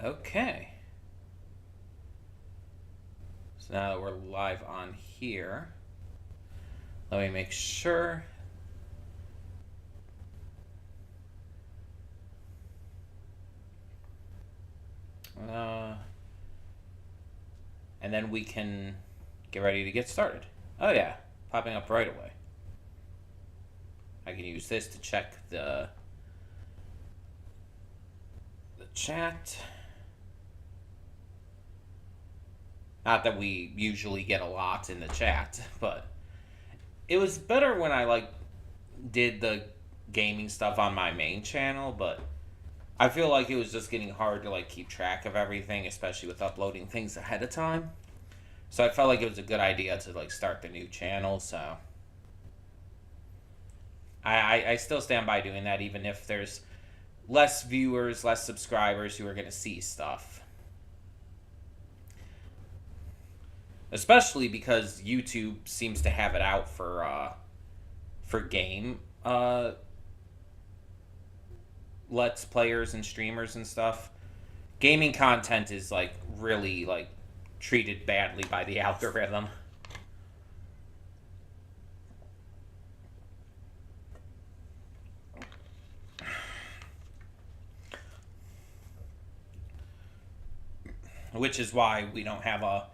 Okay. So now that we're live on here, let me make sure. And then we can get ready to get started. Oh yeah, popping up right away. I can use this to check the chat. Not that we usually get a lot in the chat, but it was better when I did the gaming stuff on my main channel, but I feel like it was just getting hard to keep track of everything, especially with uploading things ahead of time. So I felt like it was a good idea to start the new channel, so I still stand by doing that, even if there's less viewers, less subscribers who are going to see stuff. Especially because YouTube seems to have it out for game let's players and streamers and stuff. Gaming content is really treated badly by the algorithm. Which is why we don't have a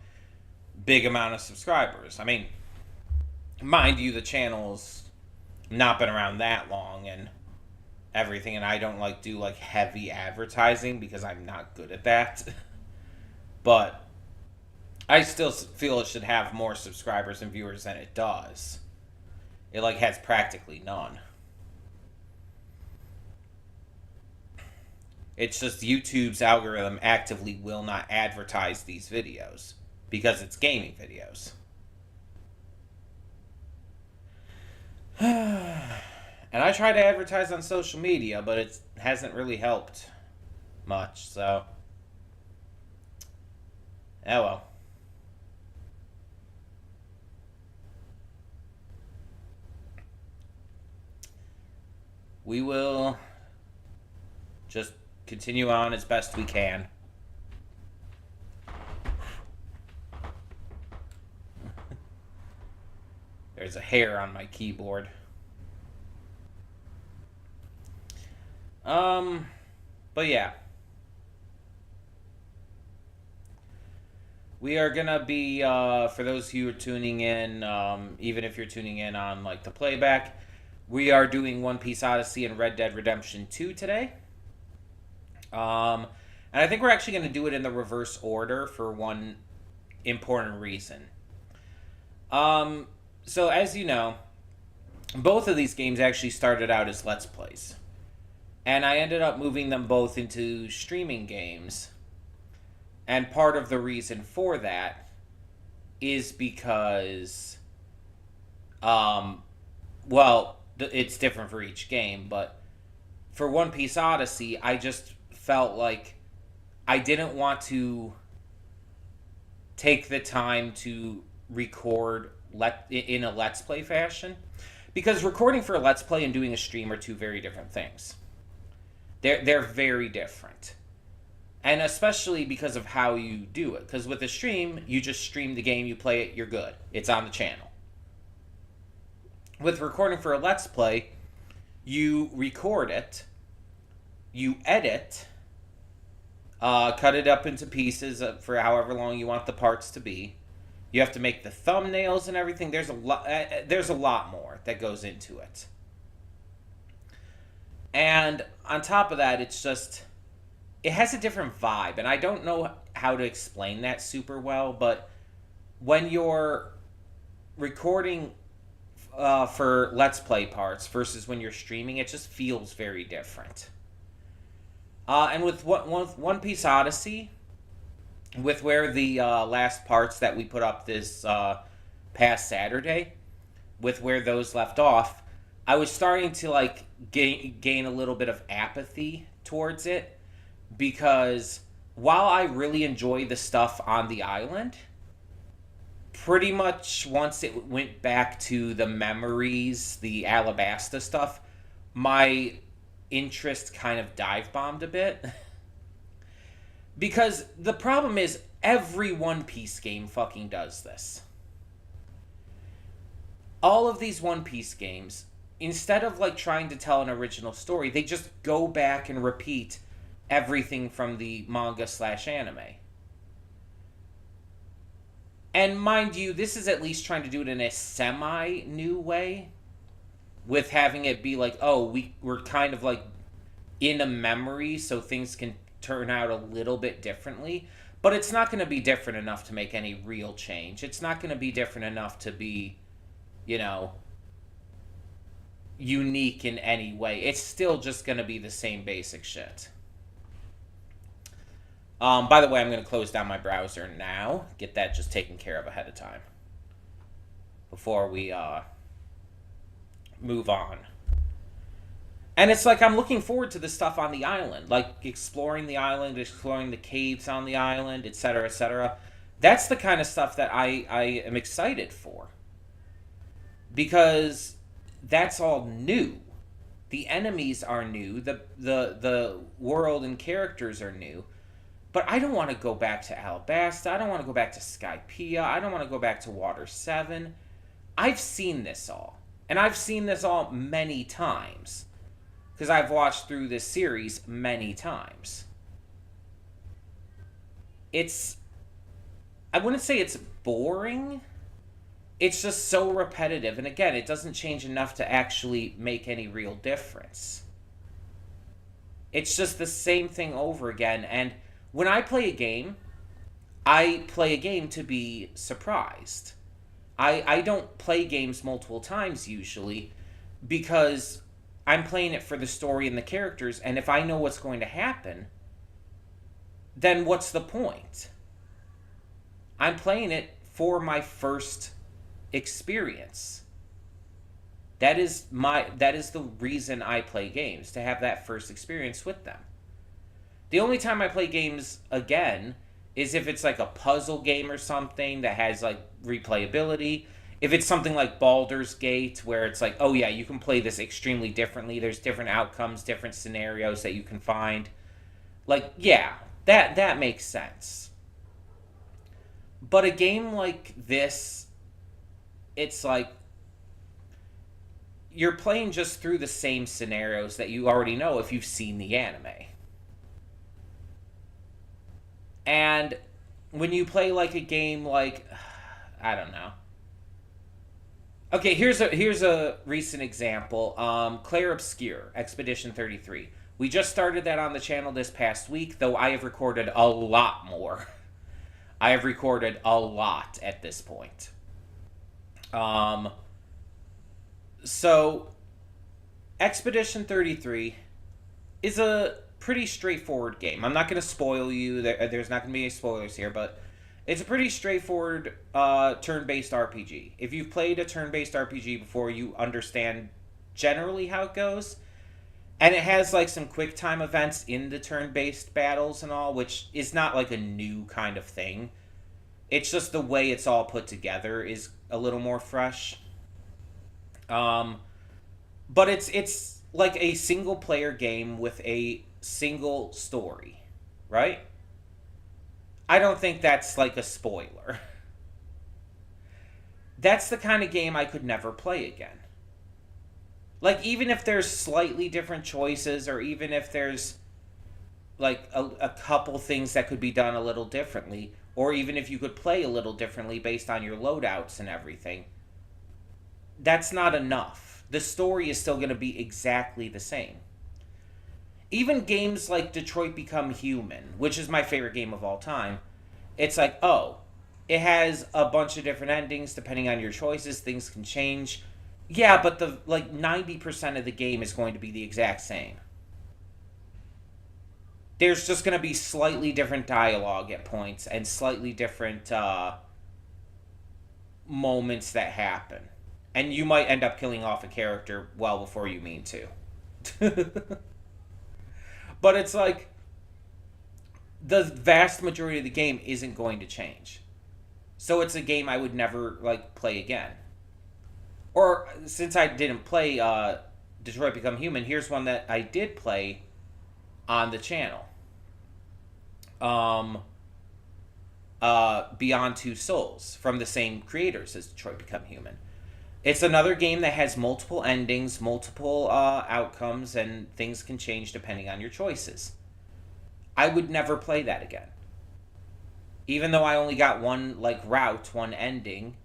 big amount of subscribers. I mean, mind you, the channel's not been around that long and everything, and I don't do heavy advertising because I'm not good at that. But I still feel it should have more subscribers and viewers than it does. It has practically none. It's just YouTube's algorithm actively will not advertise these videos because it's gaming videos. And I try to advertise on social media, but it hasn't really helped much, so. Oh well. We will just continue on as best we can. There's a hair on my keyboard. But yeah. We are gonna be, for those who are tuning in, even if you're tuning in on the playback, we are doing One Piece Odyssey and Red Dead Redemption 2 today. And I think we're actually going to do it in the reverse order for one important reason. So as you know, both of these games actually started out as Let's Plays. And I ended up moving them both into streaming games. And part of the reason for that is because, it's different for each game, but for One Piece Odyssey, I just felt like I didn't want to take the time to record in a Let's Play fashion, because recording for a Let's Play and doing a stream are two very different things. They're very different. And especially because of how you do it. Because with a stream, you just stream the game, you play it, you're good. It's on the channel. With recording for a Let's Play, you record it, you edit, cut it up into pieces for however long you want the parts to be. You have to make the thumbnails and everything. There's a lot more that goes into it. And on top of that, it has a different vibe. And I don't know how to explain that super well, but when you're recording for Let's Play parts versus when you're streaming, it just feels very different. And with One Piece Odyssey, with where the last parts that we put up this past Saturday, with where those left off, I was starting to gain a little bit of apathy towards it, because while I really enjoy the stuff on the island, pretty much once it went back to the memories, the Alabasta stuff, my interest kind of dive bombed a bit. Because the problem is every One Piece game fucking does this. All of these One Piece games, instead of like trying to tell an original story, they just go back and repeat everything from the manga slash anime. And mind you, this is at least trying to do it in a semi-new way, with having it be like, oh, we're kind of like in a memory, so things can turn out a little bit differently. But it's not going to be different enough to make any real change. It's not going to be different enough to be, you know, unique in any way. It's still just going to be the same basic shit. By the way, I'm going to close down my browser now. Get that just taken care of ahead of time. Before we move on. And it's like I'm looking forward to the stuff on the island. Like exploring the island, exploring the caves on the island, etc., etc. That's the kind of stuff that I am excited for. Because that's all new. The enemies are new. The world and characters are new. But I don't want to go back to Alabasta. I don't want to go back to Skypiea. I don't want to go back to Water 7. I've seen this all. And I've seen this all many times. Because I've watched through this series many times. I wouldn't say it's boring. It's just so repetitive. And again, it doesn't change enough to actually make any real difference. It's just the same thing over again. And when I play a game to be surprised. I don't play games multiple times usually because I'm playing it for the story and the characters, and if I know what's going to happen, then what's the point? I'm playing it for my first experience. That is the reason I play games, to have that first experience with them. The only time I play games again is if it's like a puzzle game or something that has like replayability. If it's something like Baldur's Gate, where it's like, oh yeah, you can play this extremely differently. There's different outcomes, different scenarios that you can find. Like, yeah, that makes sense. But a game like this, it's like you're playing just through the same scenarios that you already know if you've seen the anime. And when you play like a game like, I don't know. Okay, here's a recent example. Clair Obscure, Expedition 33. We just started that on the channel this past week, though I have recorded a lot more. I have recorded a lot at this point. So, Expedition 33 is a pretty straightforward game. I'm not going to spoil you. There's not going to be any spoilers here, but it's a pretty straightforward turn-based RPG. If you've played a turn-based RPG before, you understand generally how it goes. And it has like some quick time events in the turn-based battles and all, which is not like a new kind of thing. It's just the way it's all put together is a little more fresh. But it's like a single-player game with a single story, right? I don't think that's like a spoiler. That's the kind of game I could never play again. Like, even if there's slightly different choices, or even if there's like a couple things that could be done a little differently, or even if you could play a little differently based on your loadouts and everything, that's not enough. The story is still going to be exactly the same. Even games like Detroit Become Human, which is my favorite game of all time, it's like, oh, it has a bunch of different endings depending on your choices. Things can change. Yeah, but the 90% of the game is going to be the exact same. There's just going to be slightly different dialogue at points and slightly different moments that happen. And you might end up killing off a character well before you mean to. But it's like, the vast majority of the game isn't going to change. So it's a game I would never, like, play again. Or, since I didn't play Detroit Become Human, here's one that I did play on the channel. um, Beyond Two Souls from the same creators as Detroit Become Human. It's another game that has multiple endings, multiple outcomes, and things can change depending on your choices. I would never play that again. Even though I only got one route, one ending,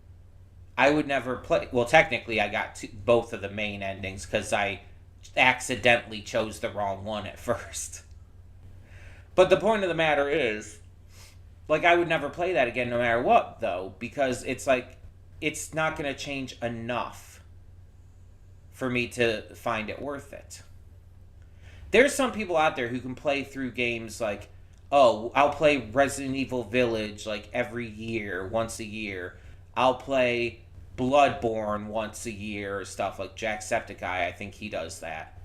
I would never play. Well, technically, I got both of the main endings because I accidentally chose the wrong one at first. But the point of the matter is, I would never play that again no matter what, though, because it's not going to change enough for me to find it worth it. There's some people out there who can play through games oh, I'll play Resident Evil Village every year, once a year. I'll play Bloodborne once a year, or stuff like Jacksepticeye. I think he does that.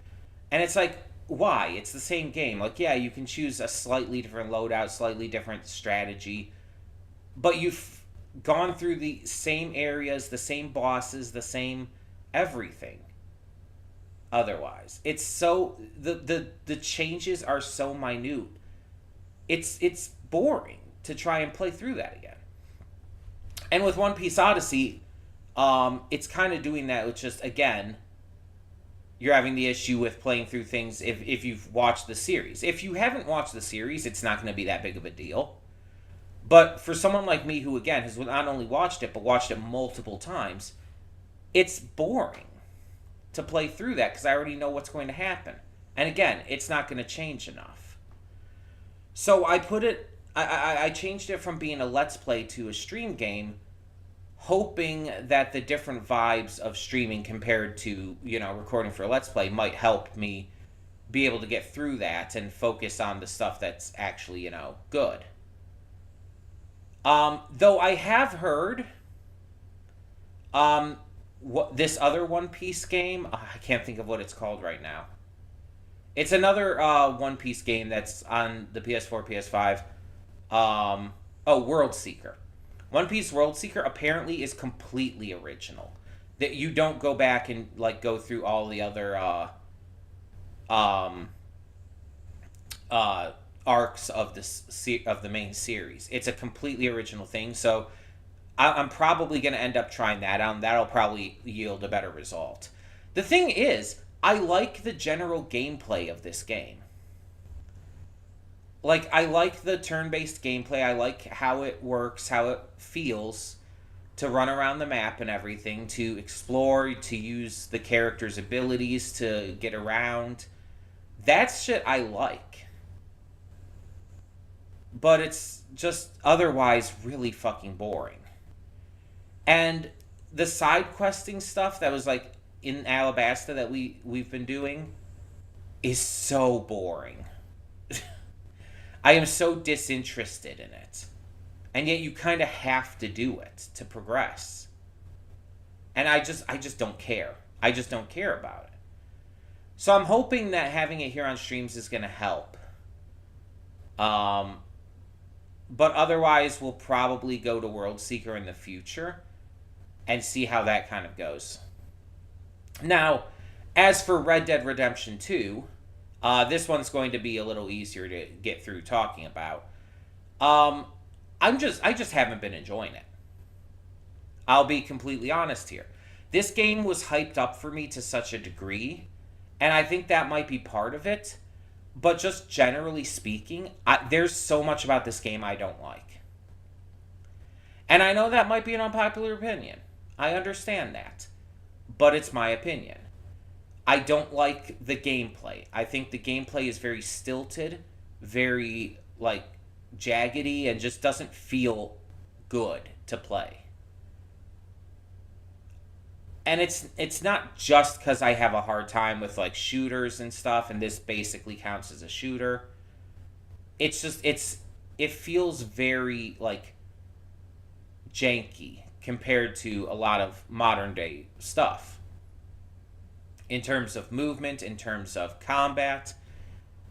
And it's why? It's the same game. Yeah, you can choose a slightly different loadout, slightly different strategy, but you've gone through the same areas, the same bosses, the same everything. Otherwise, it's so the changes are so minute. It's boring to try and play through that again. And with One Piece Odyssey, it's kind of doing that with just, again, you're having the issue with playing through things if you've watched the series. If you haven't watched the series, it's not going to be that big of a deal. But for someone like me who, again, has not only watched it, but watched it multiple times, it's boring to play through that because I already know what's going to happen. And again, it's not going to change enough. So I changed it from being a Let's Play to a stream game, hoping that the different vibes of streaming compared to, recording for a Let's Play might help me be able to get through that and focus on the stuff that's actually, good. Though I have heard, this other One Piece game, I can't think of what it's called right now. It's another One Piece game that's on the PS4, PS5. World Seeker. One Piece World Seeker apparently is completely original. That you don't go back and go through all the other arcs of the main series. It's a completely original thing. So I'm probably going to end up trying that out, and that'll probably yield a better result. The thing is, I like the general gameplay of this game. I like the turn-based gameplay. I like how it works, how it feels to run around the map and everything, to explore, to use the character's abilities to get around. That's shit I like. But it's just otherwise really fucking boring. And the side questing stuff that was in Alabasta that we've been doing is so boring. I am so disinterested in it. And yet you kind of have to do it to progress. And I just don't care. I just don't care about it. So I'm hoping that having it here on streams is going to help. But otherwise, we'll probably go to World Seeker in the future and see how that kind of goes. Now, as for Red Dead Redemption 2, this one's going to be a little easier to get through talking about. I just haven't been enjoying it. I'll be completely honest here. This game was hyped up for me to such a degree, and I think that might be part of it. But just generally speaking, there's so much about this game I don't like. And I know that might be an unpopular opinion. I understand that. But it's my opinion. I don't like the gameplay. I think the gameplay is very stilted, very, jaggedy, and just doesn't feel good to play. And it's not just because I have a hard time with, shooters and stuff, and this basically counts as a shooter. It's just, it feels very, janky compared to a lot of modern day stuff. In terms of movement, in terms of combat,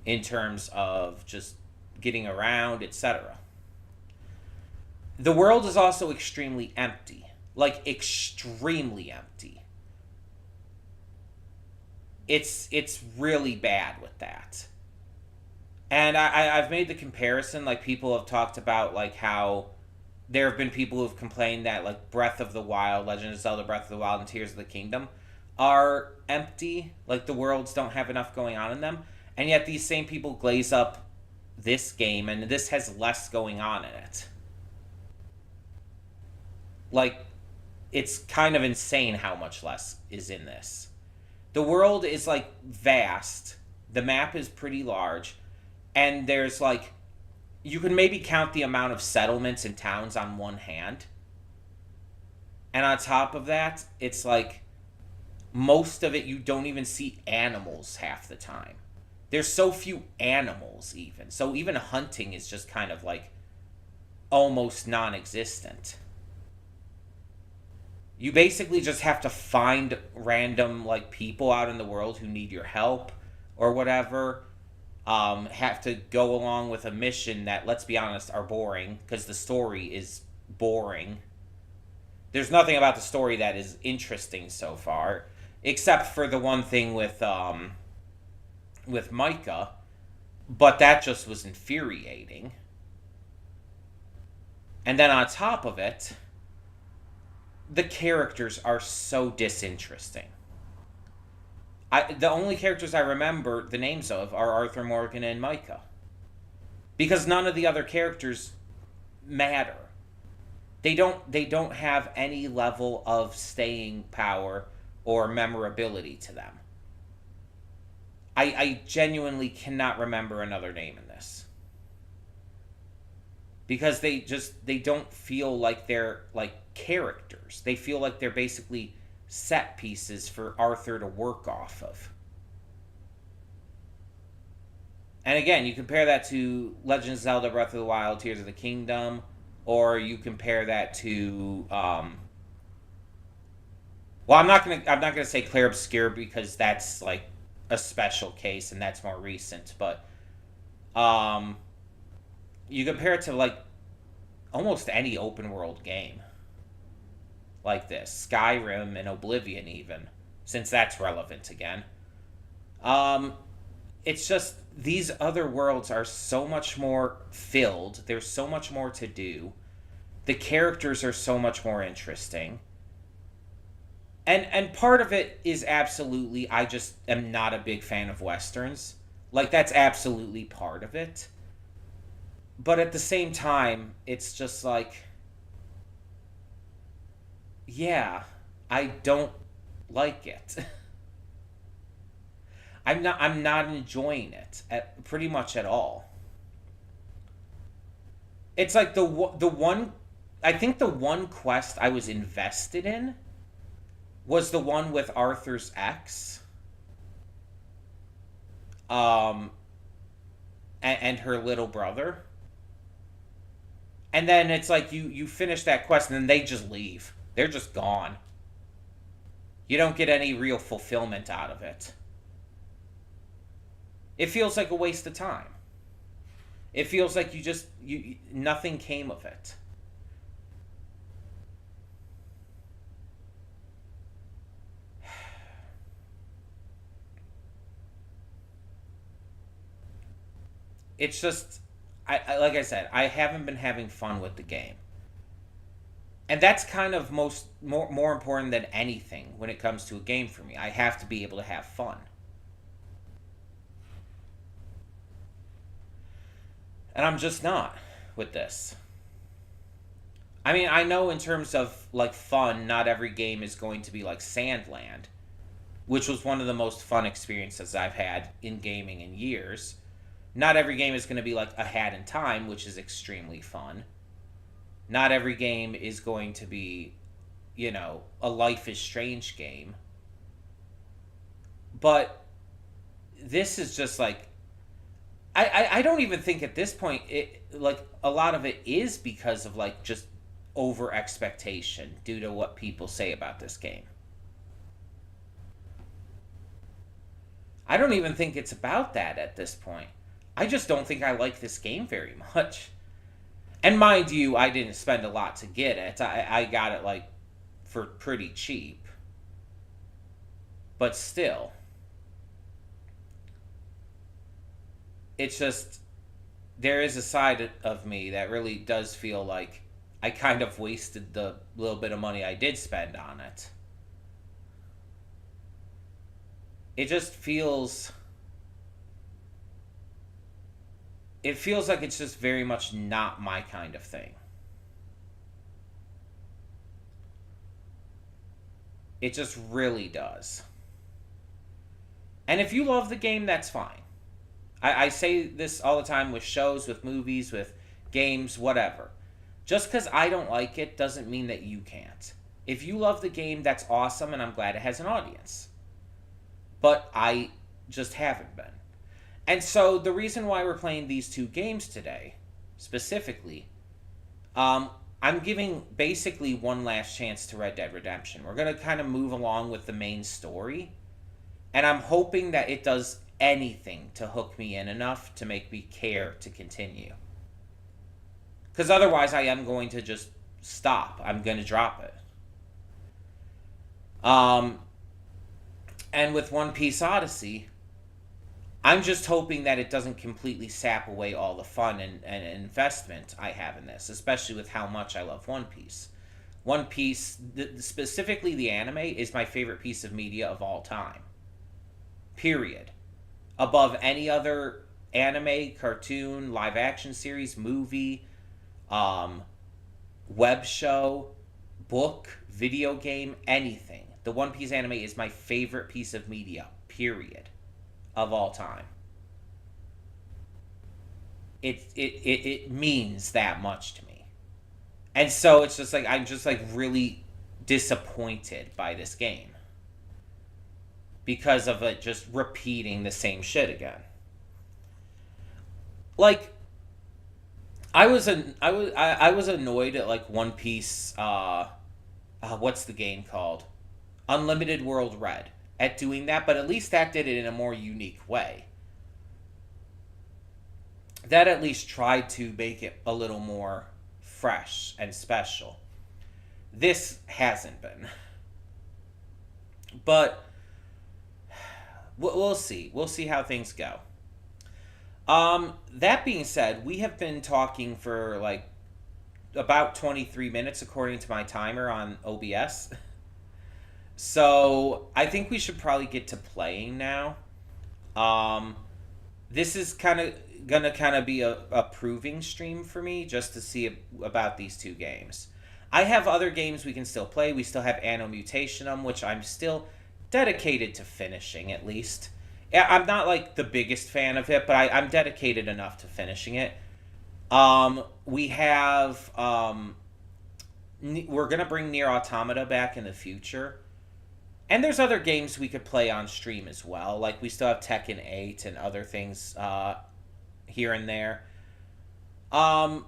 in terms of just getting around, etc. The world is also extremely empty. Extremely empty. It's really bad with that. And I've made the comparison, like people have talked about like how there have been people who've complained that like Breath of the Wild, Legend of Zelda Breath of the Wild, and Tears of the Kingdom are empty, like the worlds don't have enough going on in them. And yet these same people glaze up this game and this has less going on in it. Like it's kind of insane how much less is in this. The world is like vast. The map is pretty large and there's like you can maybe count the amount of settlements and towns on one hand. And on top of that, it's like most of it you don't even see animals half the time. There's so few animals even. So even hunting is just kind of like almost non-existent. You basically just have to find random like people out in the world who need your help or whatever. Have to go along with a mission that, let's be honest, are boring because the story is boring. There's nothing about the story that is interesting so far, except for the one thing with Micah, but that just was infuriating. And then on top of it, the characters are so disinteresting. The only characters I remember the names of are Arthur Morgan and Micah. Because none of the other characters matter. They don't have any level of staying power or memorability to them. I genuinely cannot remember another name in this. Because they don't feel like they're like characters. They feel like they're basically set pieces for Arthur to work off of. And again, you compare that to Legend of Zelda Breath of the Wild, Tears of the Kingdom, or you compare that to well, I'm not gonna say Clair Obscur because that's like a special case and that's more recent, but you compare it to like almost any open world game like this, Skyrim and Oblivion even, since that's relevant again. It's just these other worlds are so much more filled. There's so much more to do. The characters are so much more interesting. And part of it is absolutely I just am not a big fan of westerns. Like that's absolutely part of it. But at the same time, it's just like yeah, I don't like it. I'm not enjoying it at pretty much at all. It's like the one I think the one quest I was invested in was the one with Arthur's ex. Um and her little brother. And then it's like you finish that quest and then they just leave. They're just gone. You don't get any real fulfillment out of it. It feels like a waste of time. It feels like you nothing came of it. It's just I like I said, I haven't been having fun with the game. And that's kind of more important than anything when it comes to a game for me. I have to be able to have fun. And I'm just not with this. I mean, I know in terms of like fun, not every game is going to be like Sandland, which was one of the most fun experiences I've had in gaming in years. Not every game is going to be like A Hat in Time, which is extremely fun. Not every game is going to be, a Life is Strange game. But this is just like I don't even think at this point it like a lot of it is because of like just over expectation due to what people say about this game. I don't even think it's about that at this point. I just don't think I like this game very much. And mind you, I didn't spend a lot to get it. I got it like for pretty cheap. But still. It's just there is a side of me that really does feel like I kind of wasted the little bit of money I did spend on it. It just feels. It feels like it's just very much not my kind of thing. It just really does. And if you love the game, that's fine. I say this all the time with shows, with movies, with games, whatever. Just because I don't like it doesn't mean that you can't. If you love the game, that's awesome, and I'm glad it has an audience. But I just haven't been. And so the reason why we're playing these two games today, specifically, I'm giving basically one last chance to Red Dead Redemption. We're going to kind of move along with the main story. And I'm hoping that it does anything to hook me in enough to make me care to continue. Because otherwise I am going to just stop. I'm going to drop it. And with One Piece Odyssey, I'm just hoping that it doesn't completely sap away all the fun and investment I have in this, especially with how much I love One Piece. One Piece, specifically the anime, is my favorite piece of media of all time. Period. Above any other anime, cartoon, live action series, movie, web show, book, video game, anything. The One Piece anime is my favorite piece of media, period, of all time. It means that much to me. And so it's just like, I'm just like really disappointed by this game. Because of it just repeating the same shit again. Like, I was annoyed at like One Piece. What's the game called? Unlimited World Red, at doing that, but at least that did it in a more unique way. That at least tried to make it a little more fresh and special. This hasn't been. But we'll see. We'll see how things go. That being said, we have been talking for like about 23 minutes according to my timer on OBS. So I think we should probably get to playing now. This is gonna be a proving stream for me just to see about these two games. I have other games we can still play. We still have Anno Mutationum, which I'm still dedicated to finishing at least. I'm not like the biggest fan of it, but I'm dedicated enough to finishing it. We have we're gonna bring Nier Automata back in the future. And there's other games we could play on stream as well. Like, we still have Tekken 8 and other things here and there. And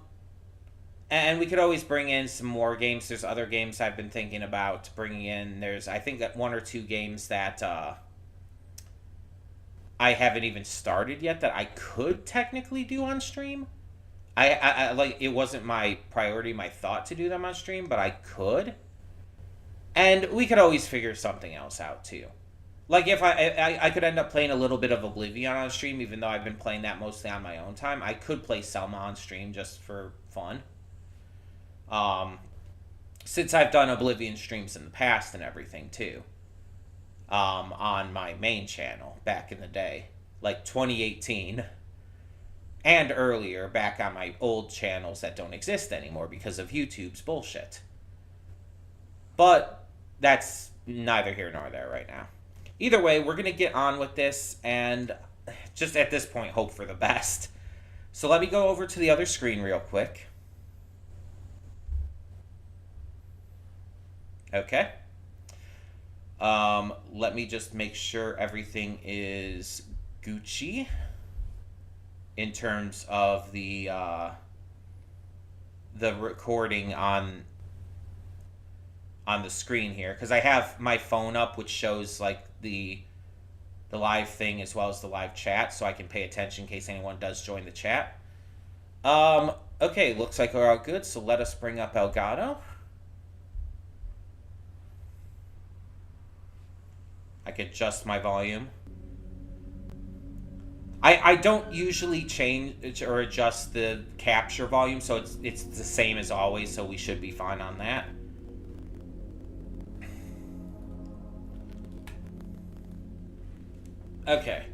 we could always bring in some more games. There's other games I've been thinking about bringing in. There's, I think, that one or two games that I haven't even started yet that I could technically do on stream. I like, it wasn't my priority, my thought to do them on stream, but I could. And we could always figure something else out, too. Like, if I could end up playing a little bit of Oblivion on stream, even though I've been playing that mostly on my own time. I could play Selma on stream just for fun. Since I've done Oblivion streams in the past and everything, too. On my main channel, back in the day. Like, 2018. And earlier, back on my old channels that don't exist anymore because of YouTube's bullshit. But that's neither here nor there right now. Either way, we're going to get on with this and just at this point hope for the best. So let me go over to the other screen real quick. Okay. Let me just make sure everything is Gucci in terms of the recording on the screen here, because I have my phone up, which shows like the live thing as well as the live chat, so I can pay attention in case anyone does join the chat. Okay, looks like we're all good, so let us bring up Elgato. I could adjust my volume. I don't usually change or adjust the capture volume, so it's the same as always, so we should be fine on that. Okay.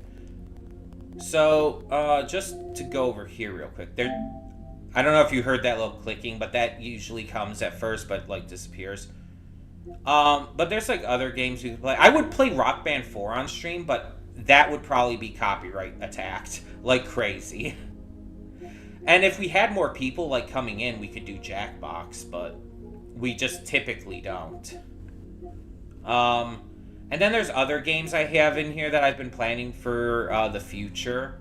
So, just to go over here real quick. I don't know if you heard that little clicking, but that usually comes at first, but, like, disappears. But there's, like, other games you can play. I would play Rock Band 4 on stream, but that would probably be copyright attacked like crazy. And if we had more people, like, coming in, we could do Jackbox, but we just typically don't. And then there's other games I have in here that I've been planning for the future.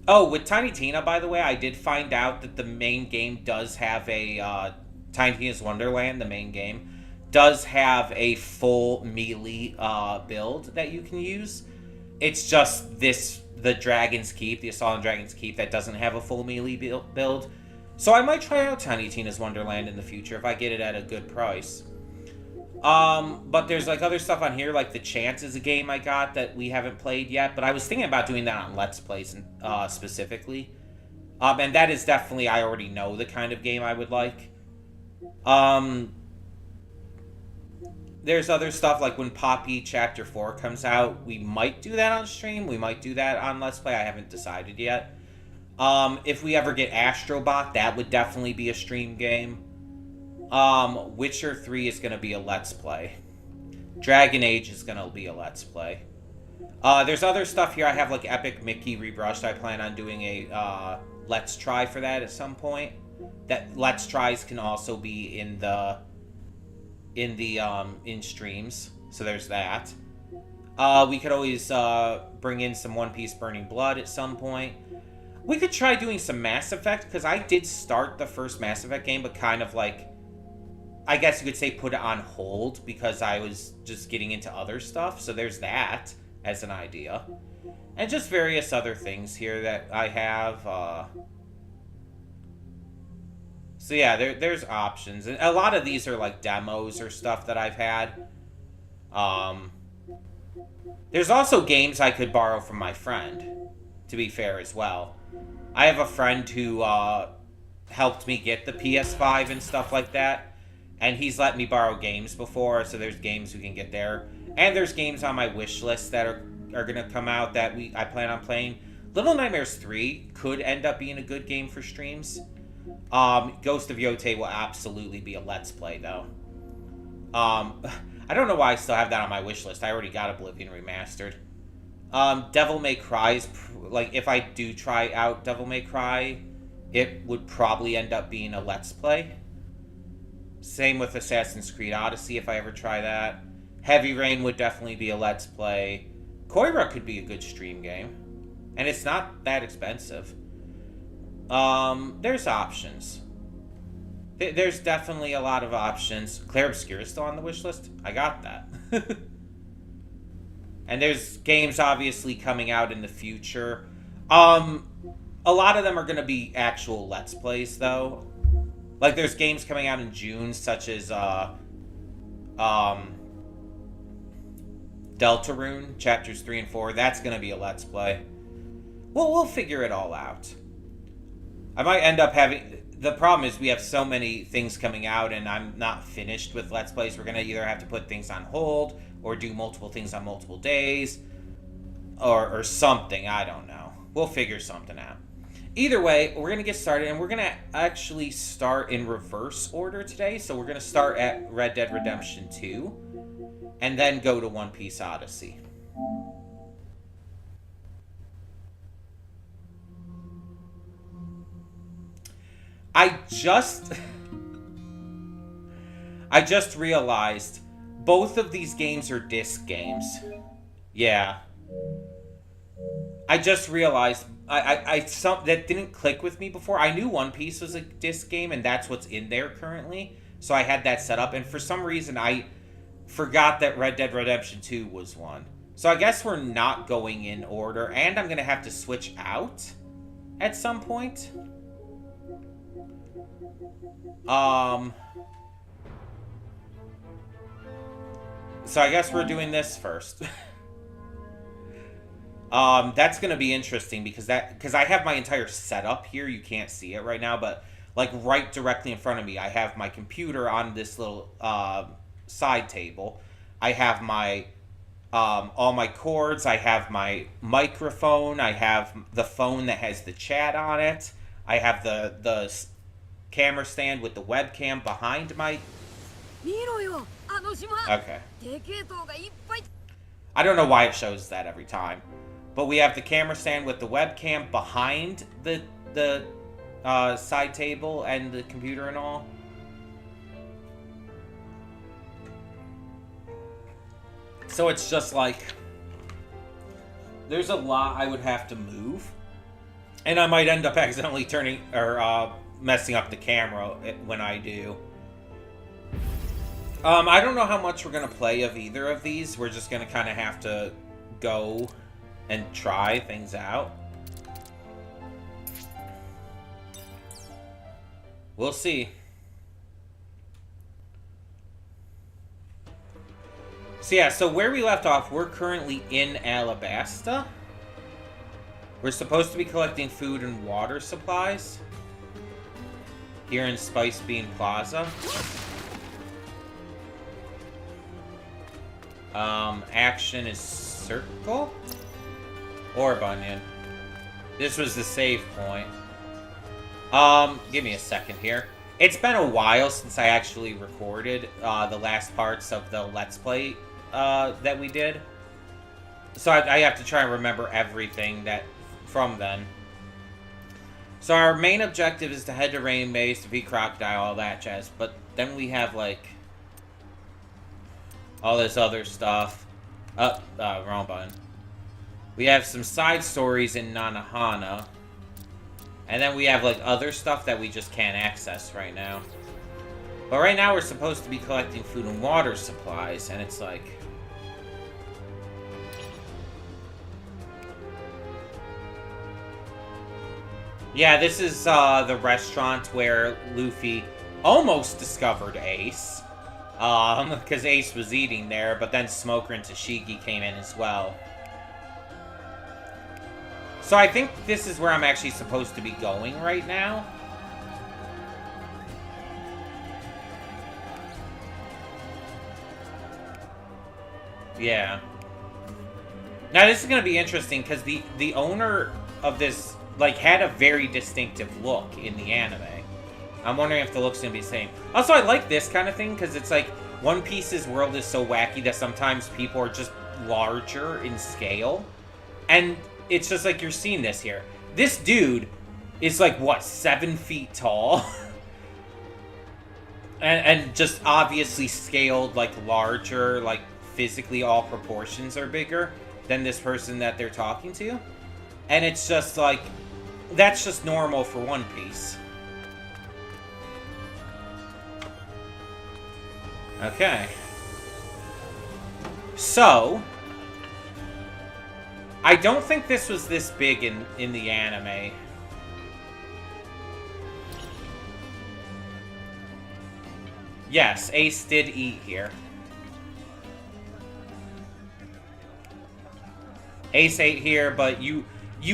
Oh, with Tiny Tina, by the way, I did find out that the main game does have a Tiny Tina's Wonderland, the main game, does have a full melee build that you can use. It's just the Dragon's Keep, the Assault on Dragon's Keep, that doesn't have a full melee build. So I might try out Tiny Tina's Wonderland in the future if I get it at a good price. But there's, like, other stuff on here, like The Chance is a game I got that we haven't played yet, but I was thinking about doing that on Let's Plays specifically. And that is definitely, I already know the kind of game I would like. There's other stuff, like when Poppy Chapter 4 comes out, we might do that on stream, we might do that on Let's Play, I haven't decided yet. If we ever get Astrobot, that would definitely be a stream game. Witcher 3 is going to be a Let's Play. Dragon Age is going to be a Let's Play. There's other stuff here. I have, like, Epic Mickey Rebrushed. I plan on doing a Let's Try for that at some point. That Let's Tries can also be in streams. So there's that. We could always bring in some One Piece Burning Blood at some point. We could try doing some Mass Effect, because I did start the first Mass Effect game, but kind of, like, I guess you could say put it on hold because I was just getting into other stuff. So there's that as an idea. And just various other things here that I have. So yeah, there's options. And a lot of these are like demos or stuff that I've had. There's also games I could borrow from my friend, to be fair as well. I have a friend who helped me get the PS5 and stuff like that. And he's let me borrow games before, so there's games we can get there. And there's games on my wish list that are going to come out that I plan on playing. Little Nightmares 3 could end up being a good game for streams. Ghost of Yotei will absolutely be a Let's Play, though. I don't know why I still have that on my wish list. I already got Oblivion Remastered. Devil May Cry is, like, if I do try out Devil May Cry, it would probably end up being a Let's Play. Same with Assassin's Creed Odyssey if I ever try that. Heavy Rain would definitely be a Let's Play. Koira could be a good stream game. And it's not that expensive. There's options. There's definitely a lot of options. Clair Obscur is still on the wish list. I got that. And there's games obviously coming out in the future. A lot of them are going to be actual Let's Plays, though. Like, there's games coming out in June, such as, Deltarune, Chapters 3 and 4. That's going to be a Let's Play. Well, we'll figure it all out. I might end up having... The problem is we have so many things coming out, and I'm not finished with Let's Plays. We're going to either have to put things on hold, or do multiple things on multiple days, or something. I don't know. We'll figure something out. Either way, we're going to get started, and we're going to actually start in reverse order today. So we're going to start at Red Dead Redemption 2, and then go to One Piece Odyssey. I just realized both of these games are disc games. Yeah. I just realized that didn't click with me before. I knew One Piece was a disc game, and that's what's in there currently. So I had that set up, and for some reason I forgot that Red Dead Redemption 2 was one. So I guess we're not going in order, and I'm going to have to switch out at some point. So I guess we're doing this first. That's gonna be interesting because I have my entire setup here. You can't see it right now, but like right directly in front of me, I have my computer on this little side table. I have my all my cords. I have my microphone. I have the phone that has the chat on it. I have the camera stand with the webcam behind my. Okay. I don't know why it shows that every time, but we have the camera stand with the webcam behind the side table and the computer and all. So it's just like there's a lot I would have to move, and I might end up accidentally turning or messing up the camera when I do. I don't know how much we're gonna play of either of these. We're just gonna kind of have to go and try things out. We'll see. So yeah, so where we left off, we're currently in Alabasta. We're supposed to be collecting food and water supplies here in Spice Bean Plaza. Action is circle or bunion. This was the save point. Give me a second here. It's been a while since I actually recorded the last parts of the Let's Play that we did. So I have to try and remember everything that from then. So our main objective is to head to Rain Base, defeat Crocodile, all that jazz. But then we have like all this other stuff. Wrong button. We have some side stories in Nanohana. And then we have like other stuff that we just can't access right now. But right now we're supposed to be collecting food and water supplies, and it's like... Yeah, this is the restaurant where Luffy almost discovered Ace. Because Ace was eating there, but then Smoker and Tashigi came in as well. So I think this is where I'm actually supposed to be going right now. Yeah. Now this is going to be interesting because the owner of this like had a very distinctive look in the anime. I'm wondering if the look's going to be the same. Also, I like this kind of thing because it's like One Piece's world is so wacky that sometimes people are just larger in scale. And it's just like you're seeing this here. This dude is like, what, 7 feet tall? and just obviously scaled like larger, like physically all proportions are bigger than this person that they're talking to. And it's just like, that's just normal for One Piece. Okay. So, I don't think this was this big in the anime. Yes, Ace did eat here. Ace ate here, but you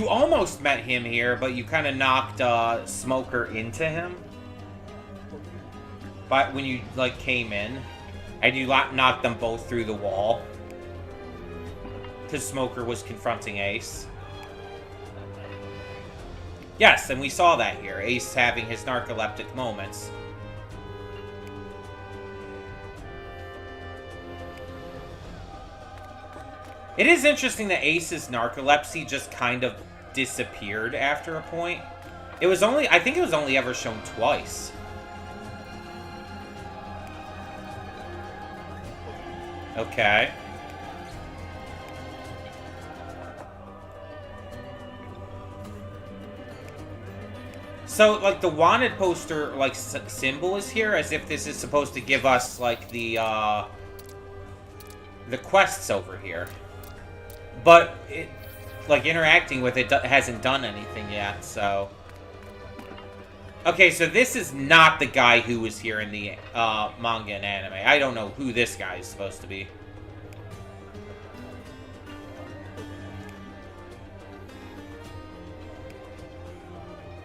almost met him here, but you kind of knocked Smoker into him. But when you like came in, and you knocked them both through the wall. Because Smoker was confronting Ace. Yes, and we saw that here. Ace having his narcoleptic moments. It is interesting that Ace's narcolepsy just kind of disappeared after a point. It was only, I think it was only ever shown twice. Okay. So, like, the wanted poster, like, symbol is here, as if this is supposed to give us, like, the quests over here. But, it, like, interacting with it hasn't done anything yet, so... Okay, so this is not the guy who was here in the manga and anime. I don't know who this guy is supposed to be.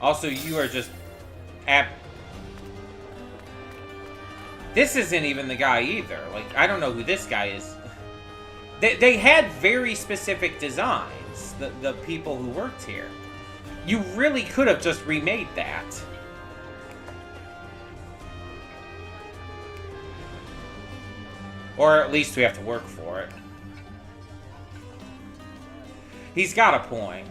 Also, you are just... This isn't even the guy either. Like, I don't know who this guy is. They had very specific designs, the people who worked here. You really could have just remade that. Or at least we have to work for it. He's got a point.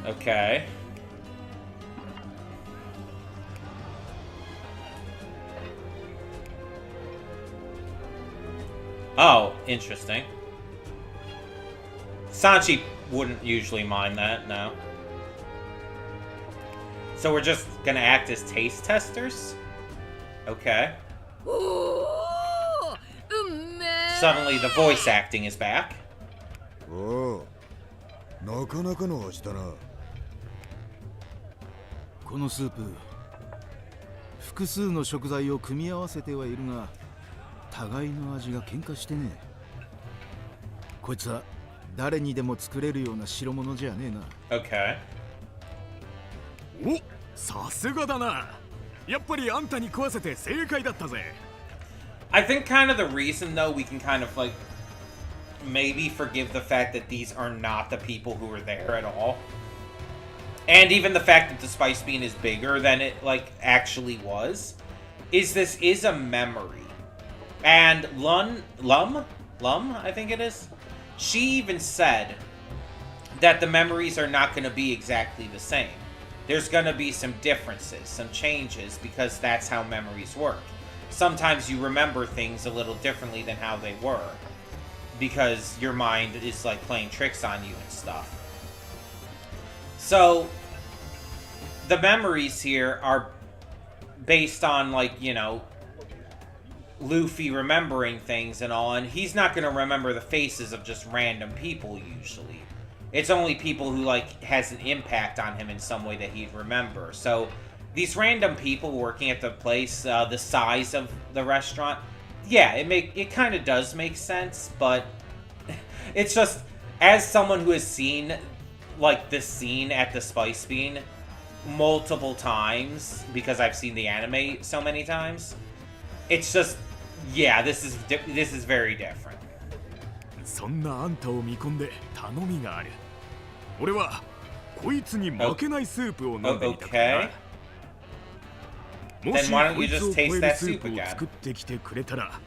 Okay. Oh, interesting. Sanchi wouldn't usually mind that, no. So we're just gonna act as taste testers? Okay. Suddenly the voice acting is back. Oh, なかなかの味だな。このスープ、複数の食材を組み合わせてはいるが、互いの味が喧嘩してね。こいつは誰にでも作れるような代物じゃねえな。Okay. お、さすがだな。やっぱりあんたに食わせて正解だったぜ。I think kind of the reason though we can kind of like maybe forgive the fact that these are not the people who were there at all. And even the fact that the spice bean is bigger than it like actually was is this is a memory. And Lum, I think it is. She even said that the memories are not going to be exactly the same. There's going to be some differences, some changes, because that's how memories work. Sometimes you remember things a little differently than how they were, because your mind is like playing tricks on you and stuff. So, the memories here are based on, like, you know, Luffy remembering things and all, and he's not going to remember the faces of just random people usually. It's only people who, like, has an impact on him in some way that he'd remember. So, these random people working at the place, the size of the restaurant, yeah, it kind of does make sense, but it's just, as someone who has seen, like, this scene at the Spice Bean multiple times, because I've seen the anime so many times, it's just, yeah, this is very different. そんなあんたを見込んで頼みがある。俺はこいつに負けないスープを飲んでみたからな。もしこいつを超えるスープを作ってきてくれたら、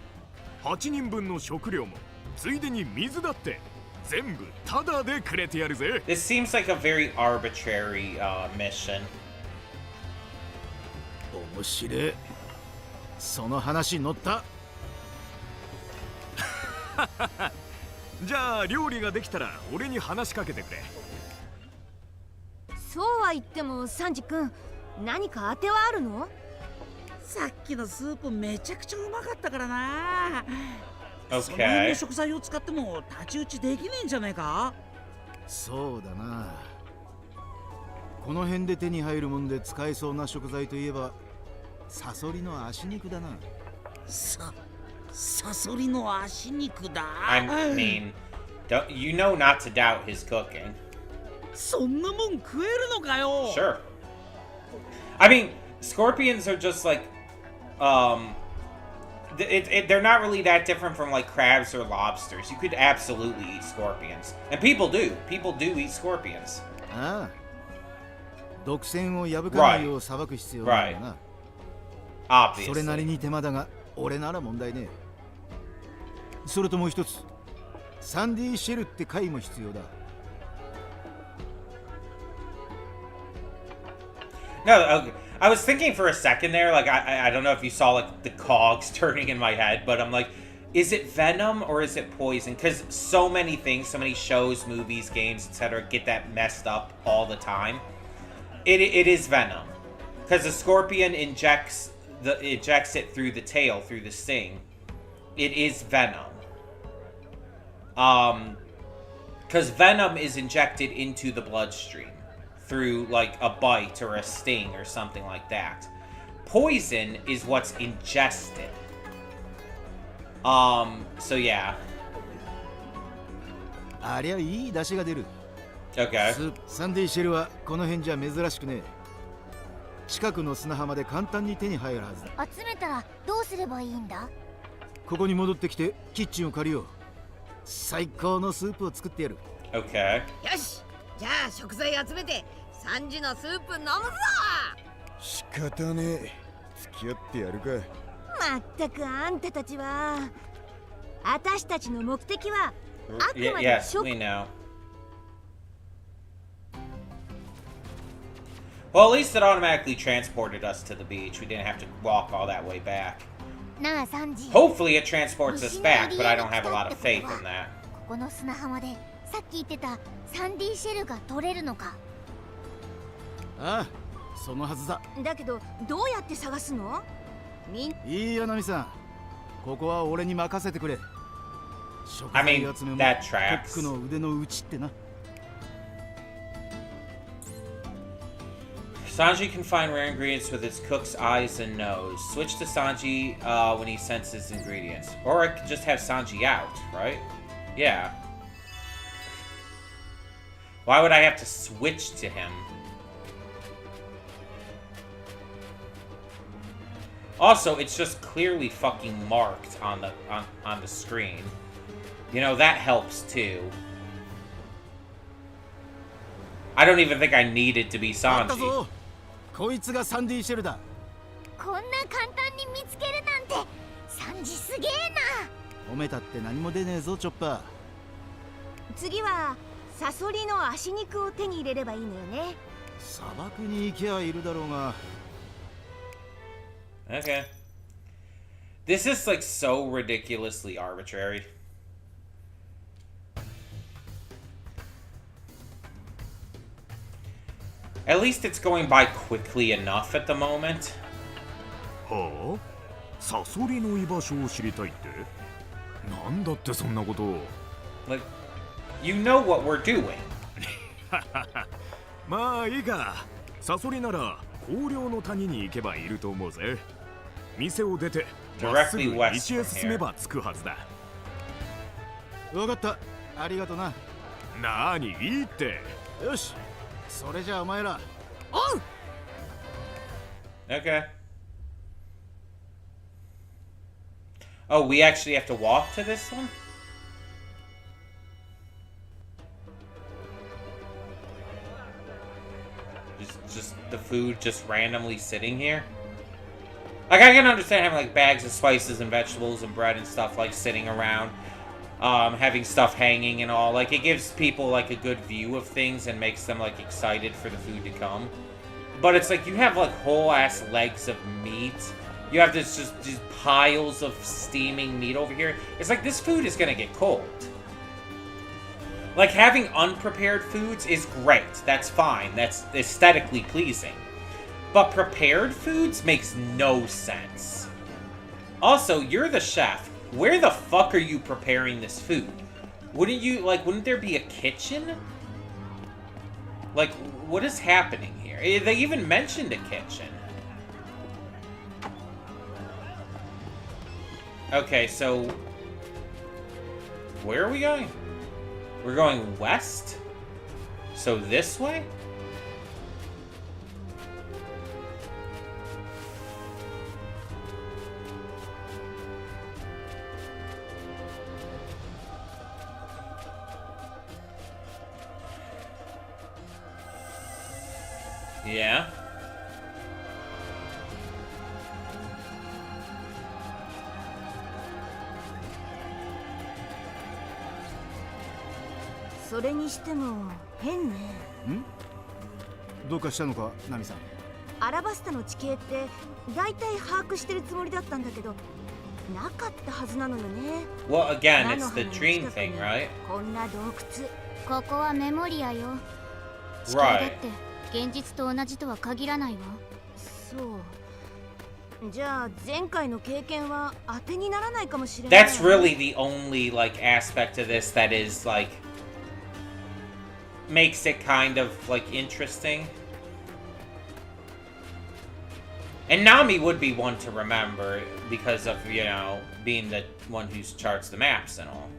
8人分の食料もついでに水だって全部タダでくれてやるぜ。This seems like a very arbitrary mission. 面白い。その話乗った。じゃあ料理ができたら俺に話しかけてくれ。そうは言ってもサンジ君、何か当てはあるの？さっきのスープめちゃくちゃうまかったからな。Okay. その辺の食材を使っても太刀打ちできねえんじゃないか？そうだな。この辺で手に入るもんで使えそうな食材といえばサソリの足肉だな。サソリの足肉だ。I mean, you know not to doubt his cooking. そんなもん食えるのかよ。 Sure. I mean, scorpions are just like, they're not really that different from like crabs or lobsters. You could absolutely eat scorpions, and people do. People do eat scorpions. ああ。毒腺を破かないよう裁く必要があるな。Obviously. それなりに手間だが、俺なら問題ねえ。それともう一つ、サンディシェルって貝も必要だ。No, okay. I was thinking for a second there, like, I don't know if you saw, like, the cogs turning in my head, but I'm like, is it venom or is it poison? Because so many things, so many shows, movies, games, etc. get that messed up all the time. It is venom. Because the scorpion ejects it through the tail, through the sting. It is venom. Because venom is injected into the bloodstream through like a bite or a sting or something like that. Poison is what's ingested. So yeah. ありゃいい出汁が出る。 Okay. スープサンディシェルはこの辺じゃ珍しくね。近くの砂浜で簡単に手に入るはずだ。集めたらどうすればいいんだ？ここに戻ってきてキッチンを借りよう。最高のスープを作ってやる。 Okay. よし、じゃあ食材集めて3時のスープ飲むぞ。仕方ねえ。付き合ってやるか。まったくあんたたちは。私たちの目的はあくまで Yes, 食。 we know. Well, at least it automatically transported us to the beach. We didn't have to walk all that way back. なあサンジ。 Hopefully it transports us back, but I don't have a lot of faith in that. ここの砂浜でさっき言ってたサンディシェルが取れるのか？ああ、そのはずだ。だけどどうやって探すの？いいよナミさん、ここは俺に任せてくれ。食 I 材 mean, 集めも that コ tracks. ックの腕の内ってな。 Sanji can find rare ingredients with his cook's eyes and nose. Switch to Sanji when he senses ingredients. Or I could just have Sanji out, right? Yeah. Why would I have to switch to him? Also, it's just clearly fucking marked on the screen. You know, that helps too. I don't even think I needed to be あった Sanji. ぞ。こいつがサンディシェルだ。こんな簡単に見つけるなんてサンジすげえな。褒めたって何も出ねえぞチョッパー。次はサソリの足肉を手に入れればいいのよね。砂漠に行けばいるだろうが。 Okay. This is like so ridiculously arbitrary. At least it's going by quickly enough at the moment. はあ、サソリの居場所を知りたいって？なんだってそんなことを。 Like, you know what we're doing. まあいいか。サソリなら荒涼の谷に行けばいると思うぜ。店を出てまっすぐ Directly west 西へ from 進 here. めば着くはずだ。わかった。ありがとな。なーにいいって。よし。それじゃあお前ら。おう。 Okay. Oh, we actually have to walk to this one? Just the food just randomly sitting here? Like, I can understand having, like, bags of spices and vegetables and bread and stuff, like, sitting around. Having stuff hanging and all. Like, it gives people, like, a good view of things and makes them, like, excited for the food to come. But it's like, you have, like, whole-ass legs of meat. You have this, just these piles of steaming meat over here. It's like, this food is gonna get cold. Like, having unprepared foods is great. That's fine. That's aesthetically pleasing. But prepared foods makes no sense. Also, you're the chef. Where the fuck are you preparing this food? Wouldn't there be a kitchen? Like, what is happening here? They even mentioned a kitchen. Okay, so... where are we going? We're going west? So this way? Yeah.それにしても変ね。ん？どうかしたのか、ナミさん。アラバスタの地形って大体把握してるつもりだったんだけど、なかったはずなのよね。 Well, again, it's the dream thing, right? こんな洞窟。ここはメモリアよ。 地形だって現実と同じとは限らないわ。そう。じゃあ前回の経験は当てにならないかもしれない。 That's really the only, like, aspect of this that is, like, makes it kind of, like, interesting. And Nami would be one to remember because of, you know, being the one who charts the maps and all.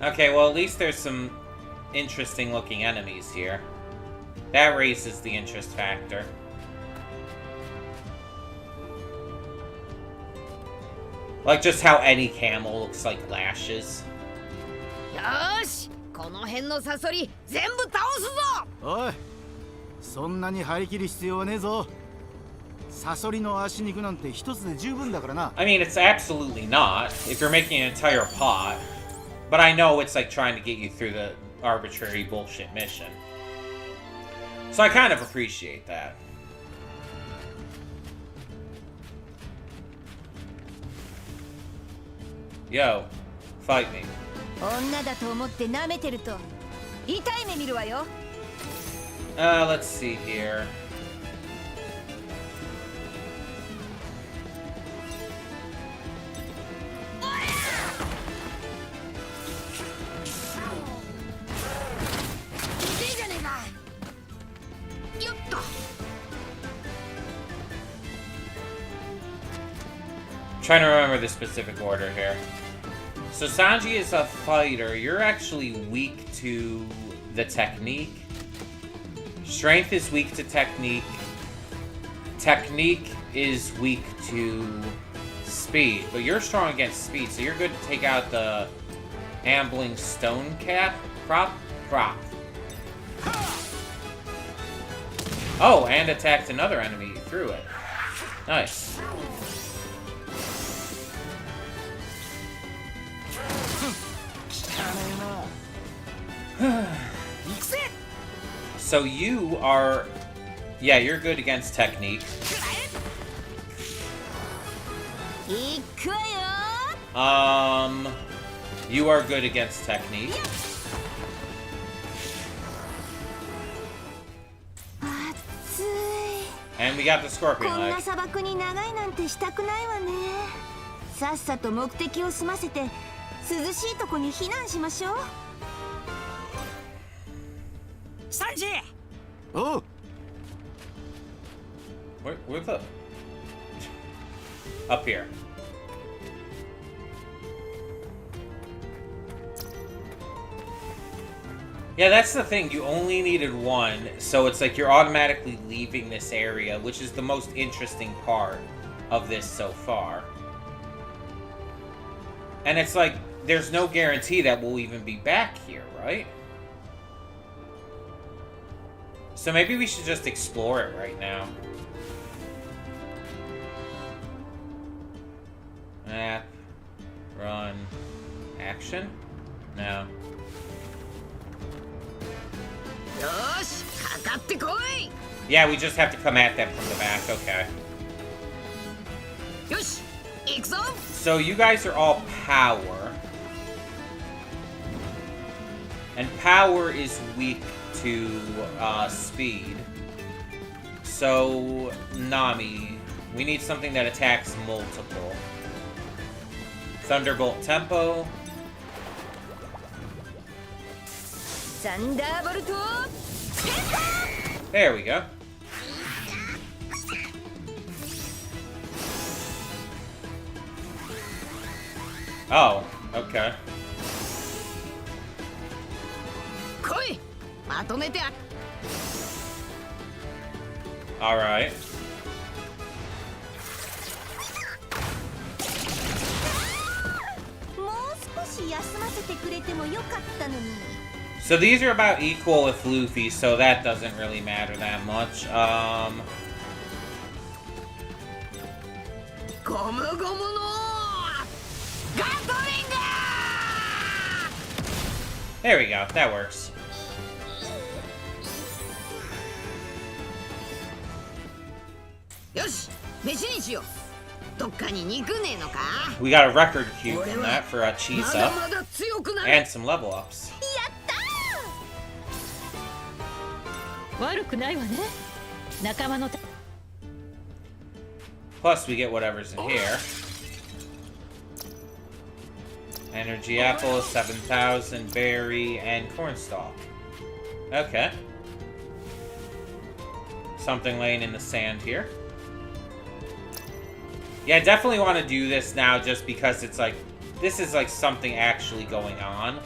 Okay, well, at least there's some interesting looking enemies here. That raises the interest factor. Like just how any camel looks like lashes. よーし、この辺のサソリ全部倒すぞ。おい、そんなに張り切る必要はねえぞ。サソリの足肉なんて一つで十分だからな。I mean, it's absolutely not if you're making an entire pot. But I know it's like trying to get you through the arbitrary bullshit mission. So I kind of appreciate that. Yo, fight me. 女だと思って舐めてると痛い目見るわよ。Let's see here. Trying to remember the specific order here. So Sanji is a fighter. You're actually weak to the technique. Strength is weak to technique. Technique is weak to speed. But you're strong against speed, so you're good to take out the ambling stone crop. Oh, and attacked another enemy through it. Nice. So you are... Yeah, you're good against technique. いくわよ。 You are good against technique. 暑い。 And we got the こ scorpion んな leg. 砂漠に長いなんてしたくないわね。さっさと目的を済ませて涼しいとこに避難しましょう。サンジ。おう。 Where's the... Up here. Yeah, that's the thing. You only needed one, so it's like you're automatically leaving this area, which is the most interesting part of this so far. And it's like, there's no guarantee that we'll even be back here, right? So maybe we should just explore it right now. Map. Run. Action? No. よーし、かかってこい。 Yeah, we just have to come at them from the back. Okay. よし、行くぞ。 So you guys are all power. And power is weak to speed. So, Nami, we need something that attacks multiple. Thunderbolt tempo. サンダーボルト。 There we go. Oh, okay. 来い。まとめてあ。 Alright. もう少し休ませてくれてもよかったのに。 So these are about equal with Luffy, so that doesn't really matter that much. ゴムゴムのガトリング。 There we go, that works. よし、飯にしよう。どっかに肉ねえのか。 We got a record cube from that for a cheese まだ up まだ強くなる。 and some level ups. やった悪くないわね。仲間のた Plus we get whatever's in here. Energy apple, 7,000, berry, and cornstalk. Okay. Something laying in the sand here. Yeah, I definitely want to do this now just because it's like, this is like something actually going on.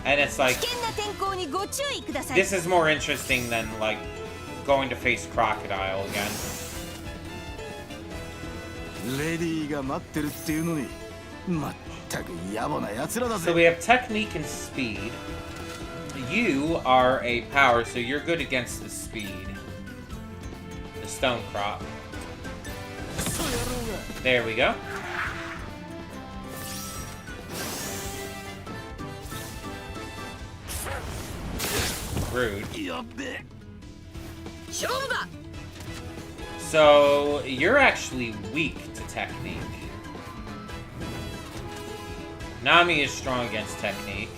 And it's like, this is more interesting than, like, going to face Crocodile again. レディーが待ってるっていうのに、まったく野暮な奴らだ So ぜ。 we have technique and speed. You are a power, so you're good against the speed. The stone crop. There we go. Rude. So you're actually weak to technique. Nami is strong against technique.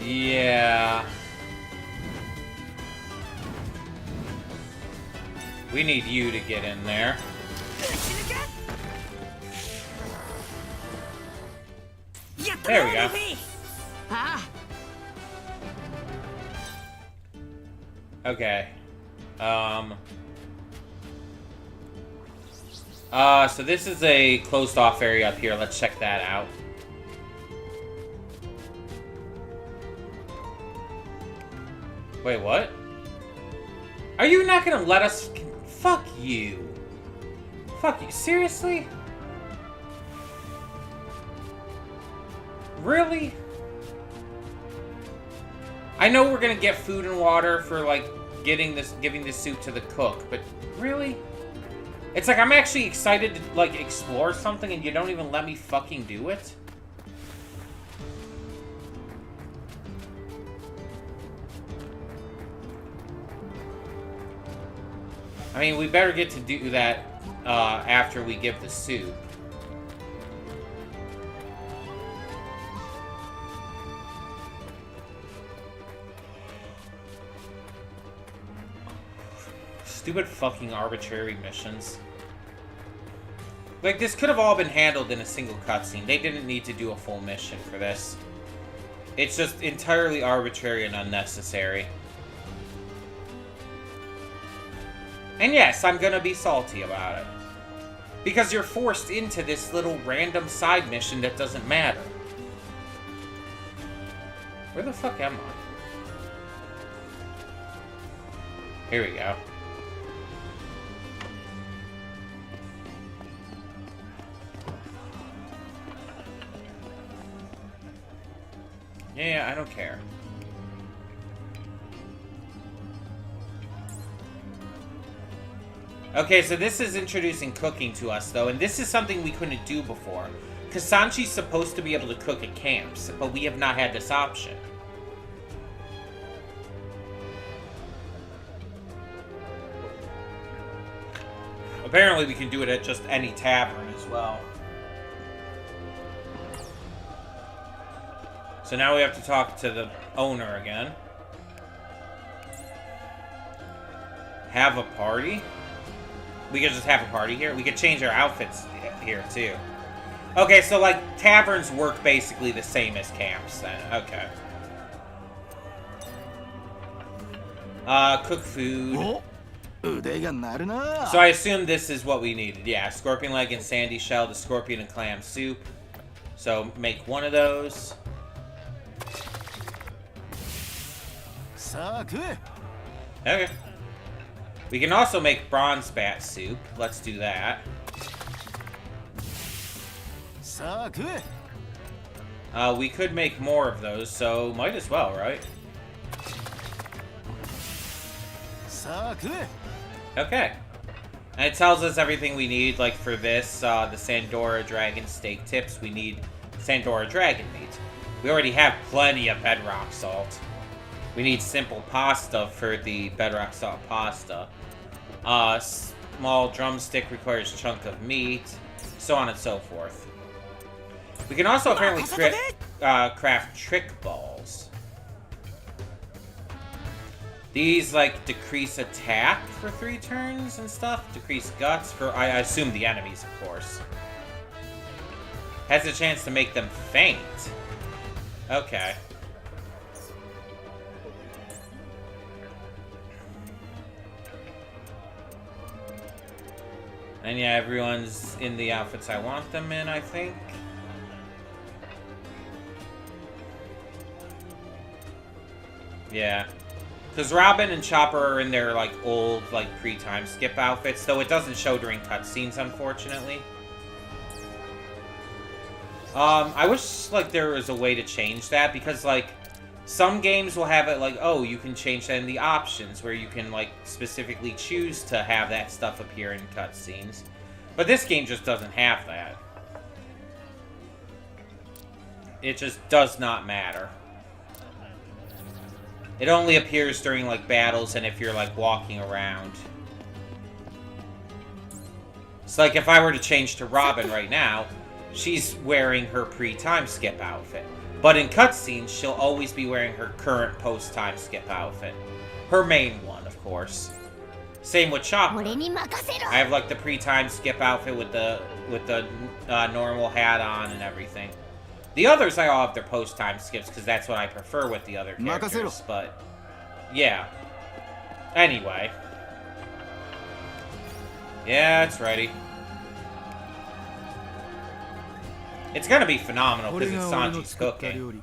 Yeah. We need you to get in there. There we go. Okay. So this is a closed off area up here. Let's check that out. Wait, what? Are you not gonna let us... Fuck you. Fuck you. Seriously? Really? I know we're gonna get food and water for, like, giving this soup to the cook, but really? It's like I'm actually excited to, like, explore something and you don't even let me fucking do it? I mean, we better get to do that after we give the soup. Stupid fucking arbitrary missions. Like, this could have all been handled in a single cutscene. They didn't need to do a full mission for this. It's just entirely arbitrary and unnecessary. And yes, I'm gonna be salty about it. Because you're forced into this little random side mission that doesn't matter. Where the fuck am I? Here we go. Yeah, I don't care. Okay, so this is introducing cooking to us, though, and this is something we couldn't do before. Kasanchi's supposed to be able to cook at camps, but we have not had this option. Apparently we can do it at just any tavern as well. So now we have to talk to the owner again. Have a party? We could just have a party here? We could change our outfits here, too. Okay, so, like, taverns work basically the same as camps, then. Okay. Cook food. So I assume this is what we needed. Yeah, scorpion leg and sandy shell, the scorpion and clam soup. So, make one of those. Okay. We can also make bronze bat soup. Let's do that. We could make more of those, so might as well, right? Okay. And it tells us everything we need, like for this, the Sandora Dragon steak tips, we need Sandora Dragon meat. We already have plenty of bedrock salt. We need simple pasta for the bedrock salt pasta. Small drumstick requires chunk of meat, so on and so forth. We can also apparently craft trick balls. These, like, decrease attack for 3 turns and stuff. Decrease guts for, I assume, the enemies, of course. Has a chance to make them faint. Okay. And yeah, everyone's in the outfits I want them in, I think. Yeah. Because Robin and Chopper are in their, like, old, like, pre-time skip outfits, though it doesn't show during cutscenes, unfortunately. I wish, like, there was a way to change that, because, like, some games will have it, like, oh, you can change that in the options, where you can, like, specifically choose to have that stuff appear in cutscenes. But this game just doesn't have that. It just does not matter. It only appears during, like, battles and if you're, like, walking around. It's like if I were to change to Robin right now, she's wearing her pre-time skip outfit. But in cutscenes, she'll always be wearing her current post-time skip outfit. Her main one, of course. Same with Chopper. I have, like, the pre-time skip outfit with the normal hat on and everything. The others, I all have their post-time skips, because that's what I prefer with the other characters, but... yeah. Anyway. Yeah, it's ready. It's gonna be phenomenal, because it's Sanji's cooking.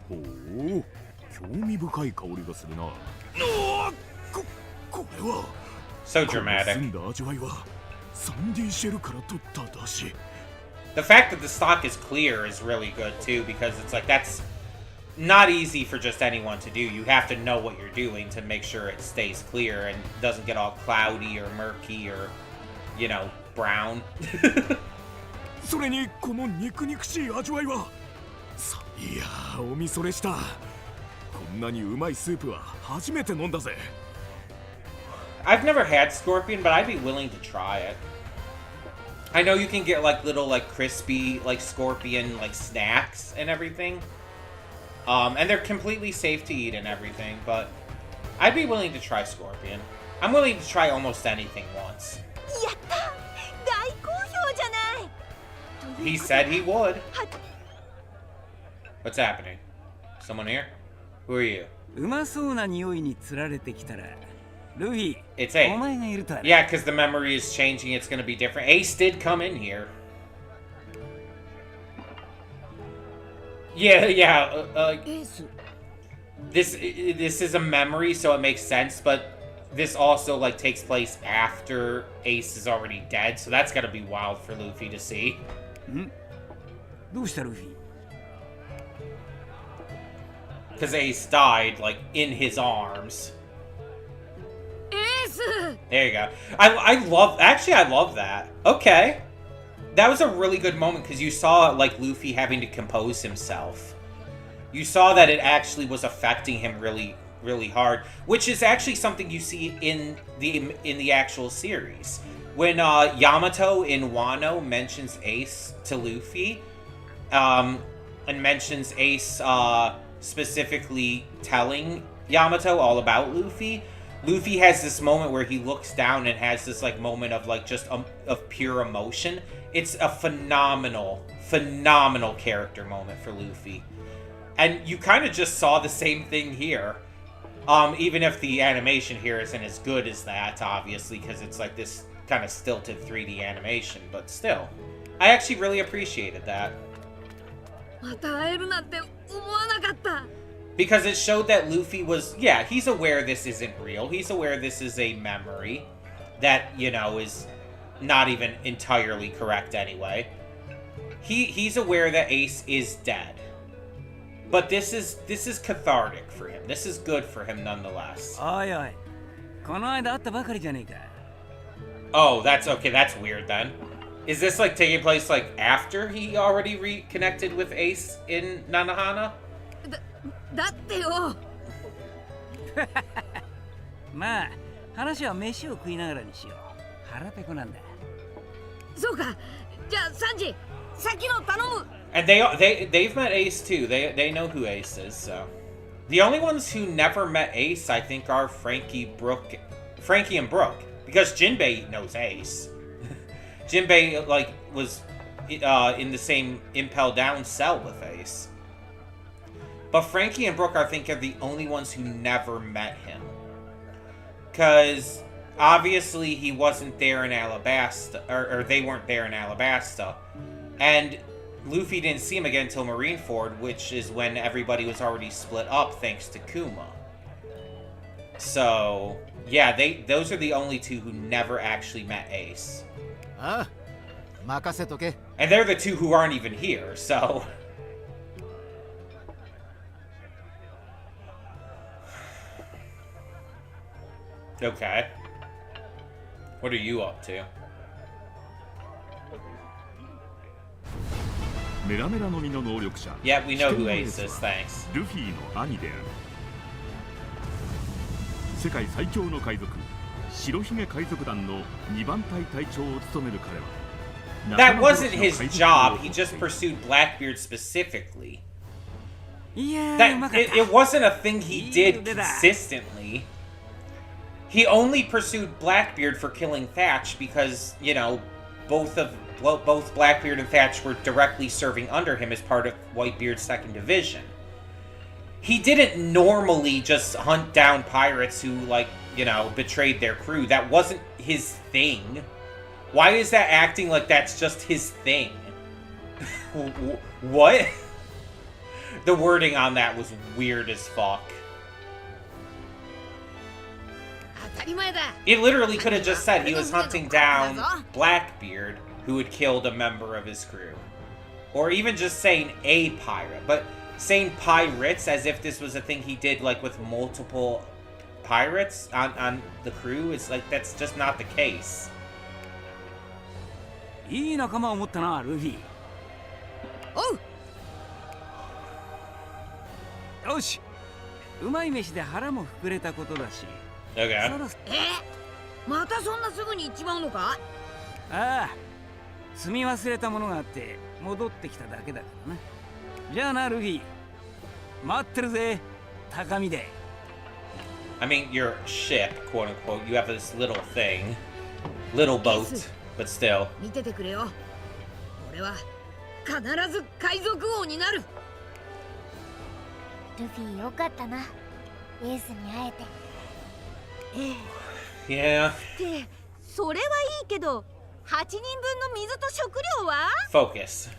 ほう、興味深い香りがするな。これは So dramatic. 澄んだ味わいはサンディシェルから取った出汁。 The fact that the stock is clear is really good, too, because it's like, that's not easy for just anyone to do. You have to know what you're doing to make sure it stays clear and doesn't get all cloudy or murky or, you know, brown. それにこの肉々しい味わいは。いやー、おみそれした。こんなにうまいスープは初めて飲んだぜ。I've never had scorpion, but I'd be willing to try it. I know you can get, like, little, like, crispy, like, scorpion, like, snacks and everything. And they're completely safe to eat and everything, but I'd be willing to try scorpion. I'm willing to try almost anything once. He said he would. What's happening? Someone here? Who are you? うまそうな匂いにつられてきたら、ルフィ、 It's Ace. お前がいるとはね。 Yeah, because the memory is changing. It's going to be different. Ace did come in here. Yeah. This is a memory, so it makes sense. But this also, like, takes place after Ace is already dead. So that's got to be wild for Luffy to see. どうしたルフィ？ Because Ace died, like, in his arms. There you go. I love that. Okay. That was a really good moment, because you saw, like, Luffy having to compose himself. You saw that it actually was affecting him really, really hard, which is actually something you see in the actual series. When Yamato in Wano mentions Ace to Luffy, and mentions Ace specifically telling Yamato all about Luffy, Luffy has this moment where he looks down and has this, like, moment of, like, just of pure emotion. It's a phenomenal character moment for Luffy. And you kind of just saw the same thing here. Even if the animation here isn't as good as that, obviously, because it's, like, this kind of stilted 3D animation, but still. I actually really appreciated that. また会えるなんて思わなかった。 Because it showed that Luffy was, yeah, he's aware this isn't real. He's aware this is a memory that, you know, is not even entirely correct anyway. He's aware that Ace is dead. But this is cathartic for him. This is good for him nonetheless. おいおい、この間会ったばかりじゃねえか。 Oh, that's okay. That's weird then. Is this, like, taking place, like, after he already reconnected with Ace in Nanohana? だってよ。まあ、話は飯を食いながらにしよう。腹ペコなんだ。そうか。じゃあサンジ、先の頼む。 And they've met Ace too. They know who Ace is. So the only ones who never met Ace, I think, are Frankie and Brooke, because Jinbei knows Ace. Jinbei, like, was in the same Impel Down cell with Ace. But Frankie and Brooke, I think, are the only ones who never met him. Because obviously he wasn't there in Alabasta, or they weren't there in Alabasta, and Luffy didn't see him again until Marineford, which is when everybody was already split up thanks to Kuma. So, yeah, those are the only two who never actually met Ace. Ah, makasetoke. And they're the two who aren't even here, so... Okay. What are you up to? メラメラの実の能力者 Yeah, we know who Ace is, thanks. ルフィの兄である。世界最強の海賊白ひげ海賊団の2番隊隊長を務める彼は That wasn't his job, he just pursued Blackbeard specifically. It wasn't a thing he did consistently. He only pursued Blackbeard for killing Thatch because, you know, both Blackbeard and Thatch were directly serving under him as part of Whitebeard's 2nd Division. He didn't normally just hunt down pirates who, like, you know, betrayed their crew. That wasn't his thing. Why is that acting like that's just his thing? What? The wording on that was weird as fuck. It literally could have just said he was hunting down Blackbeard, who had killed a member of his crew. Or even just saying a pirate. But saying pirates as if this was a thing he did, like, with multiple pirates on the crew, is like, that's just not the case. いい仲間を持ったな、ルフィ。おう。よし。うまい飯で腹も膨れたことだし。Okay. またそんなすぐに行っちまうのか？ああ。積み忘れたものがあって戻ってきただけだからな。じゃあな、ルフィ。待ってるぜ、高みで。I mean, your ship, quote unquote, you have this little thing. Little boat, but still. 見ててくれよ。俺は必ず海賊王になる。ルフィよかったな。エースに会えて。Yeah. ってそれはいいけど8人分の水と食料は Focus.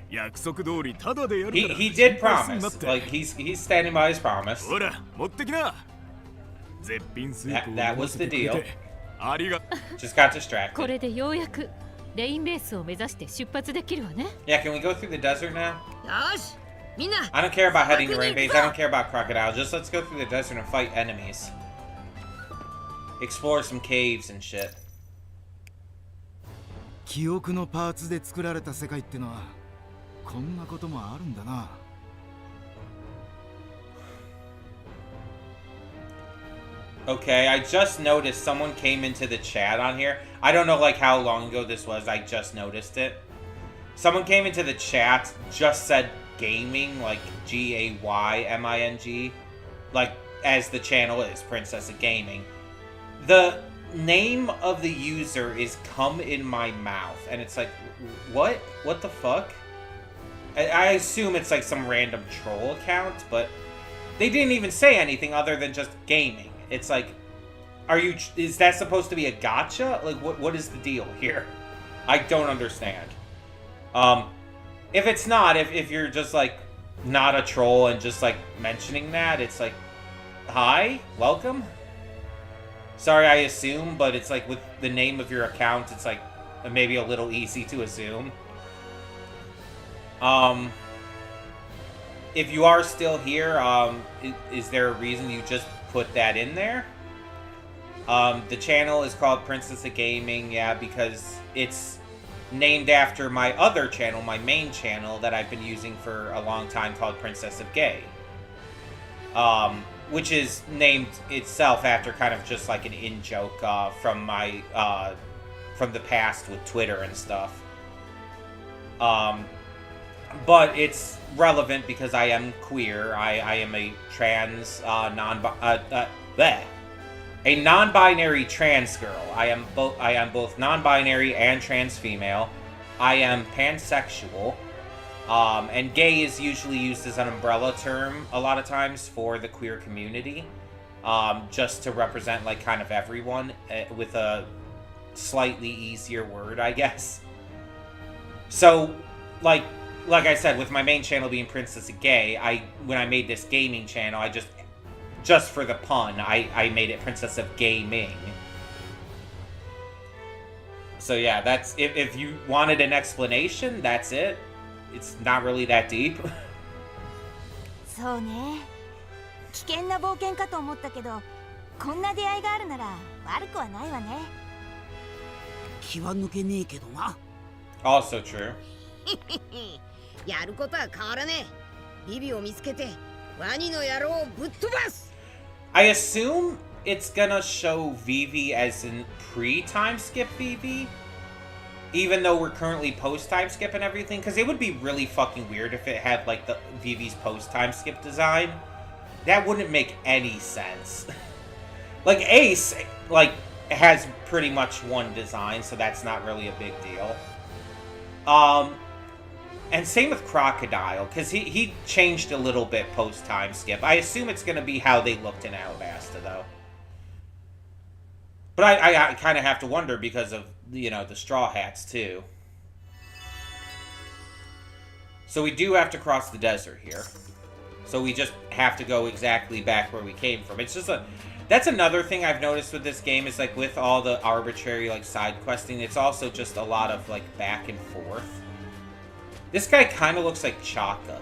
約束通りタダでやるから He did promise. Like, he's standing by his promise. ほら持ってきな絶品スープを That was the deal. ありが Just got こ distracted. れでようやくレインベースを目指して出発できるわね。 Yeah, can we go through the desert now? よし、みんな。 I don't care about heading to Rain Base. I don't care about Crocodile. Just let's go through the desert and fight enemies. Explore some caves and shit. 記憶のパーツで作られた世界ってのはこんなこともあるんだな。Okay, I just noticed someone came into the chat on here. I don't know like how long ago this was. I just noticed it. Someone came into the chat, just said Gay-ming, like Gayming, like as the channel is, Princess of Gay-ming. The name of the user is Come In My Mouth, and it's like, what? What the fuck? I assume it's like some random troll account, but they didn't even say anything other than just gaming. It's like, is that supposed to be a gotcha? Like, what is the deal here? I don't understand. If it's not, if you're just like not a troll and just like mentioning that, it's like, hi, welcome. Sorry, I assume, but it's like with the name of your account, it's like maybe a little easy to assume. If you are still here, is there a reason you just put that in there? The channel is called Princess of Gay-ming, yeah, because it's named after my other channel, my main channel that I've been using for a long time called Princess of Gay. Which is named itself after kind of just like an in-joke from my, from the past with Twitter and stuff. But it's relevant because I am queer. I am a trans, a non-binary trans girl. I am both non-binary and trans female. I am pansexual. And gay is usually used as an umbrella term a lot of times for the queer community. just to represent like kind of everyone with a slightly easier word, I guess. So, like I said, with my main channel being Princess of Gay, when I made this gaming channel, I just for the pun, I made it Princess of Gay-ming. So yeah, that's if you wanted an explanation, that's it. It's not really that deep. そうね。危険な冒険かと思ったけど、こんな出会いがあるなら悪くはないわね。気は抜けねえけどな。Also true. やることは変わらねえ。ビビを見つけてワニの野郎をぶっ飛ばす。I assume it's gonna show Vivi as in pre-time skip Vivi, even though we're currently post-time skip and everything, because it would be really fucking weird if it had like the Vivi's post-time skip design. That wouldn't make any sense. Like Ace, like has pretty much one design, so that's not really a big deal. And same with Crocodile, because he changed a little bit post-time skip. I assume it's going to be how they looked in Alabasta, though. But I kind of have to wonder because of, you know, the Straw Hats, too. So we do have to cross the desert here. So we just have to go exactly back where we came from. It's just that's another thing I've noticed with this game is, like, with all the arbitrary, like, side questing, it's also just a lot of, like, back and forth. This guy kind of looks like Chaka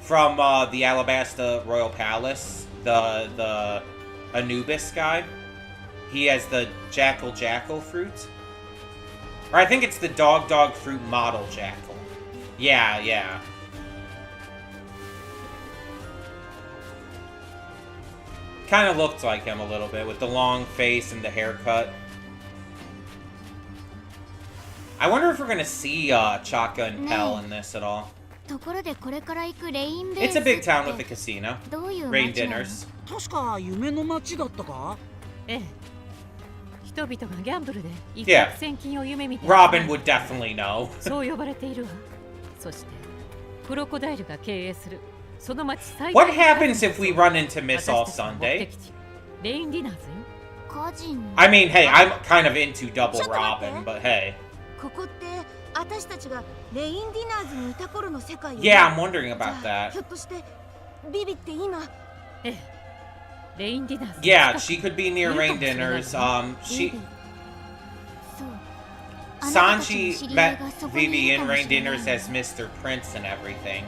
from the Alabasta Royal Palace, the Anubis guy. He has the jackal fruit. Or I think it's the dog fruit model jackal. Yeah. Kind of looked like him a little bit with the long face and the haircut. I wonder if we're gonna see Chaka and Pell in this at all. It's a big town with a casino. Rain dinners. 確か夢の街だったか？ええ。人々がギャンブルで一 Yeah. 攫千金を夢見て Robin would definitely know. そう呼ばれているわ。そしてクロコダイルが経営するその町最 What happens if we run into Miss All 私たちの目 Sunday? 的地レインディナーズよ。個人。 I mean, hey, I'm kind of into double Robin, but hey. ここって私たちがレインディナーズにいた頃の世界よね。 Yeah, I'm wondering about じゃあ that. ひょっとしてビビって今。ええ。レインディナーズ。 Yeah, she could be near Rain Dinners. Sanji met Vivi in Rain Dinners as Mr. Prince and everything.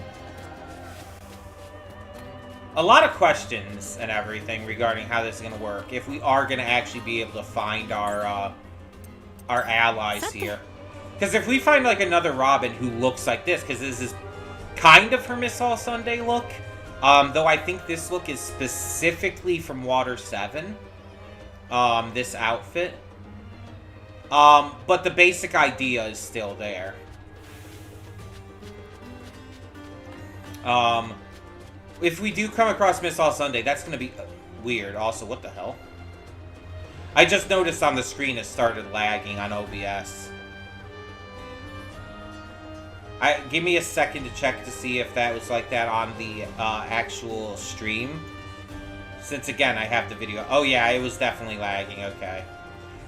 A lot of questions and everything regarding how this is going to work. If we are going to actually be able to find our allies here. Because if we find like another Robin who looks like this, because this is kind of her Miss All Sunday look, though I think this look is specifically from Water 7, this outfit. But the basic idea is still there. If we do come across Miss All Sunday, that's going to be weird. Also, what the hell? I just noticed on the screen it started lagging on OBS. Give me a second to check to see if that was like that on the actual stream. Since, again, I have the video. Oh, yeah, it was definitely lagging. Okay.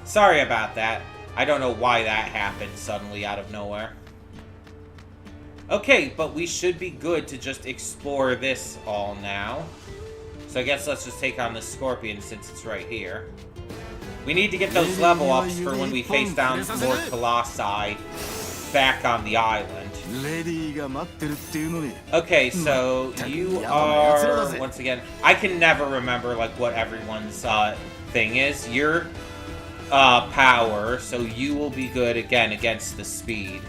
Sorry about that. I don't know why that happened suddenly out of nowhere. Okay, but we should be good to just explore this all now. So I guess let's just take on the Scorpion since it's right here. We need to get those level ups for when we face down more Colossi back on the island. Okay, so you are, once again, I can never remember like what everyone's thing is. You're power, so you will be good again against the speed.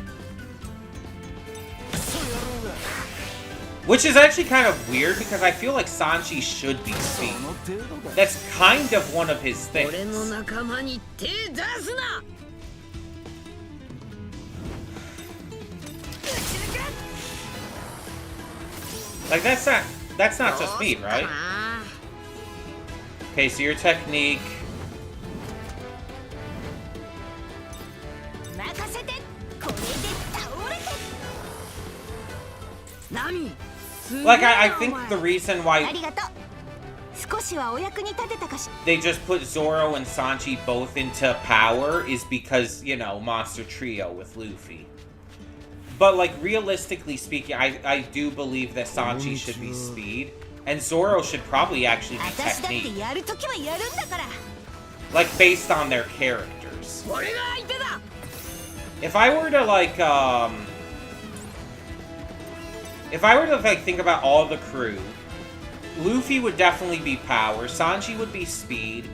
Which is actually kind of weird because I feel like Sanji should be speed. That's kind of one of his things. Like that's not just speed, right? Okay, so your technique. Like, I think the reason why... 少しはお役に立てたかし they just put Zoro and Sanji both into power is because, you know, Monster Trio with Luffy. But, like, realistically speaking, I do believe that Sanji should be speed, and Zoro should probably actually be 私だって technique. やるときはやるんだから Like, based on their characters. 俺が相手だ If I were to, like, if I were to, like, think about all the crew, Luffy would definitely be power, Sanji would be speed,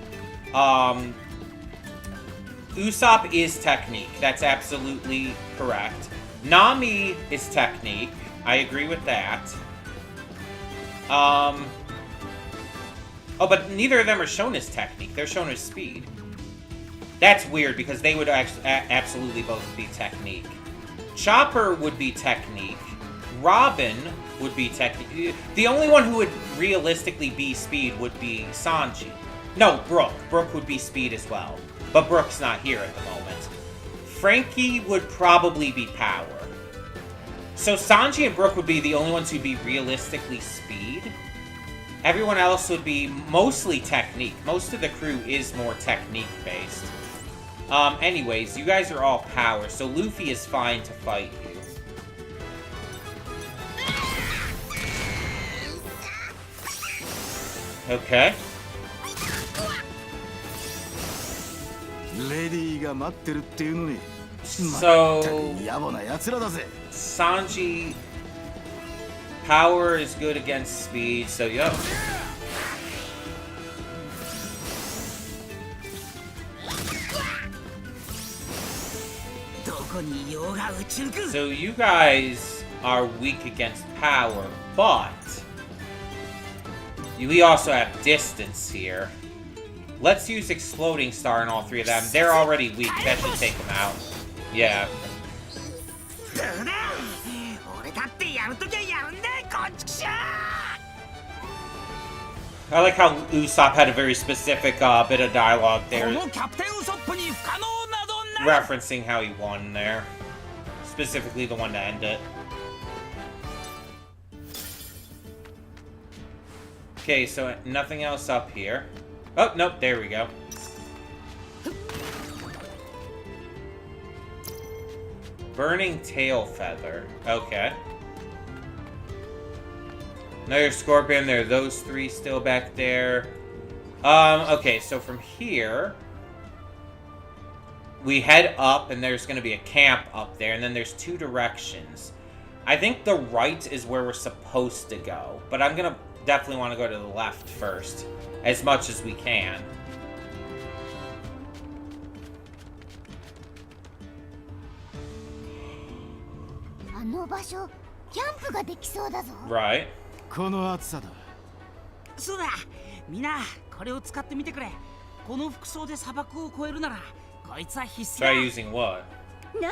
Usopp is technique, that's absolutely correct. Nami is technique, I agree with that. Oh, but neither of them are shown as technique, they're shown as speed. That's weird, because they would absolutely both be technique. Chopper would be technique. Robin would be technique. The only one who would realistically be speed would be Sanji. No, Brook. Brook would be speed as well. But Brook's not here at the moment. Frankie would probably be power. So Sanji and Brook would be the only ones who'd be realistically speed. Everyone else would be mostly technique. Most of the crew is more technique-based. Anyways, you guys are all power, so Luffy is fine to fight you. Okay. レディーが待ってるっていうのに So 野暮な奴らだぜ Sanji power is good against speed, so yo. So you guys are weak against power, but we also have distance here. Let's use Exploding Star on all three of them. They're already weak. That should take them out. Yeah. I like how Usopp had a very specific bit of dialogue there, referencing how he won there. Specifically the one to end it. Okay, so nothing else up here. Oh, nope, there we go. Burning Tail Feather. Okay. Another Scorpion. There are those three still back there. Okay, so from here, we head up, and there's going to be a camp up there, and then there's two directions. I think the right is where we're supposed to go, but I'm going to definitely want to go to the left first, as much as we can. Right. この暑さだそうだみんなこれを使ってみてくれこの服装で砂漠を越えるならこいつは必須だ Try using what? 何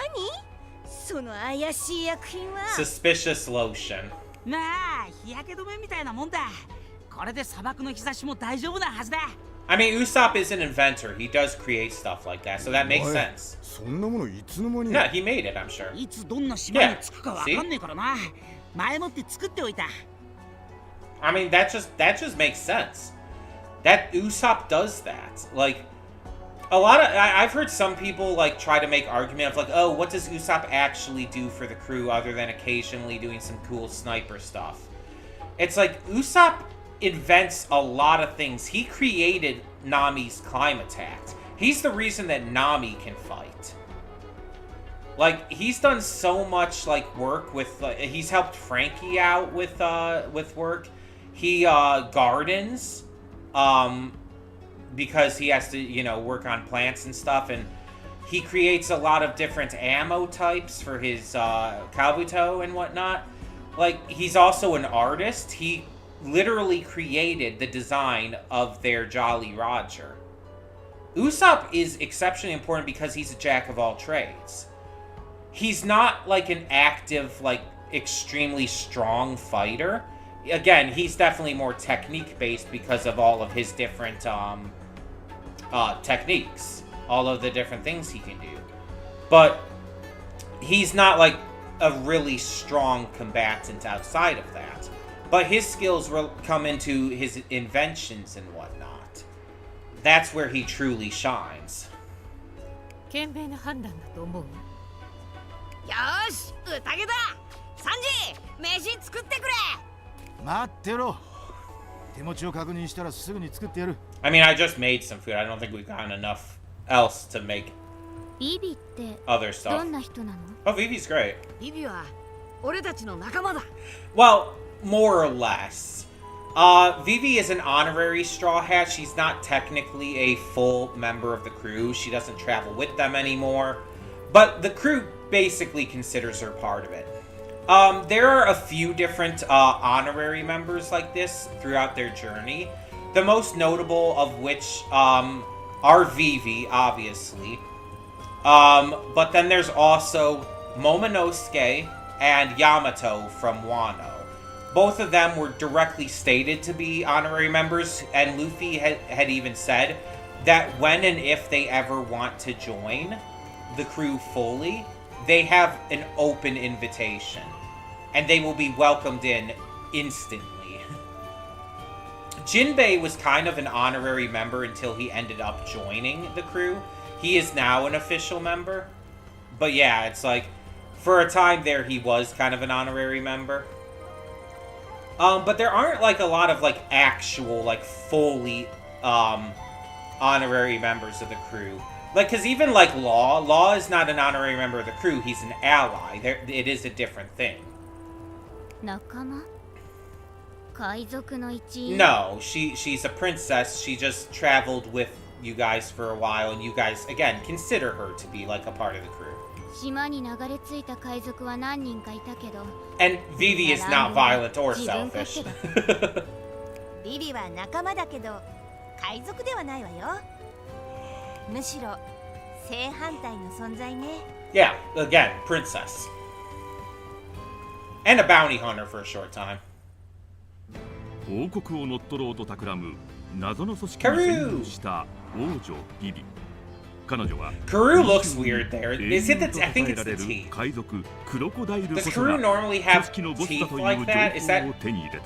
その怪しい薬品は Suspicious lotion. なあ日焼け止めみたいなもんだこれで砂漠の日差しも大丈夫なはずだ I mean, Usopp is an inventor. He does create stuff like that, so that makes sense. そんなものいつの間に Yeah, he made it, I'm sure. いつどんな島に着くかわかんねえからな前もって作っておいた I mean, that just makes sense. That Usopp does that. Like, a lot of I've heard some people like try to make argument of like, oh, what does Usopp actually do for the crew other than occasionally doing some cool sniper stuff? It's like Usopp invents a lot of things. He created Nami's climb attack. He's the reason that Nami can fight. Like, he's done so much like work with he's helped Frankie out with work. He gardens because he has to, you know, work on plants and stuff, and he creates a lot of different ammo types for his Kabuto and whatnot. Like, he's also an artist. He literally created the design of their Jolly Roger. Usopp is exceptionally important because he's a jack of all trades. He's not like an active, like, extremely strong fighter. Again, he's definitely more technique-based because of all of his different techniques. All of the different things he can do. But he's not, like, a really strong combatant outside of that. but his skills come into his inventions and whatnot. That's where he truly shines. 賢明な判断だと思う。よーし、宴だ。サンジ、飯作ってくれ。待ってろ。手持ちを確認したらすぐに作ってやる。I mean, I just made some food. I don't think we've gotten enough else to make ビビって other ど stuff. んな人なの？ Oh, Vivi's great. ビビは俺たちの仲間だ。 Well, more or less. Vivi is an honorary Straw Hat. She's not technically a full member of the crew. She doesn't travel with them anymore. But the crew basically considers her part of it. There are a few different honorary members like this throughout their journey. The most notable of which are Vivi, obviously. But then there's also Momonosuke and Yamato from Wano. Both of them were directly stated to be honorary members, and Luffy had even said that when and if they ever want to join the crew fully, they have an open invitation, and they will be welcomed in instantly. Jinbei was kind of an honorary member until he ended up joining the crew. He is now an official member. But yeah, it's like, for a time there, he was kind of an honorary member. But there aren't, like, a lot of, like, actual, like, fully, honorary members of the crew. Like, because even, like, Law is not an honorary member of the crew. He's an ally. It is a different thing. 仲間？海賊の一員？ No, she's a princess. She just traveled with you guys for a while, and you guys, again, consider her to be, like, a part of the crew. 島に流れ着いた海賊は何人かいたけど。And Vivi is not violent or selfish. ビビは仲間だけど海賊ではないわよ。むしろ正反対の存在ね。Yeah, again, princess. And a bounty hunter for a short time. 王国を乗っ取ろうと企む謎の組織に潜入した王女ビビ。彼女は Karoo looks weird there. Is it the? I think it's the teeth. 海賊クロコダイルこ Does そが Karoo normally 組 have 織のボスだ teeth という like 情 that? Is 報 that? を手に入れた。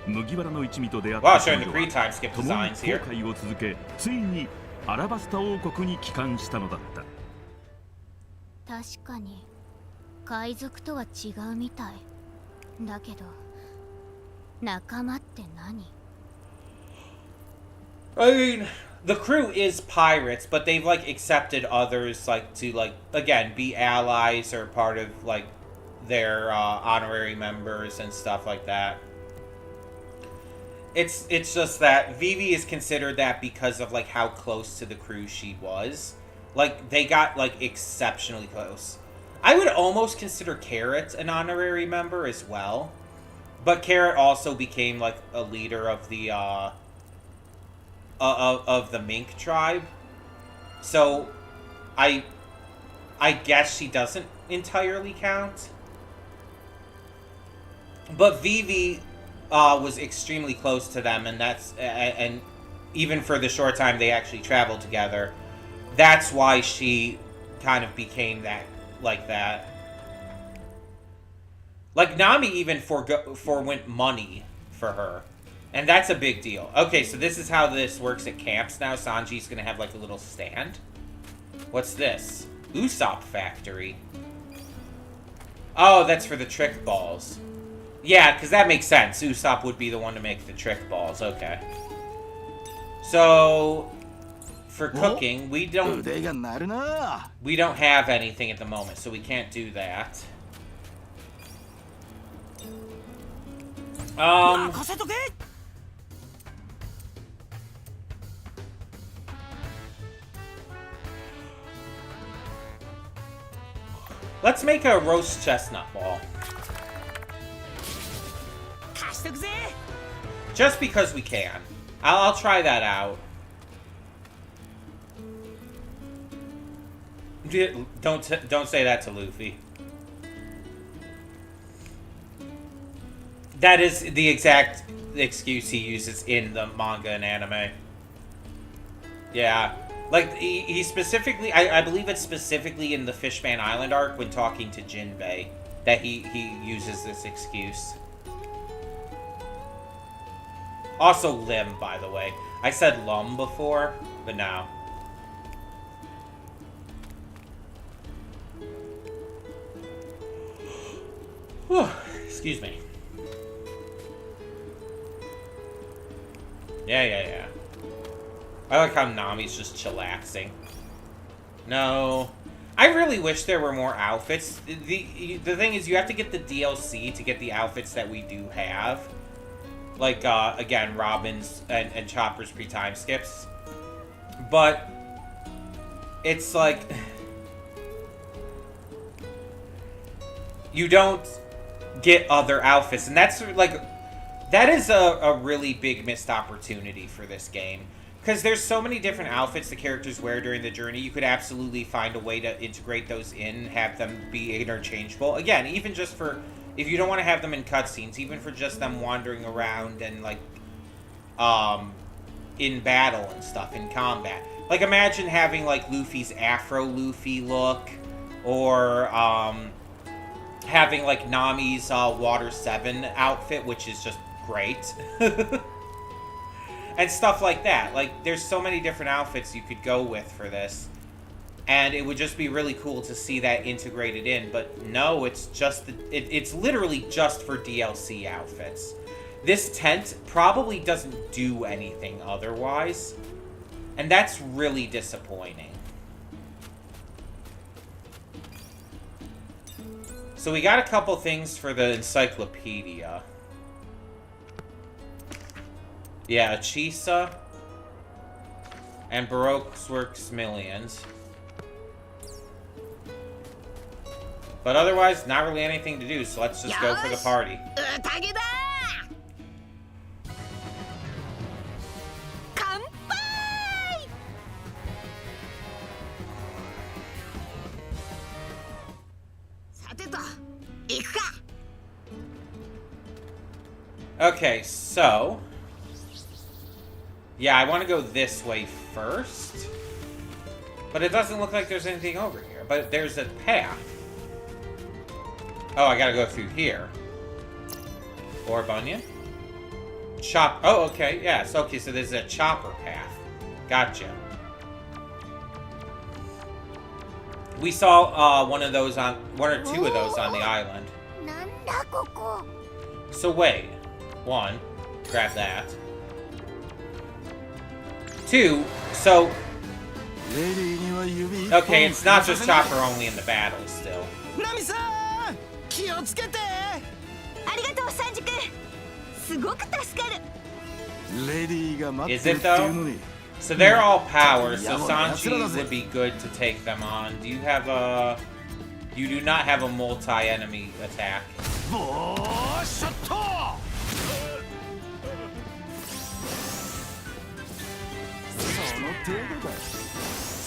麦わらの一味と出会っ Wow, た showing 彼 the 女 Kree は time skip 共に designs 航 here. 海を続け、ついにアラバスタ王国に帰還したのだった。確かに海賊とは違うみたい。だけど仲間って何？ I mean, the crew is pirates, but they've like accepted others like to like again be allies or part of like their honorary members and stuff like that. It's just that Vivi is considered that because of like how close to the crew she was. Like they got like exceptionally close. I would almost consider Carrot an honorary member as well, but Carrot also became like a leader of the of the Mink tribe. So I guess she doesn't entirely count. But Vivi was extremely close to them, and and even for the short time they actually traveled together, that's why she kind of became that like that. Like Nami even forwent money for her. And that's a big deal. Okay, so this is how this works at camps now. Sanji's gonna have like a little stand. What's this? Usopp Factory. Oh, that's for the trick balls. Yeah, because that makes sense. Usopp would be the one to make the trick balls. Okay. So, for cooking, we don't have anything at the moment, so we can't do that. Let's make a roast chestnut ball. Just because we can. I'll try that out. Don't say that to Luffy. That is the exact excuse he uses in the manga and anime. Yeah. Like, he specifically... I believe it's specifically in the Fishman Island arc when talking to Jinbei that he uses this excuse. Also limb, by the way. I said lum before, but no. Whew, excuse me. Yeah. I like how Nami's just chillaxing. No. I really wish there were more outfits. The thing is, you have to get the DLC to get the outfits that we do have. Like, again, Robin's and Chopper's pre-time skips. But it's like... you don't get other outfits. And that's, like... that is a really big missed opportunity for this game. Because there's so many different outfits the characters wear during the journey, you could absolutely find a way to integrate those in, have them be interchangeable. Again, even just for, if you don't want to have them in cutscenes, even for just them wandering around and, like, in battle and stuff, in combat. Like, imagine having, like, Luffy's Afro Luffy look, or, having, like, Nami's Water 7 outfit, which is just great. And stuff like that. Like, there's so many different outfits you could go with for this. And it would just be really cool to see that integrated in. But no, it's just... it's literally just for DLC outfits. This tent probably doesn't do anything otherwise. And that's really disappointing. So we got a couple things for the encyclopedia. Yeah, Chisa and Baroque's Works Millions. But otherwise, not really anything to do, so let's just go for the party. Okay, so... yeah, I want to go this way first. But it doesn't look like there's anything over here. But there's a path. Oh, I gotta go through here. Or Bunyan? Oh, okay, yes. Okay, so there's a chopper path. Gotcha. We saw one of those on... one or two of those on the island. So wait. One. Grab that. Two, so... okay, it's not just Chopper only in the battle still. Is it though? So they're all power, so Sanji would be good to take them on. Do you have a... you do not have a multi-enemy attack.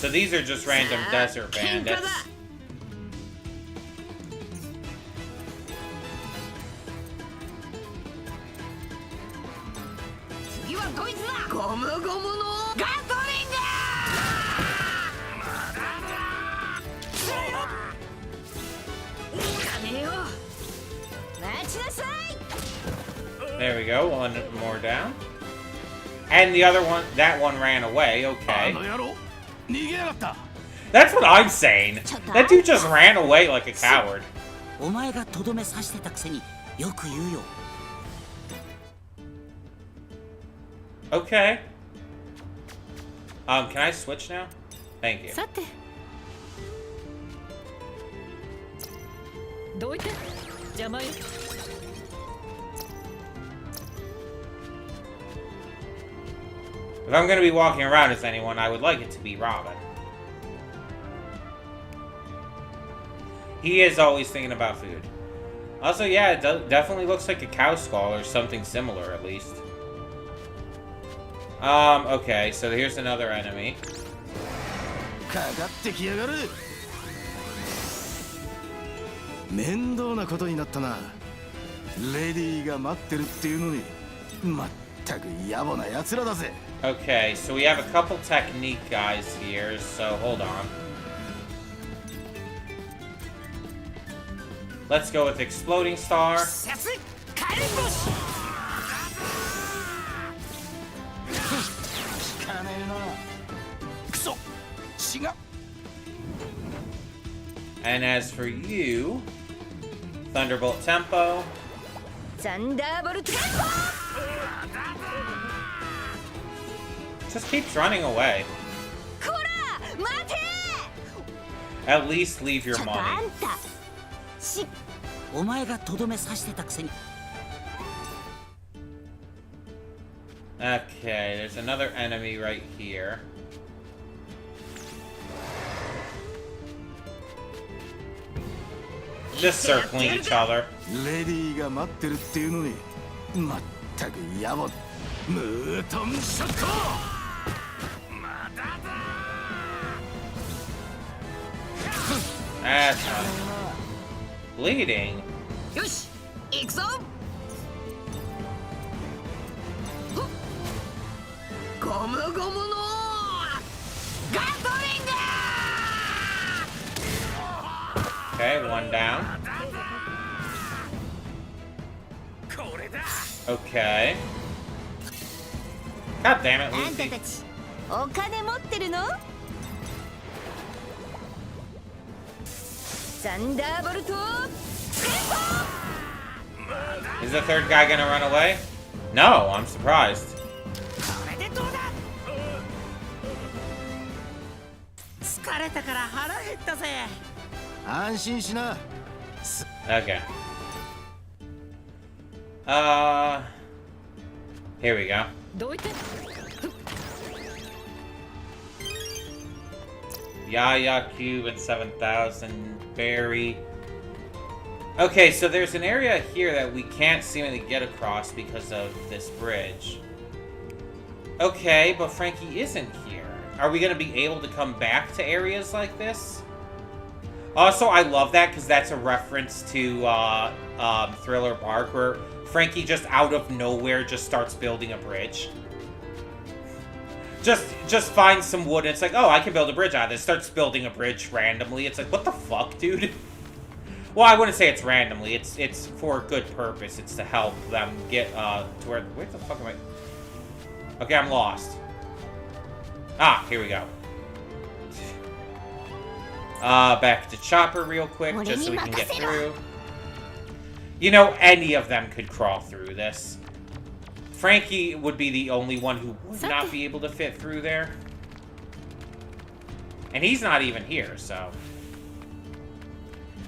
So these are just random desert bandits. There we go, one more down. And the other one, that one ran away, okay. That's what I'm saying. That dude just ran away like a coward. Okay. Can I switch now? Thank you. If I'm going to be walking around as anyone, I would like it to be Robin. He is always thinking about food. Also, yeah, it definitely looks like a cow skull or something similar, at least. Okay, so here's another enemy. Okay, so we have a couple technique guys here, so hold on. Let's go with Exploding Star. And as for you, Thunderbolt Tempo. サンダーボルト Just keeps running away. こら待て At least leave your ちょっとあ money. んたしお前がとどめさしてたくせに Okay, there's another enemy right here. Just circling each other. レディーが待ってるっていうのにまったく野暮。ムートンショット。 That's not bleeding. よし行くぞゴムゴムのガトリング Okay, one down. Okay. God damn it, あんた Lucy. たちお金持ってるのサンダーボルト Is the third guy gonna run away? No, I'm surprised. これでどうだ疲れたから腹減ったぜ安心しな。 Okay. Here we go. どいて Yaya Cube and 7,000 Berry. Okay, so there's an area here that we can't seemingly get across because of this bridge. Okay, but Frankie isn't here. Are we going to be able to come back to areas like this? Also, I love that because that's a reference to Thriller Bark, where Frankie just out of nowhere just starts building a bridge. Just finds some wood and it's like, oh, I can build a bridge out of this. Starts building a bridge randomly. It's like, what the fuck, dude? Well, I wouldn't say it's randomly. It's for a good purpose. It's to help them get to where the fuck am I? Okay, I'm lost. Ah, here we go. Back to Chopper real quick, just so we can get through. You know, any of them could crawl through this. Frankie would be the only one who would not be able to fit through there. And he's not even here, so...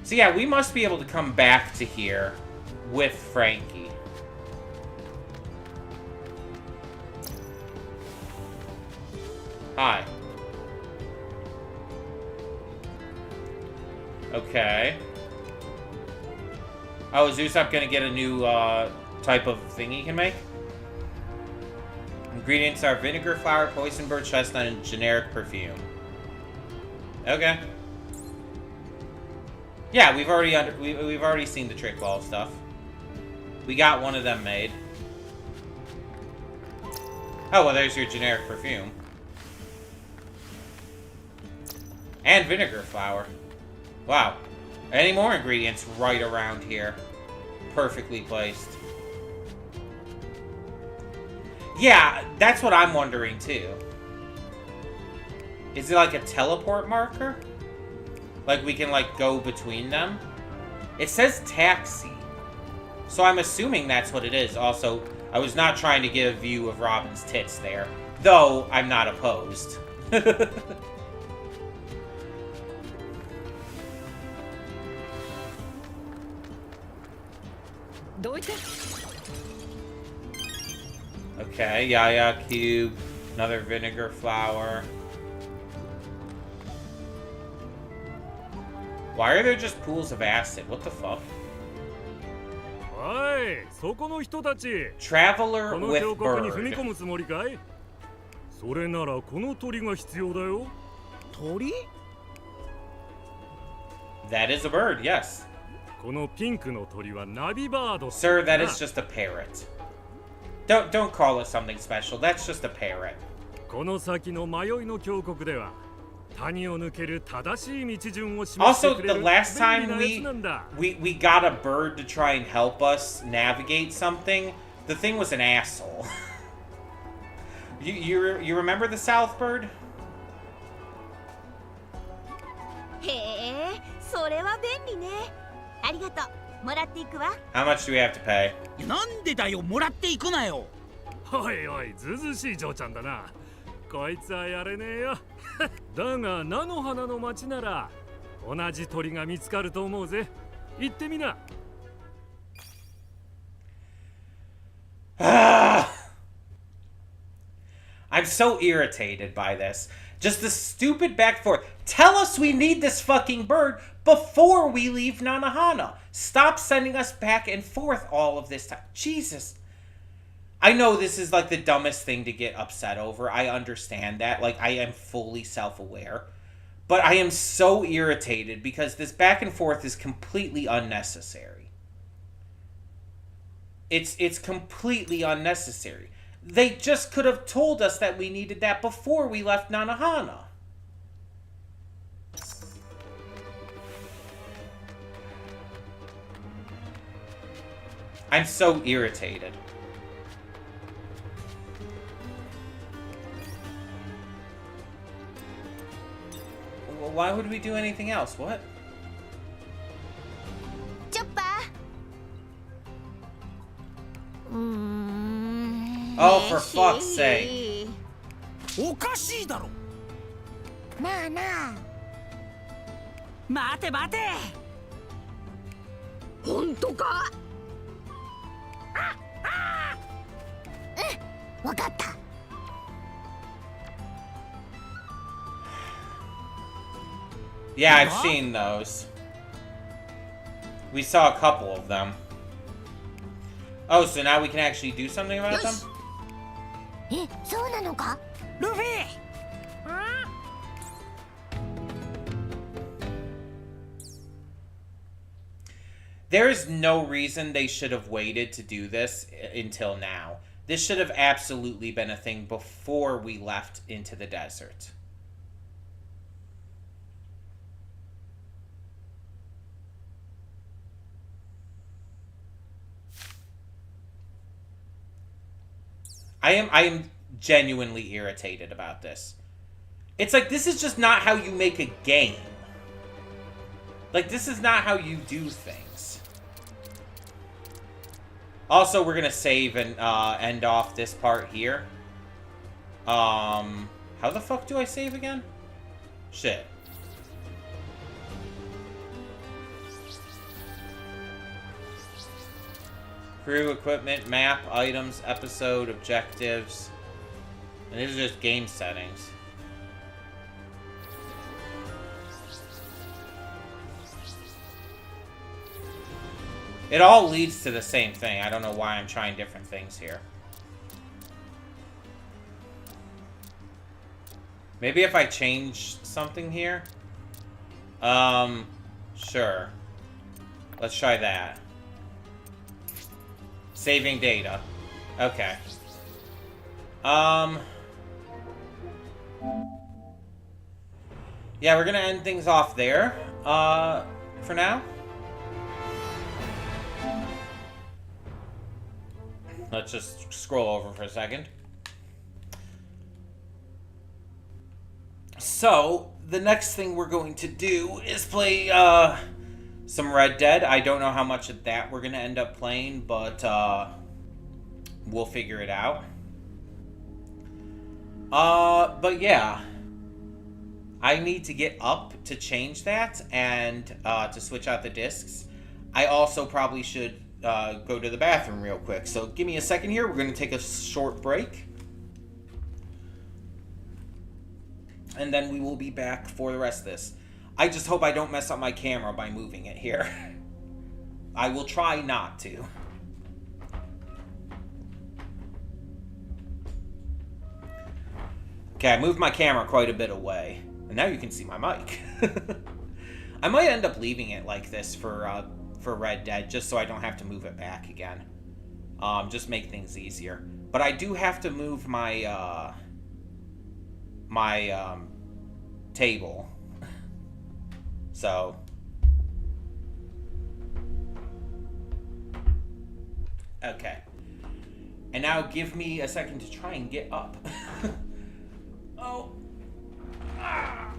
So yeah, we must be able to come back to here with Frankie. Hi. Okay. Oh, is Usopp gonna get a new type of thing he can make? Ingredients are vinegar, flour, poison bird, chestnut, and generic perfume. Okay. Yeah, we've already seen the trick ball stuff. We got one of them made. Oh, well, there's your generic perfume. And vinegar flour. Wow. Any more ingredients right around here. Perfectly placed. Yeah, that's what I'm wondering too. Is it like a teleport marker? Like we can like go between them? It says taxi. So I'm assuming that's what it is. Also, I was not trying to get a view of Robin's tits there. Though, I'm not opposed. Okay, Yaya Cube. Another vinegar flour. Why are there just pools of acid? What the fuck? Traveler with bird. それならこの鳥が必要だよ。鳥 That is a bird, yes. このピンクの鳥はナビバード。 Sir, that is just a parrot. Don't call it something special. That's just a parrot. この先の迷いの峡谷では谷を抜ける正しい道順を示して Also, くれ the る last 便利 time なやつなんだ。we got a bird to try and help us navigate something, the thing was an asshole. You remember the South Bird? へえそれは便利ね。ありがとう。もらっていくわ。How much do we have to pay? なんでだよ、もらっていくなよ。おいおい、ずうずうしい嬢ちゃんだな。こいつはやれねえよ。だが菜の花の町なら同じ鳥が見つかると思うぜ。行ってみな。I'm so irritated by this. Just the stupid back and forth. Tell us we need this fucking bird before we leave Nanahana. Stop sending us back and forth all of this time. Jesus. I know this is like the dumbest thing to get upset over. I understand that. Like, I am fully self-aware. But I am so irritated because this back and forth is completely unnecessary. It's completely unnecessary. They just could have told us that we needed that before we left Nanahana. I'm so irritated. Well, why would we do anything else? What? Chopper. Oh, for fuck's sake. おかしいだろ。なあなあ。待て待て。本当か？わかった。Yeah, I've seen those. We saw a couple of them. Oh, so now we can actually do something about them? え、そうなのか？ルフィ。There is no reason they should have waited to do this until now. This should have absolutely been a thing before we left into the desert. I am genuinely irritated about this. It's like, this is just not how you make a game. Like, this is not how you do things. Also, we're gonna save and end off this part here. How the fuck do I save again? Shit. Crew, equipment, map, items, episode, objectives. And these are just game settings. It all leads to the same thing. I don't know why I'm trying different things here. Maybe if I change something here? Sure. Let's try that. Saving data. Okay. Yeah, we're gonna end things off there, for now. Let's just scroll over for a second. So, the next thing we're going to do is play, some Red Dead. I don't know how much of that we're going to end up playing, but we'll figure it out. But yeah. I need to get up to change that and to switch out the discs. I also probably should go to the bathroom real quick. So give me a second here. We're going to take a short break. And then we will be back for the rest of this. I just hope I don't mess up my camera by moving it here. I will try not to. Okay, I moved my camera quite a bit away. And now you can see my mic. I might end up leaving it like this for Red Dead, just so I don't have to move it back again. Just make things easier. But I do have to move my, table. So. Okay. And now give me a second to try and get up. Oh. Ah.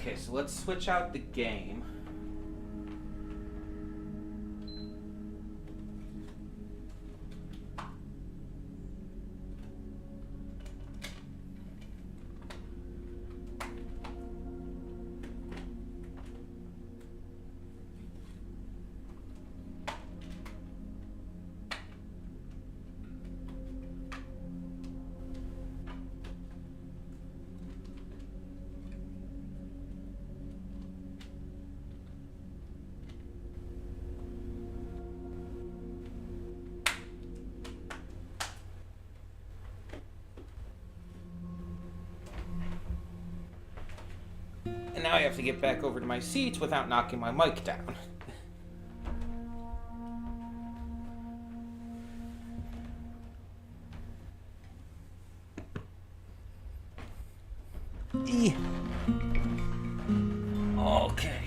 Okay, so let's switch out the game. And now I have to get back over to my seats without knocking my mic down. Okay.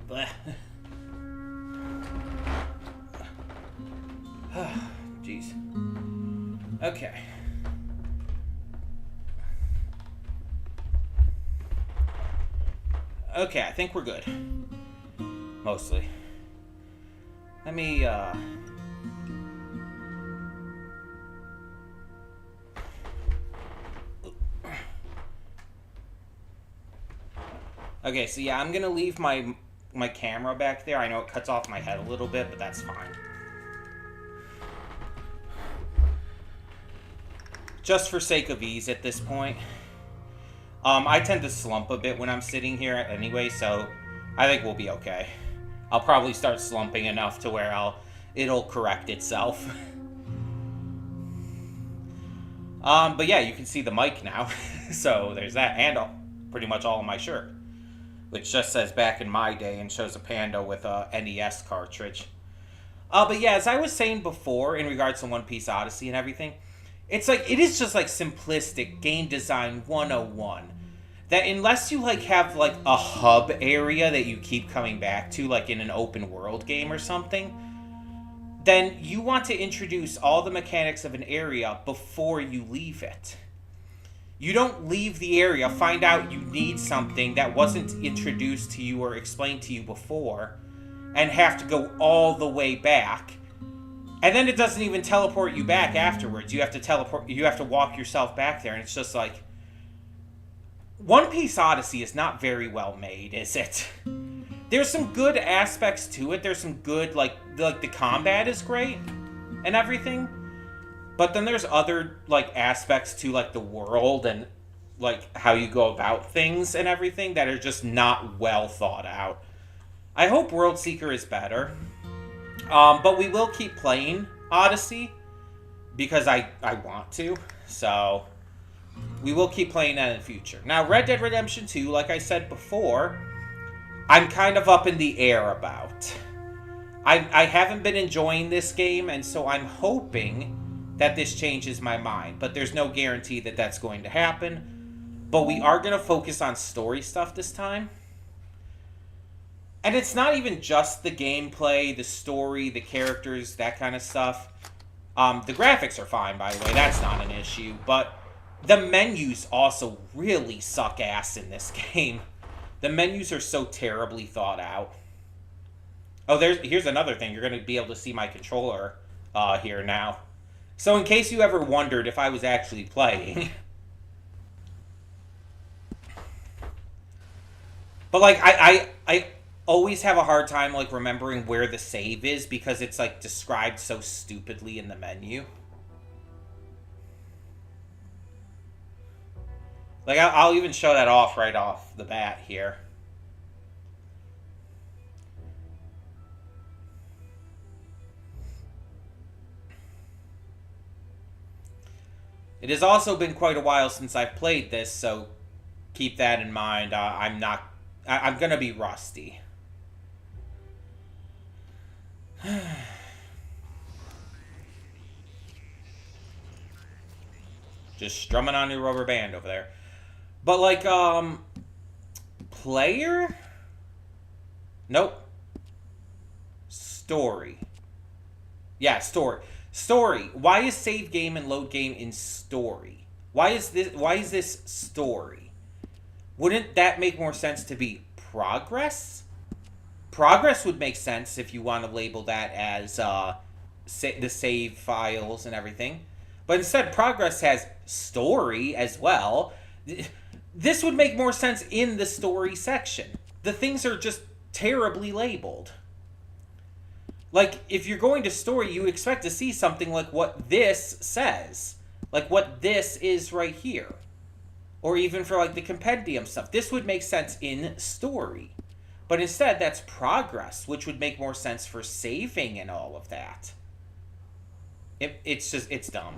Bleh. Jeez. Okay. Okay, I think we're good. Mostly. Let me, Okay, so yeah, I'm gonna leave my camera back there. I know it cuts off my head a little bit, but that's fine. Just for sake of ease at this point. I tend to slump a bit when I'm sitting here anyway, so I think we'll be okay. I'll probably start slumping enough to where it'll correct itself. But yeah, you can see the mic now. So there's that, and pretty much all of my shirt, which just says back in my day and shows a panda with a NES cartridge. But yeah, as I was saying before in regards to One Piece Odyssey and everything, it's like, it is just like simplistic game design 101. That unless you like have like a hub area that you keep coming back to, like in an open world game or something, then you want to introduce all the mechanics of an area before you leave it. You don't leave the area, find out you need something that wasn't introduced to you or explained to you before, and have to go all the way back. And then it doesn't even teleport you back afterwards. You have to walk yourself back there, and it's just like, One Piece Odyssey is not very well made, is it? There's some good aspects to it. There's some good, like the combat is great and everything. But then there's other, like, aspects to, like, the world and, like, how you go about things and everything that are just not well thought out. I hope World Seeker is better. But we will keep playing Odyssey because I want to. So we will keep playing that in the future. Now, Red Dead Redemption 2, like I said before, I'm kind of up in the air about. I haven't been enjoying this game, and so I'm hoping that this changes my mind. But there's no guarantee that that's going to happen. But we are going to focus on story stuff this time. And it's not even just the gameplay, the story, the characters, that kind of stuff. The graphics are fine, by the way. That's not an issue. But the menus also really suck ass in this game. The menus are so terribly thought out. Oh, here's another thing. You're going to be able to see my controller here now. So in case you ever wondered if I was actually playing. But like, I always have a hard time like remembering where the save is because it's like described so stupidly in the menu. Like, I'll even show that off right off the bat here. It has also been quite a while since I've played this, so keep that in mind. I'm gonna be rusty. Just strumming on your rubber band over there. But like, player? Nope. Story. Yeah, story. Story. Why is save game and load game in story? Why is this story? wouldn't that make more sense to be progress? Progress would make sense if you want to label that as the save files and everything. But instead, progress has story as well. This would make more sense in the story section. The things are just terribly labeled. Like, if you're going to story, you expect to see something like what this says. Like what this is right here. Or even for like the compendium stuff. This would make sense in story. But instead, that's progress, which would make more sense for saving and all of that. It's dumb.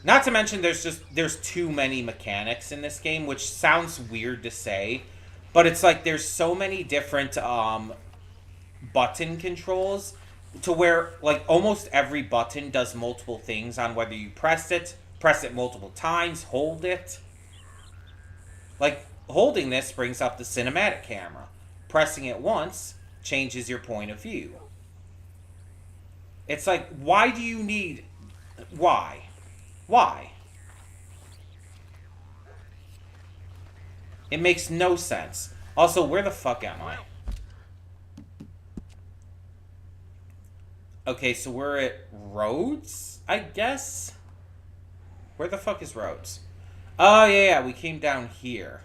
Not to mention, there's too many mechanics in this game, which sounds weird to say, but it's like there's so many different button controls to where like almost every button does multiple things on whether you press it multiple times, hold it. Like holding this brings up the cinematic camera. Pressing it once changes your point of view. It's like, why do you need... Why? Why? It makes no sense. Also, where the fuck am I? Okay, so we're at Rhodes, I guess? Where the fuck is Rhodes? Oh, yeah, we came down here.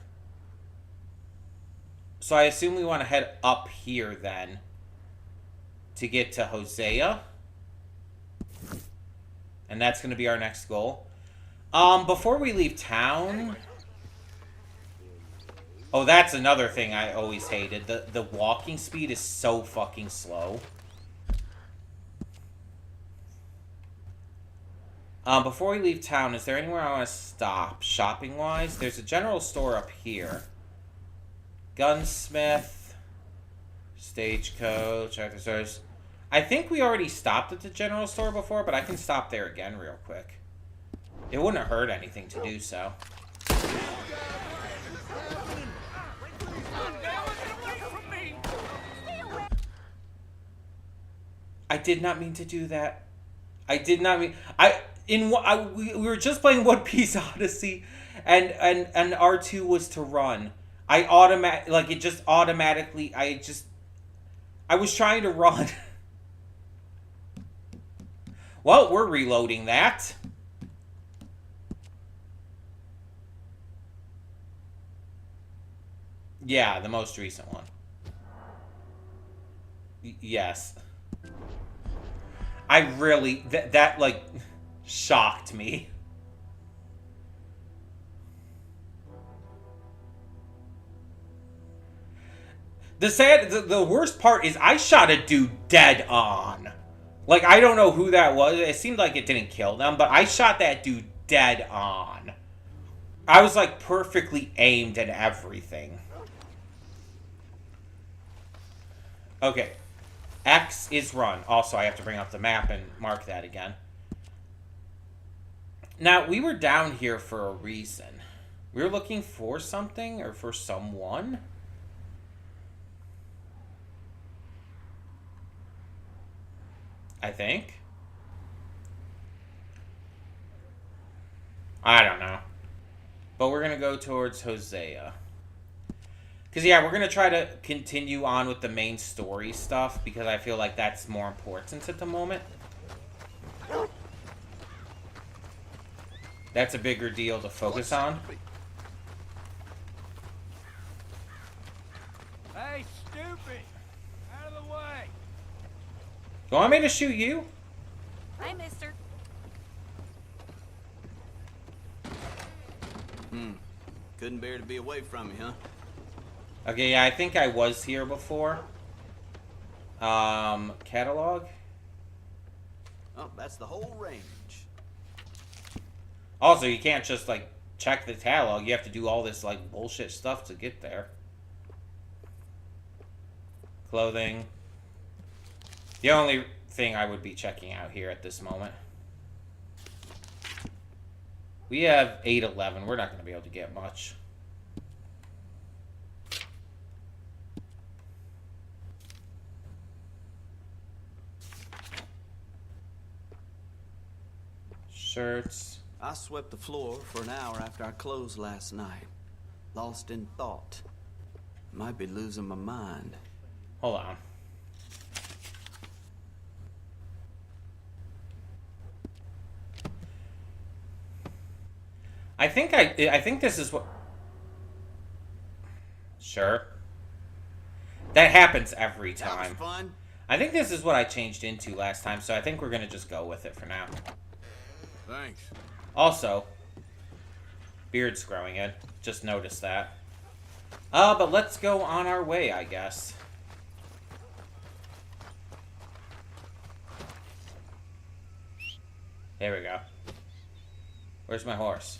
So I assume we want to head up here, then, to get to Hosea. And that's going to be our next goal. Before we leave town... Oh, that's another thing I always hated. The walking speed is so fucking slow. Before we leave town, is there anywhere I want to stop, shopping-wise? There's a general store up here. Gunsmith. Stagecoach. Arthur Stores. I think we already stopped at the general store before, but I can stop there again real quick. It wouldn't hurt anything to do so. I did not mean to do that. I did not mean... we were just playing One Piece Odyssey, and R2 was to run. I was trying to run. Well, we're reloading that. Yeah, the most recent one. Yes. I really... That, like, shocked me. The worst part is I shot a dude dead on. Like, I don't know who that was. It seemed like it didn't kill them, but I shot that dude dead on. I was, like, perfectly aimed and everything. Okay. X is run. Also, I have to bring up the map and mark that again. Now, we were down here for a reason. We were looking for something or for someone. I think. I don't know. But we're going to go towards Hosea. Because, yeah, we're going to try to continue on with the main story stuff. Because I feel like that's more important at the moment. That's a bigger deal to focus on. Hey, stupid! Out of the way! You want me to shoot you? Hi, mister. Couldn't bear to be away from you, huh? Okay, yeah, I think I was here before. Catalog? Oh, that's the whole range. Also, you can't just, like, check the catalog. You have to do all this, like, bullshit stuff to get there. Clothing. The only thing I would be checking out here at this moment. We have 811. We're not going to be able to get much. Shirts. I swept the floor for an hour after I closed last night. Lost in thought. Might be losing my mind. Hold on. I think this is what... Sure. That happens every time. That was fun. I think this is what I changed into last time, so I think we're gonna just go with it for now. Thanks. Also, beard's growing in. Just noticed that. But let's go on our way, I guess. There we go. Where's my horse?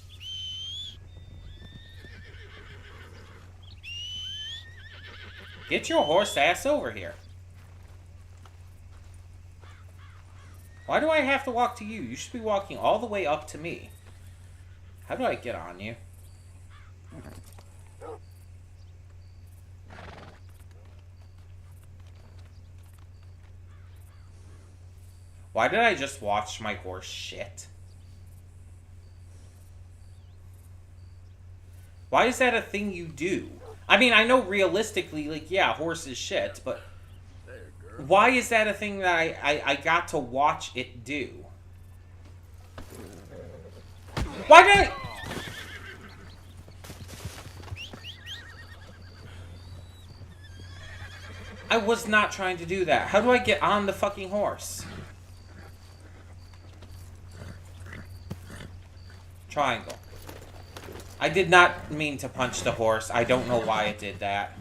Get your horse ass over here. Why do I have to walk to you? You should be walking all the way up to me. How do I get on you? Why did I just watch my horse shit? Why is that a thing you do? I mean, I know realistically, like, yeah, horses shit, but why is that a thing that I got to watch it do? Why did I... I was not trying to do that. How do I get on the fucking horse? Triangle. I did not mean to punch the horse. I don't know why it did that.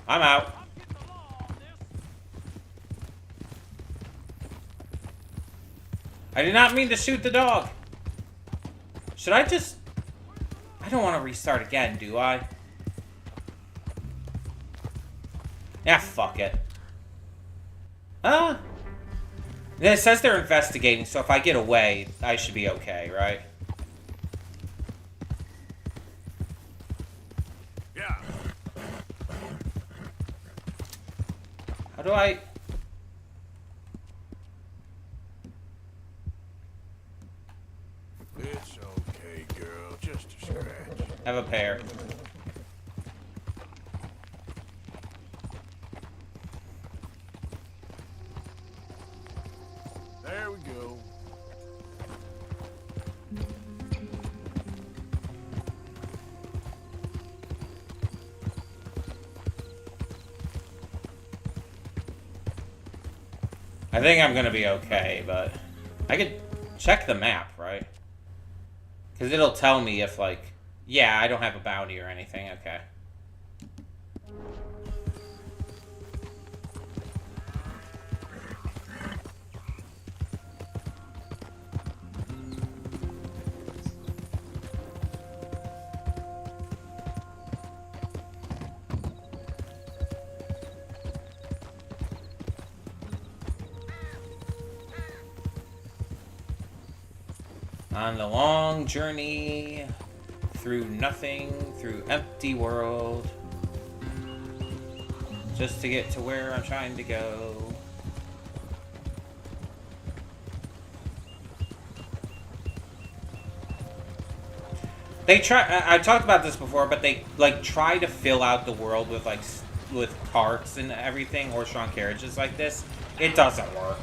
I'm out. I did not mean to shoot the dog. Should I just... I don't want to restart again, do I? Yeah, fuck it. It says they're investigating, so if I get away, I should be okay, right? Yeah. How do I... It's okay, girl. Just a scratch. Have a pair. There we go. I think I'm gonna be okay, but... I could check the map, right? Because it'll tell me if, like... Yeah, I don't have a bounty or anything, okay. On the long journey through nothing, through empty world, just to get to where I'm trying to go. They try. I talked about this before, but they like try to fill out the world with like with carts and everything, horse-drawn carriages like this. It doesn't work.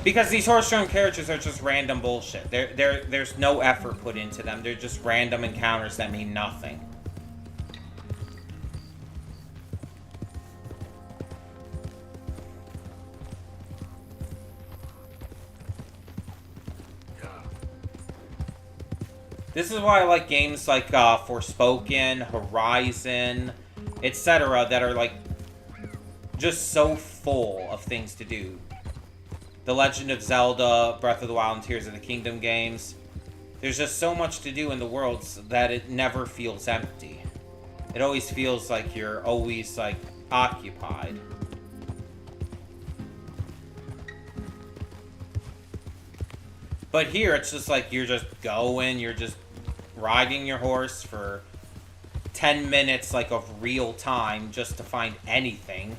Because these horse-drawn carriages are just random bullshit. There's no effort put into them. They're just random encounters that mean nothing. This is why I like games like Forspoken, Horizon, etc. that are like just so full of things to do. The Legend of Zelda, Breath of the Wild, and Tears of the Kingdom games. There's just so much to do in the worlds that it never feels empty. It always feels like you're always, like, occupied. But here, it's just like you're just going, you're just riding your horse for 10 minutes, like, of real time just to find anything.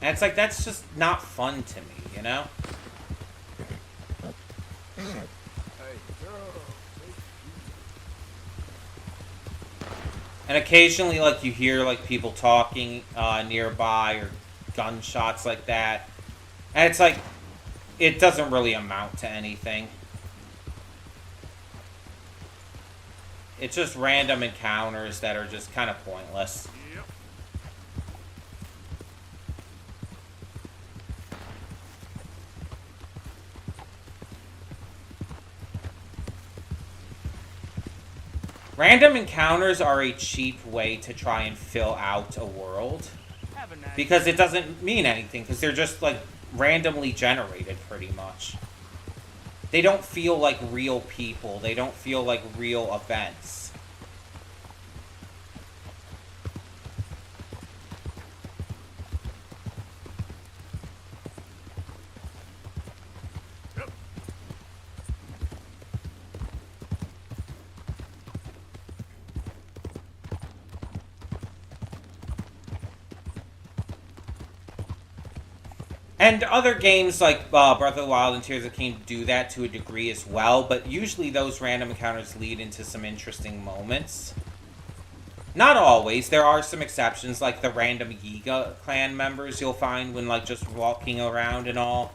And it's like, that's just not fun to me, you know? And occasionally, like, you hear, like, people talking nearby or gunshots like that. And it's like, it doesn't really amount to anything. It's just random encounters that are just kind of pointless. Random encounters are a cheap way to try and fill out a world. Because it doesn't mean anything, because they're just, like, randomly generated, pretty much. They don't feel like real people. They don't feel like real events. And other games like Breath of the Wild and Tears of the Kingdom do that to a degree as well, but usually those random encounters lead into some interesting moments. Not always. There are some exceptions, like the random Yiga clan members you'll find when, like, just walking around and all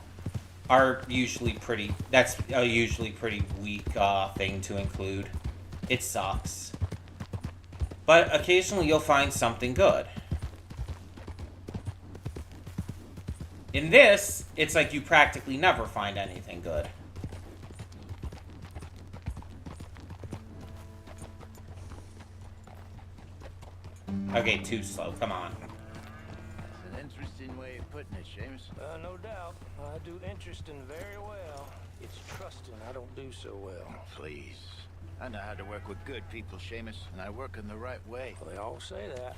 are usually pretty... That's a usually pretty weak thing to include. It sucks. But occasionally you'll find something good. In this, it's like you practically never find anything good. Okay, too slow. Come on. That's an interesting way of putting it, Seamus. No doubt. I do interesting very well. It's trusting I don't do so well. Please. I know how to work with good people, Seamus, and I work in the right way. Well, they all say that.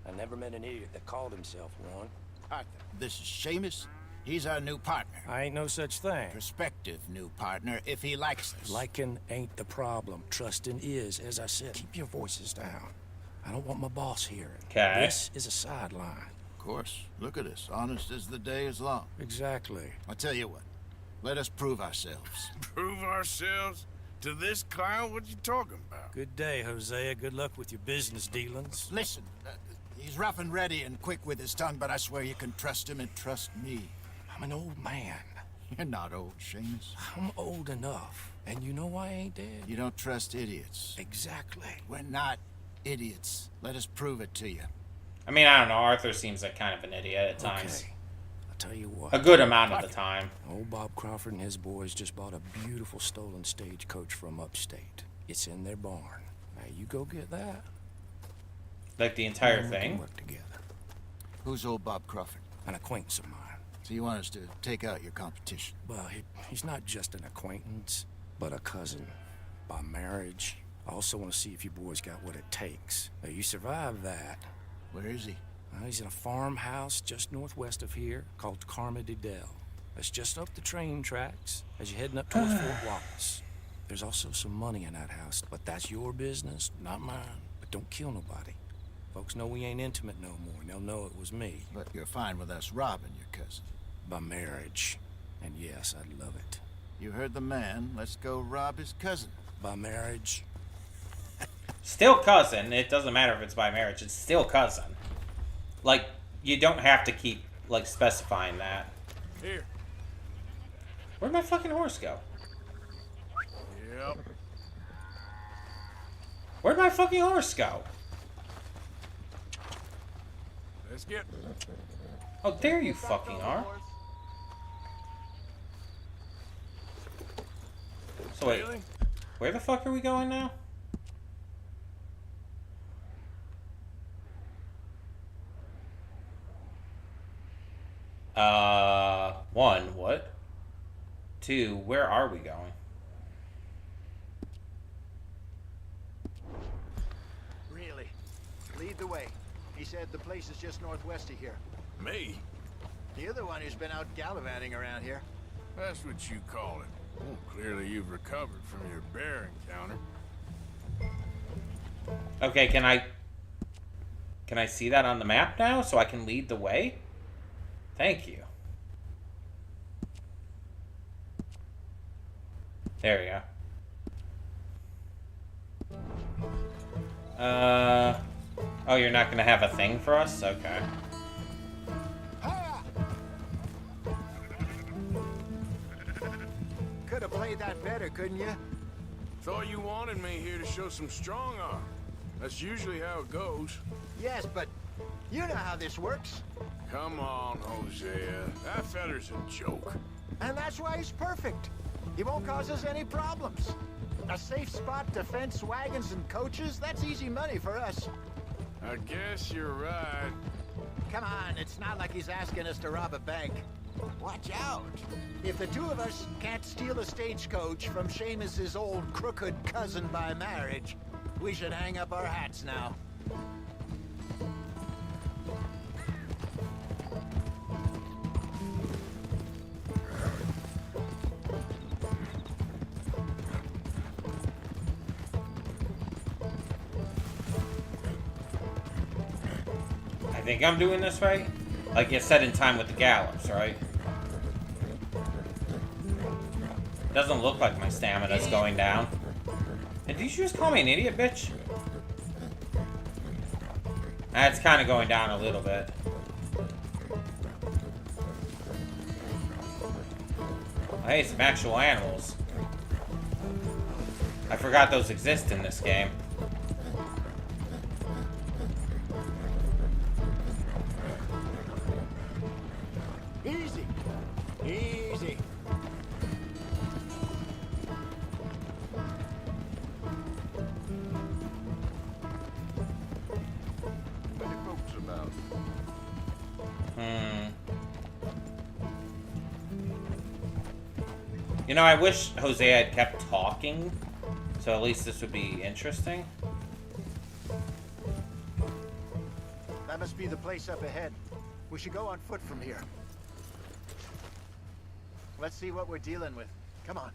I never met an idiot that called himself one. Arthur, this is Seamus. He's our new partner. I ain't no such thing. Prospective new partner, if he likes us. Liking ain't the problem. Trusting is, as I said. Keep your voices down. I don't want my boss hearing. Okay. This is a sideline. Of course. Look at us. Honest as the day is long. Exactly. I'll tell you what. Let us prove ourselves. Prove ourselves? To this clown? What you talking about? Good day, Hosea. Good luck with your business dealings. Listen, he's rough and ready and quick with his tongue, but I swear you can trust him and trust me. I'm an old man. You're not old, Seamus. I'm old enough. And you know I ain't dead. You don't trust idiots. Exactly. We're not idiots. Let us prove it to you. I mean, I don't know. Arthur seems like kind of an idiot at times. Okay. I'll tell you what. A good amount of the time. Old Bob Crawford and his boys just bought a beautiful stolen stagecoach from upstate. It's in their barn. Now you go get that. Like the entire We thing? can work together. Who's old Bob Crawford? An acquaintance of mine. So you want us to take out your competition? Well, he's not just an acquaintance, but a cousin. By marriage. I also want to see if you boys got what it takes. Now, you survive that. Where is he? He's in a farmhouse just northwest of here called Carmody Dell. That's just up the train tracks as you're heading up towards Fort Wallace. There's also some money in that house, but that's your business, not mine. But don't kill nobody. Folks know we ain't intimate no more, and they'll know it was me. But you're fine with us robbing your cousin. By marriage. And yes, I'd love it. You heard the man. Let's go rob his cousin. By marriage. Still cousin. It doesn't matter if it's by marriage. It's still cousin. Like, you don't have to keep, like, specifying that. Here. Where'd my fucking horse go? Yep. Where'd my fucking horse go? Let's get... Oh, there you fucking are. So wait, where the fuck are we going now? One, what? Two, where are we going? Really? Lead the way. He said the place is just northwest of here. Me? You're the one who's been out gallivanting around here. That's what you call it. Well, clearly you've recovered from your bear encounter. Okay, can I see that on the map now so I can lead the way? Thank you. There we go. Oh, you're not gonna have a thing for us? Okay. Could have played that better, couldn't you? Thought you wanted me here to show some strong arm. That's usually how it goes. Yes, but you know how this works. Come on, Hosea. That feller's a joke. And that's why he's perfect. He won't cause us any problems. A safe spot to fence wagons and coaches, that's easy money for us. I guess you're right. Come on, it's not like he's asking us to rob a bank. Watch out. If the two of us can't steal a stagecoach from Seamus's old crooked cousin by marriage, we should hang up our hats now. I think I'm doing this right? Like you said, in time with the gallops, right? Doesn't look like my stamina's going down. And did you just call me an idiot, bitch? It's kind of going down a little bit. Hey, some actual animals. I forgot those exist in this game. Easy. Easy. Many folks about. You know, I wish Hosea had kept talking, so at least this would be interesting. That must be the place up ahead. We should go on foot from here. Let's see what we're dealing with. Come on.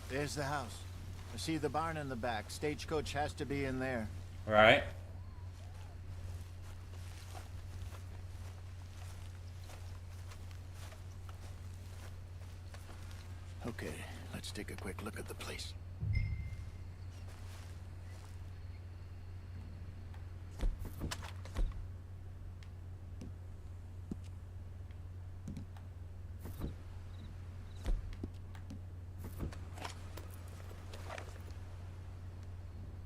There's the house. I see the barn in the back. Stagecoach has to be in there. Right. Okay, let's take a quick look at the place.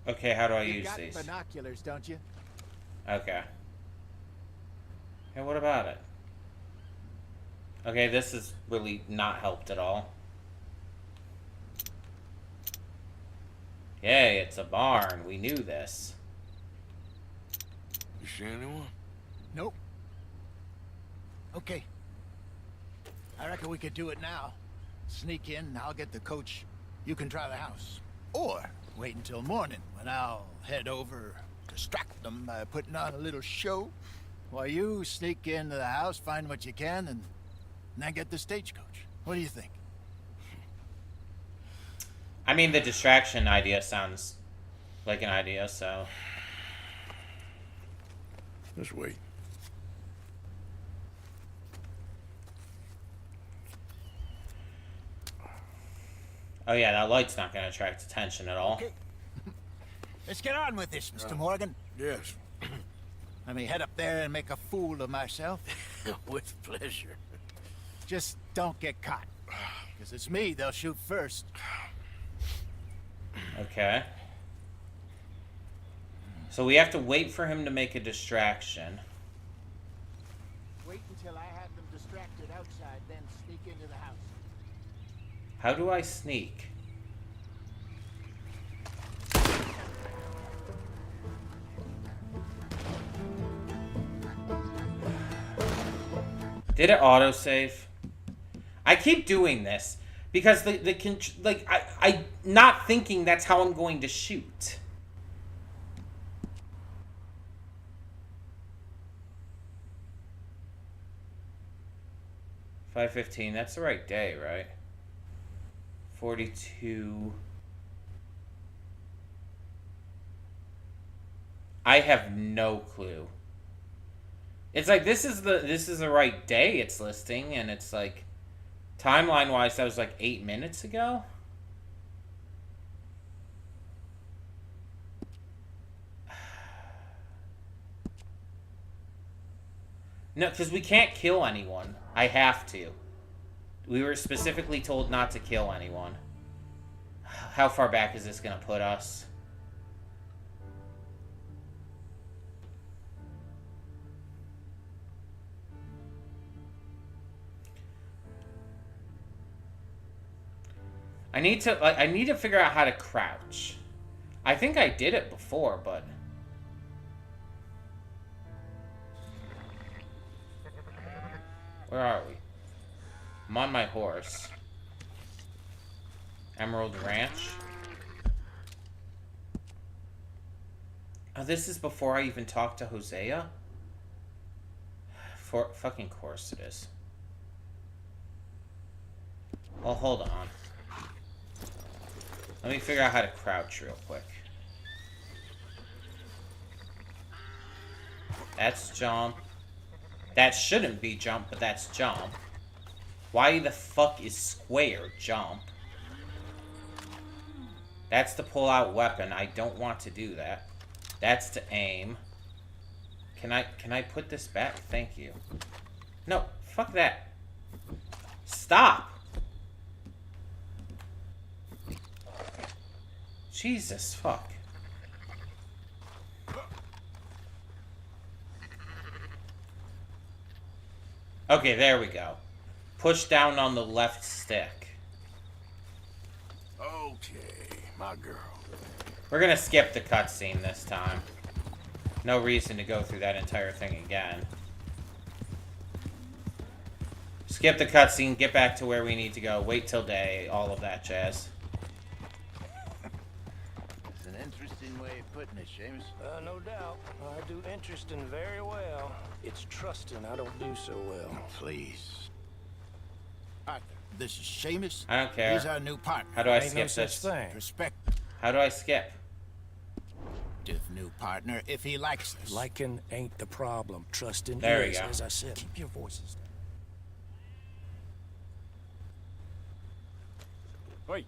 Okay, how do I You've use got these? binoculars, don't you? Okay. Hey, what about it? Okay, this has really not helped at all. Yay, it's a barn. We knew this. You see anyone? Nope. Okay. I reckon we could do it now. Sneak in, I'll get the coach. You can try the house. Or wait until morning when I'll head over, distract them by putting on a little show, while you sneak into the house, find what you can, and then get the stagecoach. What do you think? I mean, the distraction idea sounds like an idea, so... Just wait. Oh yeah, that light's not going to attract attention at all. Okay. Let's get on with this, Mr. Morgan. Yes. Let me head up there and make a fool of myself. With pleasure. Just don't get caught. Because it's me they'll shoot first. Okay. So we have to wait for him to make a distraction. Wait until I have them distracted outside, then sneak into the house. How do I sneak? Did it autosave? I keep doing this. Because like I not thinking that's how I'm going to shoot. $5.15. That's the right day, right? 42. I have no clue. It's like this is the right day it's listing, and it's like timeline wise that was like 8 minutes ago. No, because we can't kill anyone. I have to. We were specifically told not to kill anyone. How far back is this gonna put us? I need to figure out how to crouch. I think I did it before, but where are we? I'm on my horse. Emerald Ranch. Oh, this is before I even talked to Hosea? For fucking course it is. Well, hold on. Let me figure out how to crouch real quick. That's jump. That shouldn't be jump, but that's jump. Why the fuck is square jump? That's to pull out weapon. I don't want to do that. That's to aim. Can I put this back? Thank you. No, fuck that. Stop! Jesus, fuck. Okay, there we go. Push down on the left stick. Okay, my girl. We're gonna skip the cutscene this time. No reason to go through that entire thing again. Skip the cutscene, get back to where we need to go, wait till day, all of that jazz. It's an interesting way of putting it, Seamus. No doubt. I do interesting very well. It's trusting I don't do so well. Please. Arthur, this is Seamus. I don't care. He's our new partner. How do I Ain't skip no this? such thing. Respect How do I skip? new partner if he likes us. Liking ain't the problem. Trusting There we is, go. as I said. Keep your voices down. Wait.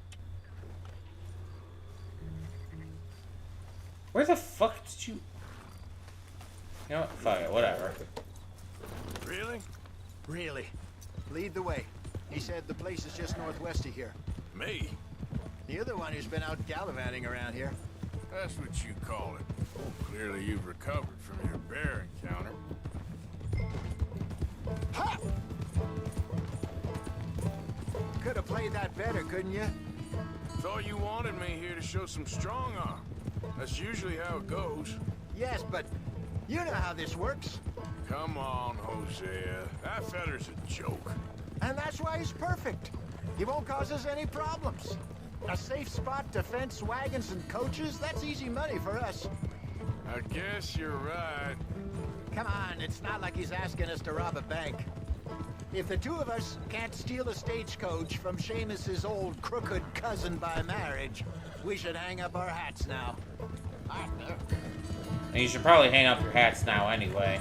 Where the fuck did you... You know what? Fuck it, whatever. Really? Really? Lead the way. He said the place is just northwest of here. Me? The other one who's been out gallivanting around here. That's what you call it. Clearly you've recovered from your bear encounter. Ha! Could have played that better, couldn't you? Thought you wanted me here to show some strong arm. That's usually how it goes. Yes, but you know how this works. Come on, Hosea. That feller's a joke. And that's why he's perfect. He won't cause us any problems. A safe spot to fence wagons and coaches, that's easy money for us. I guess you're right. Come on, it's not like he's asking us to rob a bank. If the two of us can't steal a stagecoach from Seamus's old crooked cousin by marriage, we should hang up our hats now. Arthur. And you should probably hang up your hats now anyway.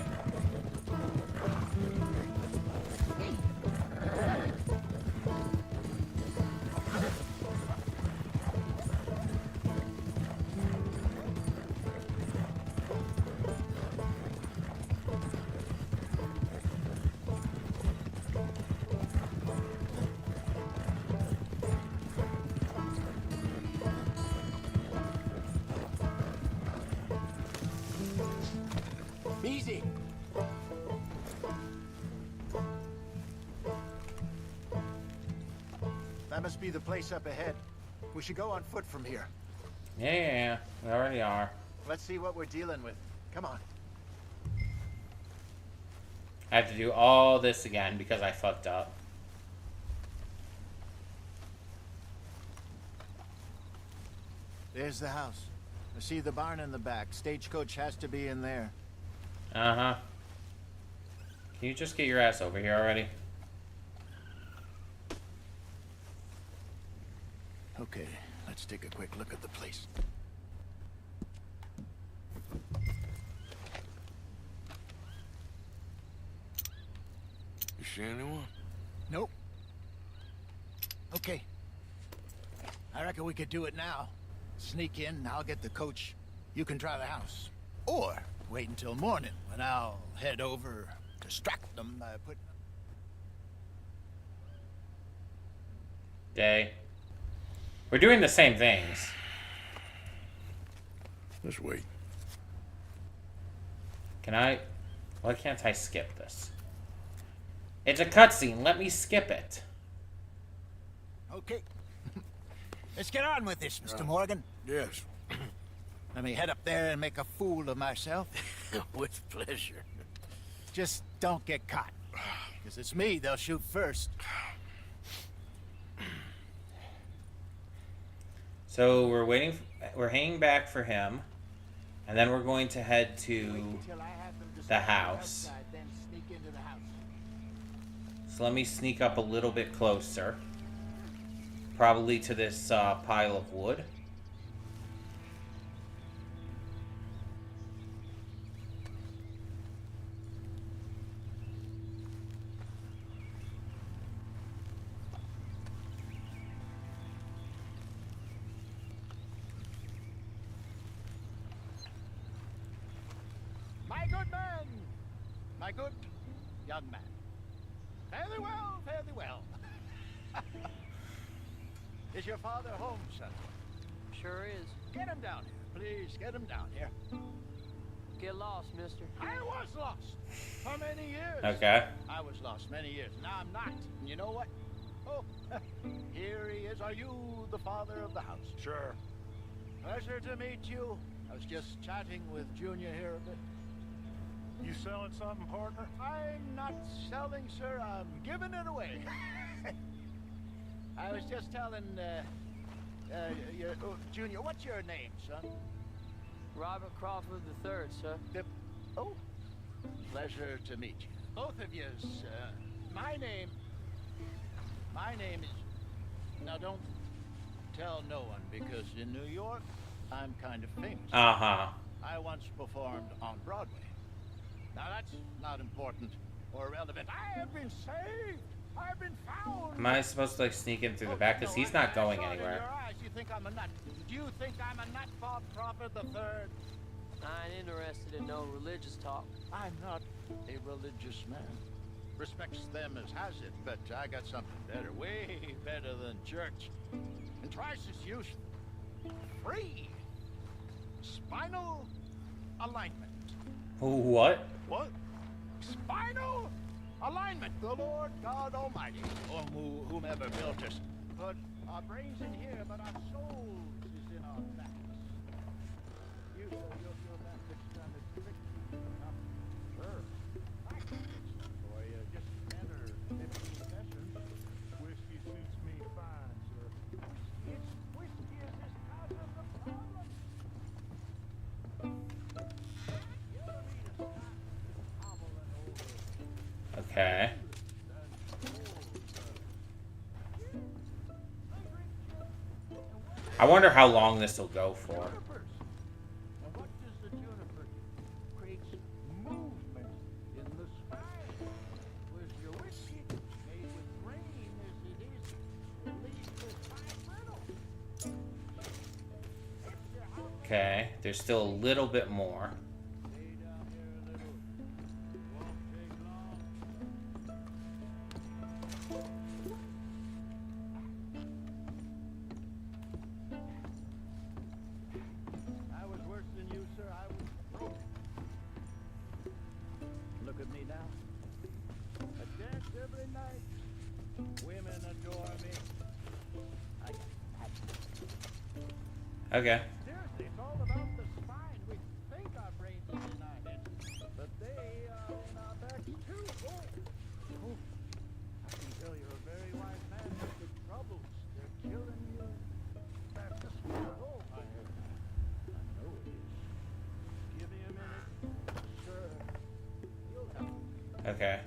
Easy. That must be the place up ahead. We should go on foot from here. Yeah, we already are. Let's see what we're dealing with. Come on. I have to do all this again because I fucked up. There's the house. I see the barn in the back. Stagecoach has to be in there. Uh-huh. Can you just get your ass over here already? Okay, let's take a quick look at the place. You see anyone? Nope. Okay. I reckon we could do it now. Sneak in, I'll get the coach. You can try the house. Or wait until morning when I'll head over, distract them by putting... Day. We're doing the same things. Let's wait. Can I... Why can't I skip this? It's a cutscene. Let me skip it. Okay. Let's get on with this, Mr. Morgan. Yes. Let me head up there and make a fool of myself. With pleasure. Just don't get caught. Because it's me they'll shoot first. So we're waiting, we're hanging back for him, and then we're going to head to the house. So let me sneak up a little bit closer, probably to this pile of wood. My good man! My good young man. Fare thee well, fare thee well. Is your father home, son? Sure is. Get him down here, please. Get him down here. Get lost, mister. I was lost for many years. Okay. I was lost many years. Now I'm not. And you know what? Oh, here he is. Are you the father of the house? Sure. Pleasure to meet you. I was just chatting with Junior here a bit. You selling something, partner? I'm not selling, sir. I'm giving it away. I was just telling, Junior, what's your name, son? Robert Crawford III, sir. Oh, pleasure to meet you. Both of yous. My name is... Now, don't tell no one, because in New York, I'm kind of famous. Uh-huh. I once performed on Broadway. Now, that's not important or relevant. I have been saved. I've been found. Am I supposed to like sneak in through the back? Because he's not going anywhere. In your eyes, you think I'm a nut. Do you think I'm a nut, Bob Crawford III? I ain't interested in no religious talk. I'm not a religious man. Respects them as has it, but I got something better, way better than church. And twice as useful. Free. Spinal alignment. What? What? Spinal alignment. The Lord God Almighty, or whomever built us, put our brains in here, but our souls is in our backs. You said your back is kind of tricky. Sure. I can fix it for you. Just enter 15 sessions. Whiskey suits me fine, sir. Whiskey is this out of the problem. Okay. I wonder how long this will go for. And what does the juniper do? Creates movement in the spine. Whereas your whiskey, made with grain as it is, leaves the spine brittle. Okay, there's still a little bit more. I was worse than you, sir. I was broken. Look at me now. I dance every night. Women adore me. Okay. Seriously, it's all about the spine. We think our brains are in our heads, but they are in our backs too. Oh. I can tell you're a very wise man, but the troubles, they're killing you. That's the small hole I have. Okay.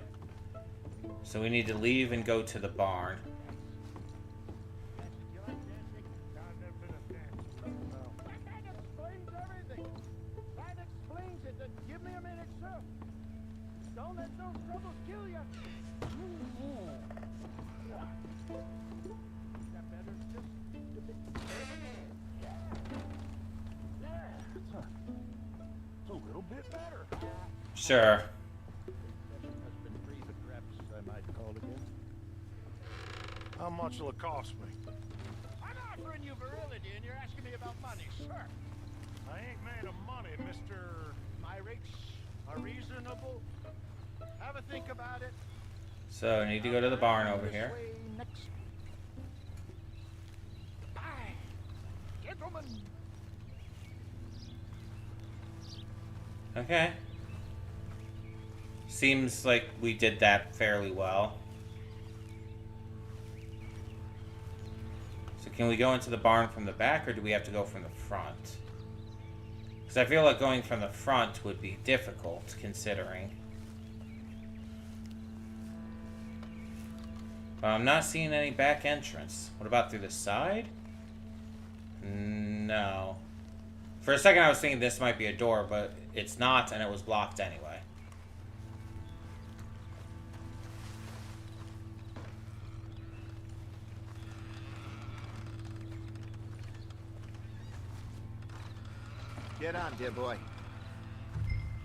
So we need to leave and go to the barn. Sure. How much will it cost me? I'm offering you virility and you're asking me about money, sir. I ain't made of money, Mr. My rates are reasonable. Have a think about it. So I need to go to the barn over here. Bye, gentlemen. Okay. Seems like we did that fairly well. So can we go into the barn from the back, or do we have to go from the front? Because I feel like going from the front would be difficult, considering. But I'm not seeing any back entrance. What about through the side? No. For a second I was thinking this might be a door, but it's not, and it was blocked anyway. Get on, dear boy.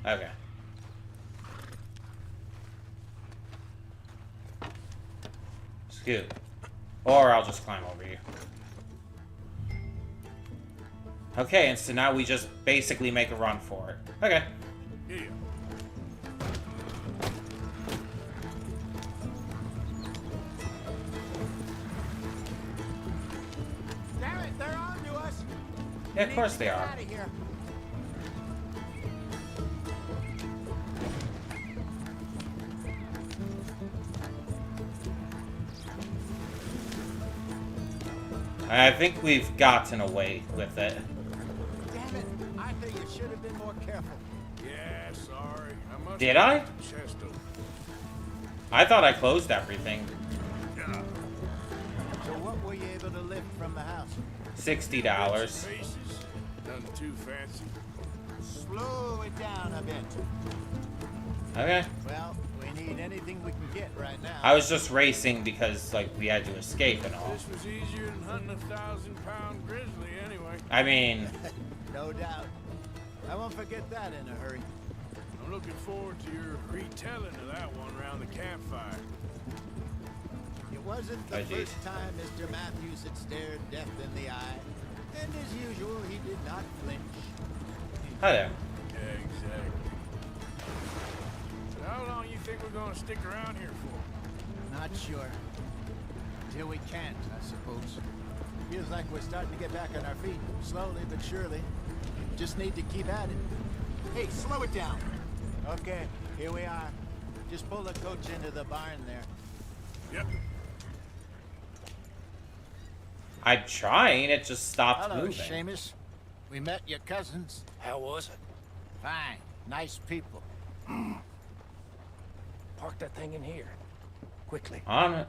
Okay. Scoot. Or I'll just climb over you. Okay, and so now we just basically make a run for it. Okay. Yeah. Damn it, they're on to us. Yeah, of course they are. Out of here. I think we've gotten away with it. Damn it, I think you should have been more careful. Yeah, sorry. I must Did I? have chest open. I thought I closed everything. Yeah. So what were you able to lift from the house? $60. Faces, nothing too fancy. Slow it down a bit. Okay. Well, we need anything we can get right now. I was just racing because, like, we had to escape and all. This was easier than hunting a 1,000-pound grizzly anyway. I mean... No doubt. I won't forget that in a hurry. I'm looking forward to your retelling of that one around the campfire. It wasn't the first time Mr. Matthews had stared death in the eye. And as usual, he did not flinch. Hi there. Exactly. So how long you think we're gonna stick around here for? Not sure. Till we can't, I suppose. Feels like we're starting to get back on our feet. Slowly but surely. Just need to keep at it. Hey, slow it down. Okay, here we are. Just pull the coach into the barn there. Yep. I'm trying, it just stopped Hello, moving. Seamus. We met your cousins. How was it? Fine. Nice people. Park that thing in here. Quickly. On it.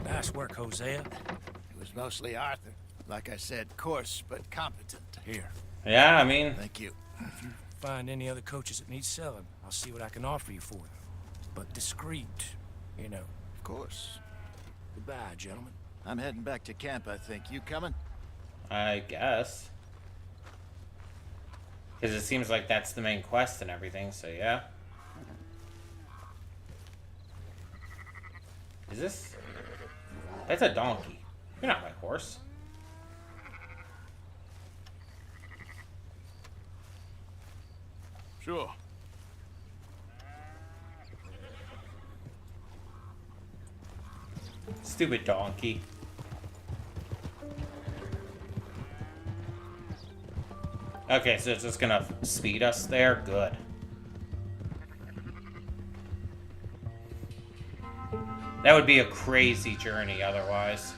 Nice work, Hosea. It was mostly Arthur. Like I said, coarse but competent. Here. Yeah, I mean... Thank you. If you find any other coaches that need selling, I'll see what I can offer you for them. But discreet, you know. Of course. Goodbye, gentlemen. I'm heading back to camp, I think. You coming? I guess. Because it seems like that's the main quest and everything, so yeah. Is this... That's a donkey. You're not my horse. Sure. Stupid donkey. Okay, so it's just gonna speed us there? Good. That would be a crazy journey otherwise.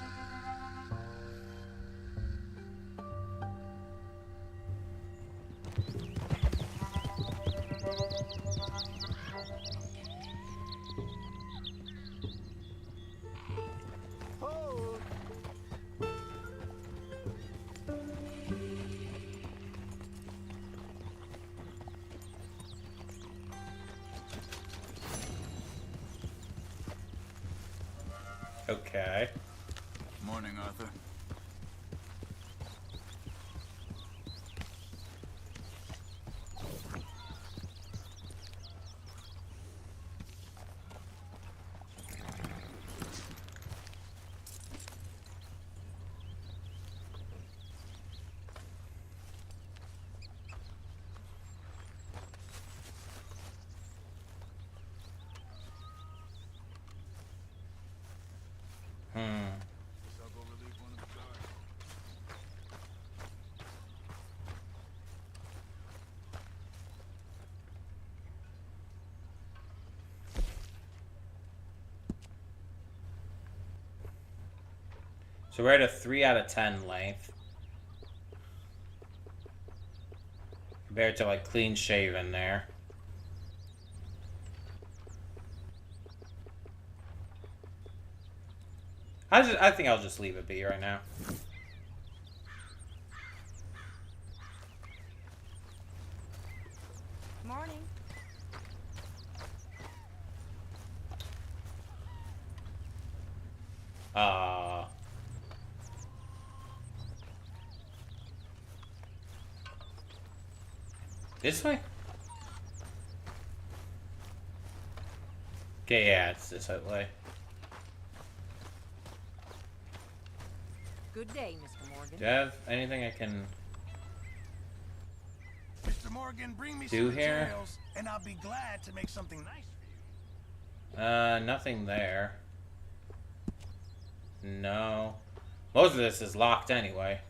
Okay. Morning, Arthur. So we're at a 3 out of 10 length. Compared to like clean shaven there. I think I'll just leave it be right now. Morning. This way? Okay, yeah, it's this way. Good day, Mr. Morgan. Do I have anything I can Mr. Morgan, bring me do some here? materials, and I'll be glad to make something nice for you. Nothing there. No. Most of this is locked anyway.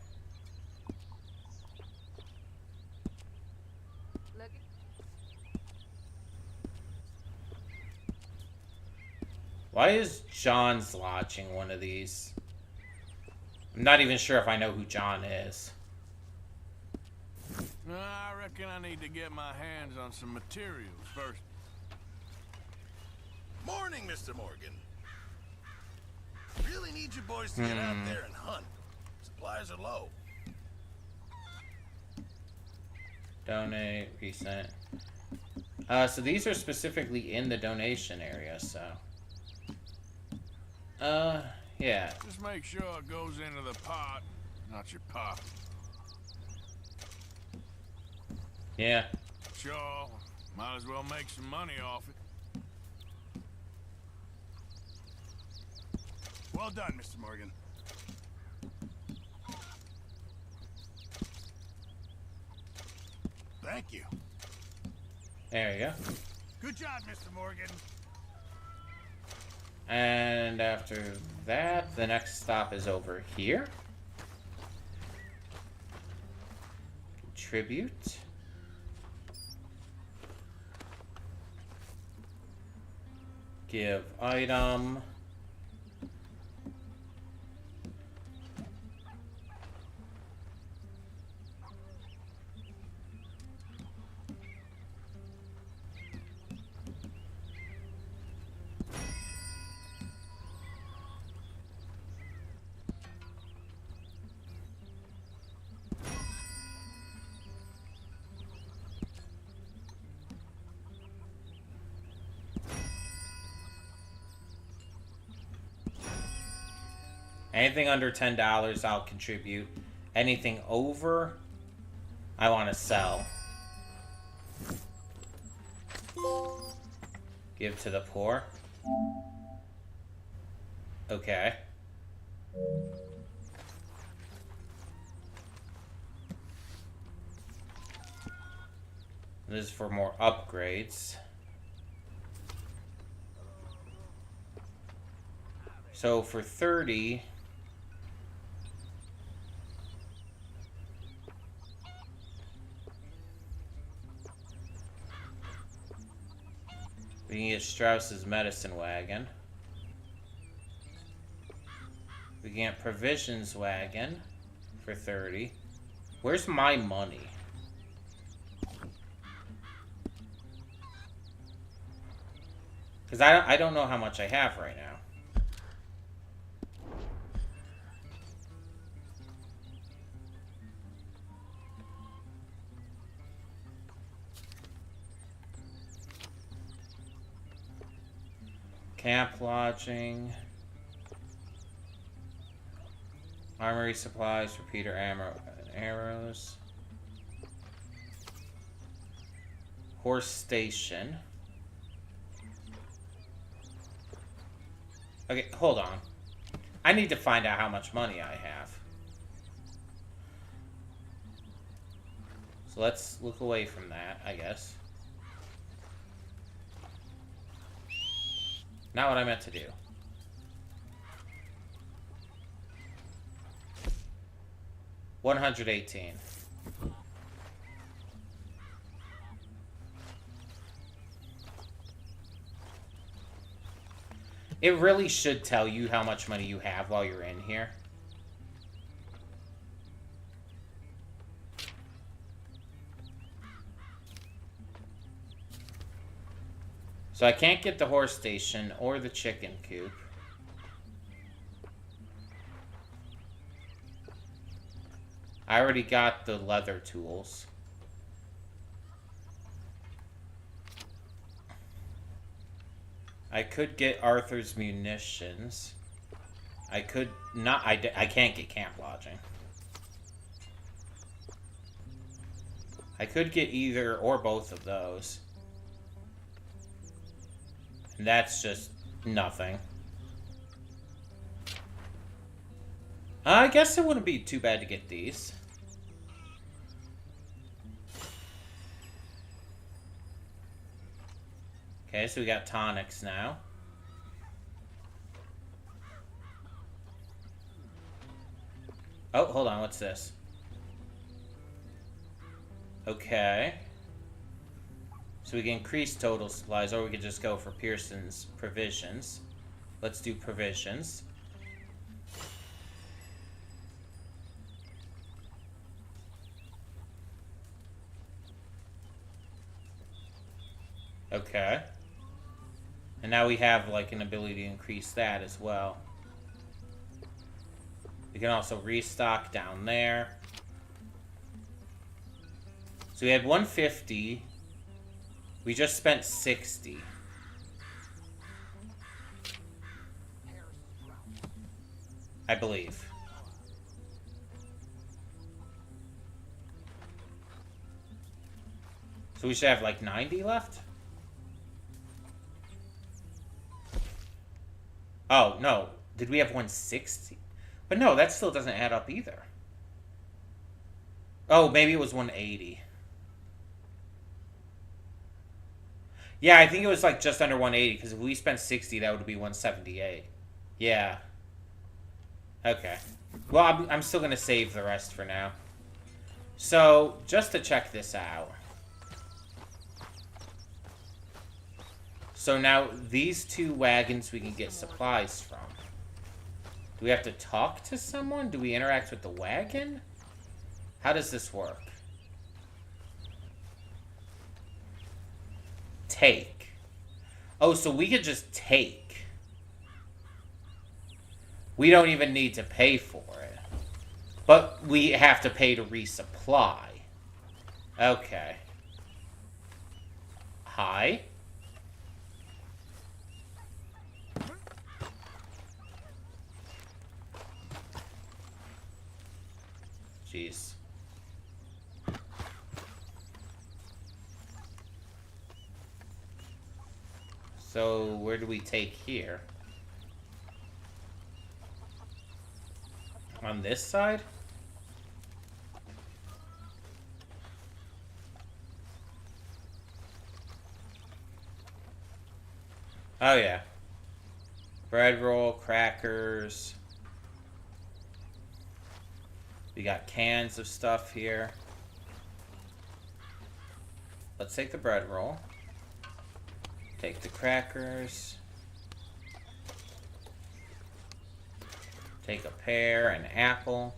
Why is John's lodging one of these? I'm not even sure if I know who John is. I reckon I need to get my hands on some materials first. Morning, Mr. Morgan. Really need you boys to get out there and hunt. Supplies are low. Donate, recent. So these are specifically in the donation area, so. Yeah. Just make sure it goes into the pot, not your pocket. Yeah. Sure. Might as well make some money off it. Well done, Mr. Morgan. Thank you. There you go. Good job, Mr. Morgan. And after that, the next stop is over here. Contribute. Give item. Anything under $10, I'll contribute. Anything over, I want to sell. Give to the poor. Okay. This is for more upgrades. So for 30... we can get Strauss's medicine wagon. We can get provisions wagon for 30. Where's my money? Because I don't know how much I have right now. Camp lodging. Armory supplies, repeater ammo, arrows. Horse station. Okay, hold on. I need to find out how much money I have. So let's look away from that, I guess. Not what I meant to do. $118. It really should tell you how much money you have while you're in here. So I can't get the horse station or the chicken coop. I already got the leather tools. I could get Arthur's munitions. I could not. I can't get camp lodging. I could get either or both of those. And that's just nothing. I guess it wouldn't be too bad to get these. Okay, so we got tonics now. Oh, hold on, what's this? Okay. So we can increase total supplies, or we could just go for Pearson's provisions. Let's do provisions. Okay. And now we have, like, an ability to increase that as well. We can also restock down there. So we had 150. We just spent 60. I believe. So we should have, like, 90 left? Oh, no. Did we have 160? But no, that still doesn't add up either. Oh, maybe it was 180. Yeah, I think it was like just under 180, because if we spent 60, that would be 178. Yeah. Okay. Well, I'm still going to save the rest for now. So, just to check this out. So now, these two wagons we can get supplies from. Do we have to talk to someone? Do we interact with the wagon? How does this work? Take. Oh, so we could just take. We don't even need to pay for it. But we have to pay to resupply. Okay. Hi. Jeez. So, where do we take here? On this side? Oh, yeah. Bread roll, crackers. We got cans of stuff here. Let's take the bread roll. Take the crackers. Take a pear, an apple.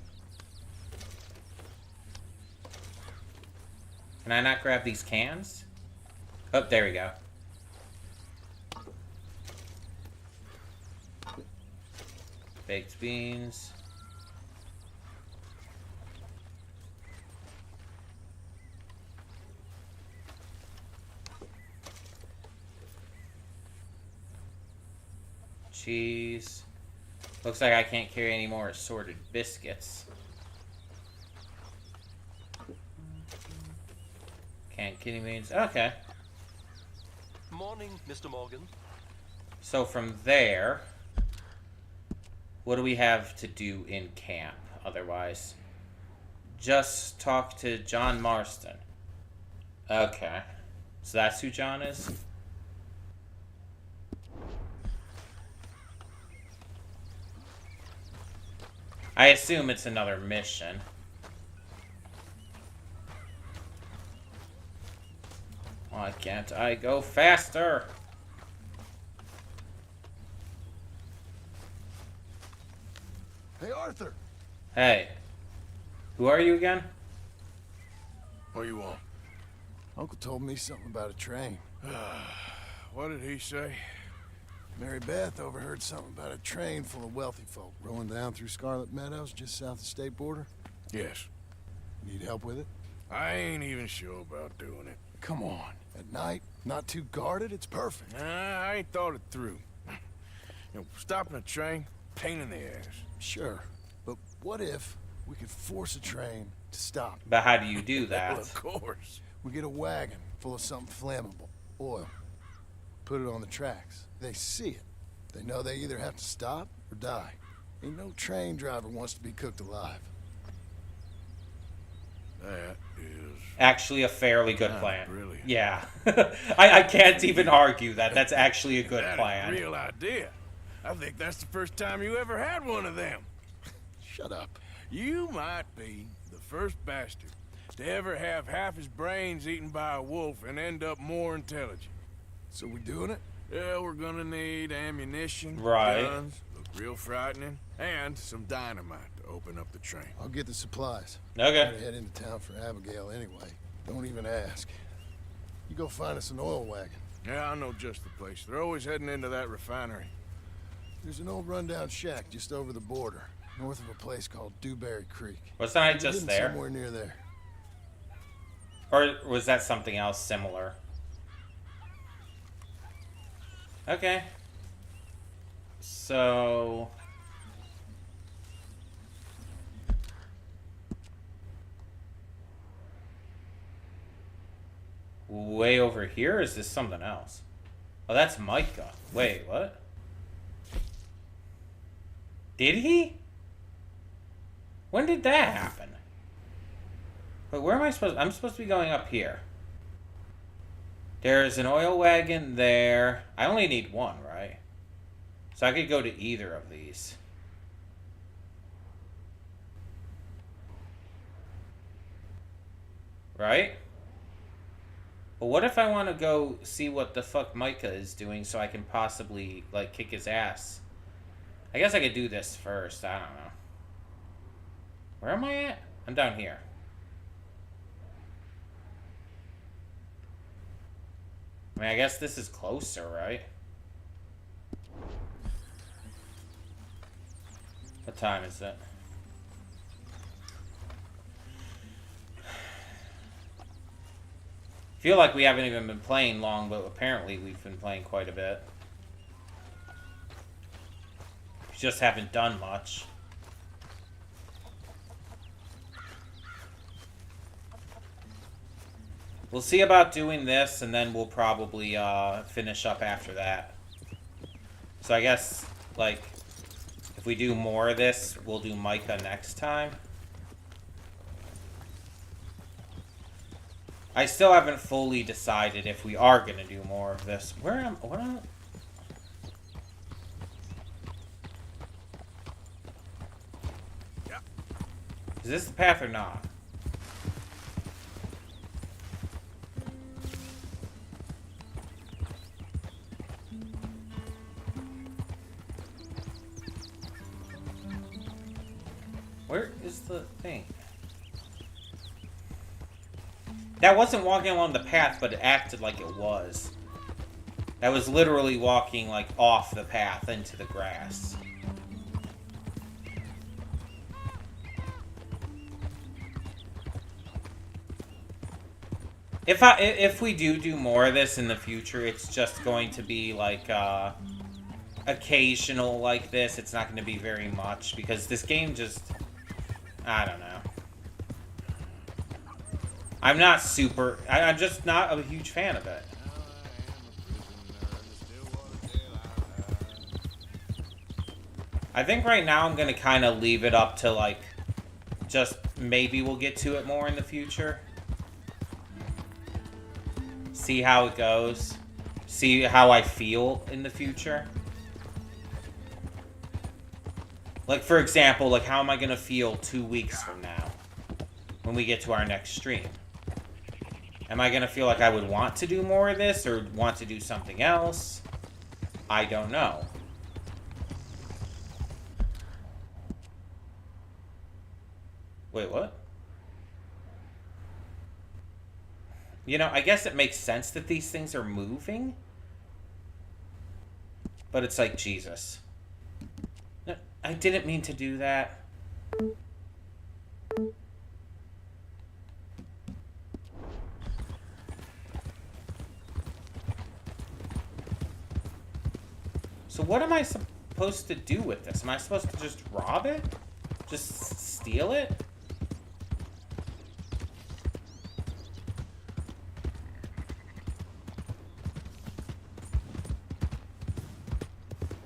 Can I not grab these cans? Oh, there we go. Baked beans. Cheese. Looks like I can't carry any more assorted biscuits. Canned kidney beans. Okay. Morning, Mr. Morgan. So from there, what do we have to do in camp otherwise? Just talk to John Marston. Okay. So that's who John is? I assume it's another mission. Why can't I go faster? Hey, Arthur. Hey. Who are you again? What do you want? Uncle told me something about a train. What did he say? Mary Beth overheard something about a train full of wealthy folk rolling down through Scarlet Meadows just south of the state border. Yes. Need help with it? I ain't even sure about doing it. Come on. At night, not too guarded, it's perfect. I ain't thought it through. You know, stopping a train, pain in the ass. Sure. But what if we could force a train to stop? But how do you do that? Well, of course. We get a wagon full of something flammable. Oil. Put it on the tracks. They see it. They know they either have to stop or die. Ain't no train driver wants to be cooked alive. That is actually a fairly good plan. Brilliant. Yeah. I can't even argue that. That's actually a good plan. Real idea. I think that's the first time you ever had one of them. Shut up. You might be the first bastard to ever have half his brains eaten by a wolf and end up more intelligent. So we doing it? Yeah, we're gonna need ammunition, right. Guns, look real frightening, and some dynamite to open up the train. I'll get the supplies. Okay. Gotta head into town for Abigail anyway. Don't even ask. You go find us an oil wagon. Yeah, I know just the place. They're always heading into that refinery. There's an old rundown shack just over the border, north of a place called Dewberry Creek. Wasn't I just there? Somewhere near there. Or was that something else similar? Okay. So... way over here, or is this something else? Oh, that's Micah. Wait, what? Did he? When did that happen? Wait, where am I supposed... I'm supposed to be going up here. There's an oil wagon there. I only need one, right? So I could go to either of these. Right? But what if I want to go see what the fuck Micah is doing so I can possibly, like, kick his ass? I guess I could do this first. I don't know. Where am I at? I'm down here. I mean, I guess this is closer, right? What time is it? I feel like we haven't even been playing long, but apparently we've been playing quite a bit. We just haven't done much. We'll see about doing this, and then we'll probably finish up after that. So I guess, like, if we do more of this, we'll do Micah next time. I still haven't fully decided if we are going to do more of this. Where am... what am... Is this the path or not? Where is the thing? That wasn't walking along the path, but it acted like it was. That was literally walking, like, off the path into the grass. If we do more of this in the future, it's just going to be like, occasional like this. It's not going to be very much because this game just, I don't know. I'm not super, I'm just not a huge fan of it. I think right now I'm going to kind of leave it up to, like, just maybe we'll get to it more in the future. See how it goes. See how I feel in the future. Like, for example, like, how am I going to feel 2 weeks from now when we get to our next stream? Am I going to feel like I would want to do more of this or want to do something else? I don't know. Wait, what? You know, I guess it makes sense that these things are moving. But it's like, Jesus. No, I didn't mean to do that. So what am I supposed to do with this? Am I supposed to just rob it? Just steal it?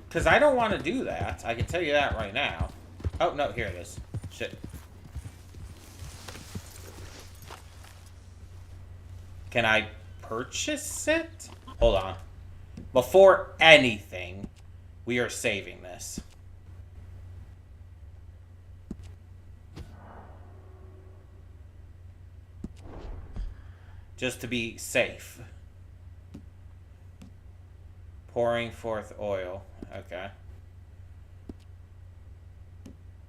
Because I don't want to do that. I can tell you that right now. Oh, no, here it is. Shit. Can I purchase it? Hold on. Before anything, we are saving this. Just to be safe. Pouring forth oil. Okay.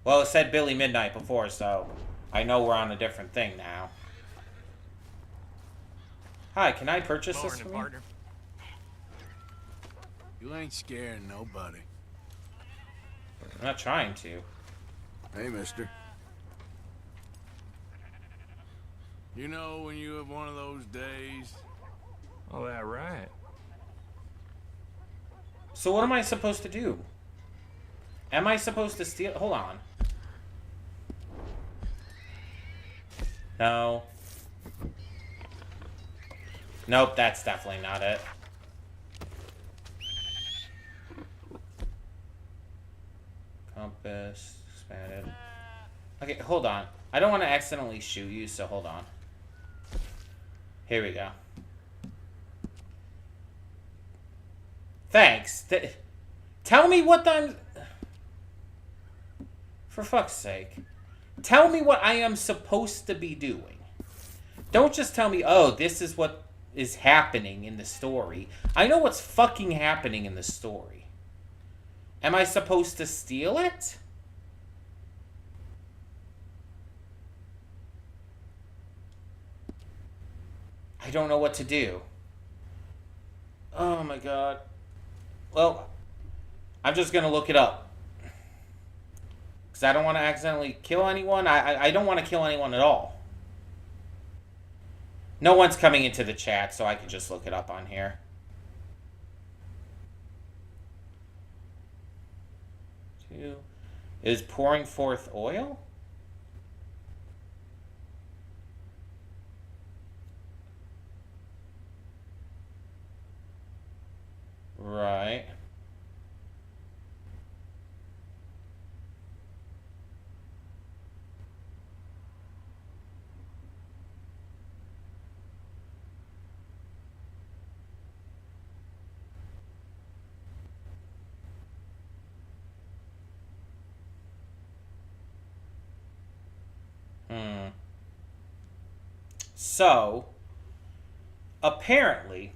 Well, it said Billy Midnight before, so I know we're on a different thing now. Hi, can I purchase this from you? Partner. You ain't scaring nobody. I'm not trying to. Hey, mister. You know when you have one of those days? Oh, that right. So what am I supposed to do? Am I supposed to steal? Hold on. No. Nope, that's definitely not it. Compass, expanded. Okay, hold on. I don't want to accidentally shoot you, so hold on. Here we go. Thanks. Tell me what I'm... For fuck's sake. Tell me what I am supposed to be doing. Don't just tell me, oh, this is what is happening in the story. I know what's fucking happening in the story. Am I supposed to steal it? I don't know what to do. Oh my god. Well, I'm just gonna look it up. Because I don't want to accidentally kill anyone. I don't want to kill anyone at all. No one's coming into the chat, so I can just look it up on here. Is pouring forth oil? Right. So, apparently,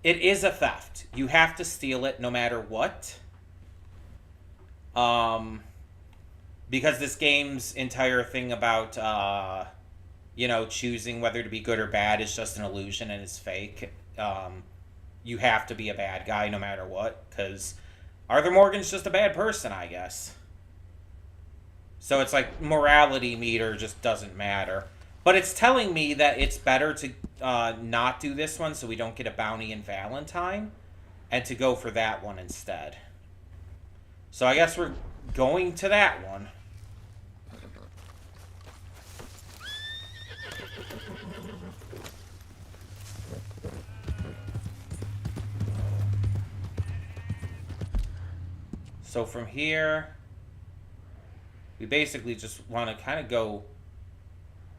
it is a theft. You have to steal it no matter what. Because this game's entire thing about, you know, choosing whether to be good or bad is just an illusion and it's fake. You have to be a bad guy no matter what, because Arthur Morgan's just a bad person, I guess. So it's like morality meter just doesn't matter. But it's telling me that it's better to not do this one so we don't get a bounty in Valentine. and to go for that one instead. So I guess we're going to that one. So from here, we basically just want to kind of go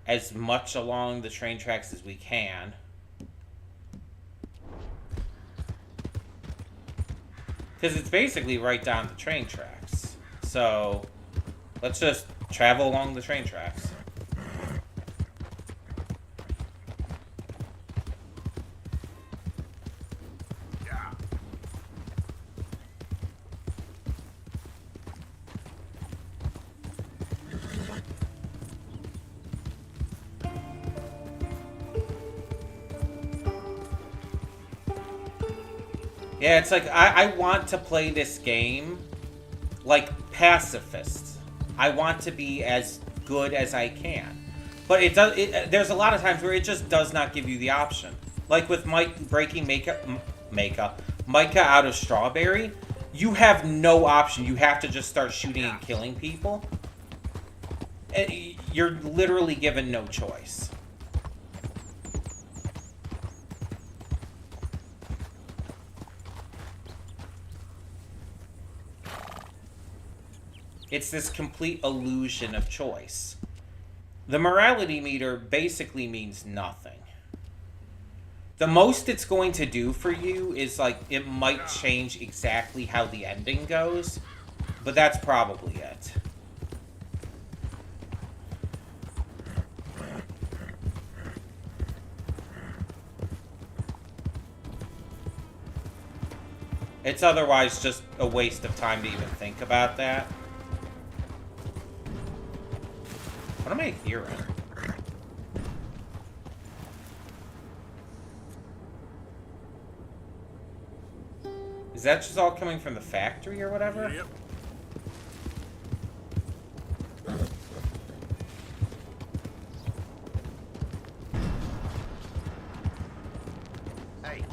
as much along the train tracks as we can. Because it's basically right down the train tracks. So let's just travel along the train tracks. Yeah, it's like, I want to play this game like pacifists. I want to be as good as I can. But there's a lot of times where it just does not give you the option. Like with breaking Micah out of Strawberry, you have no option. You have to just start shooting and killing people. You're literally given no choice. It's this complete illusion of choice. The morality meter basically means nothing. The most it's going to do for you is, like, it might change exactly how the ending goes, but that's probably it. It's otherwise just a waste of time to even think about that. What am I hearing? Is that just all coming from the factory or whatever? Yep. Hey,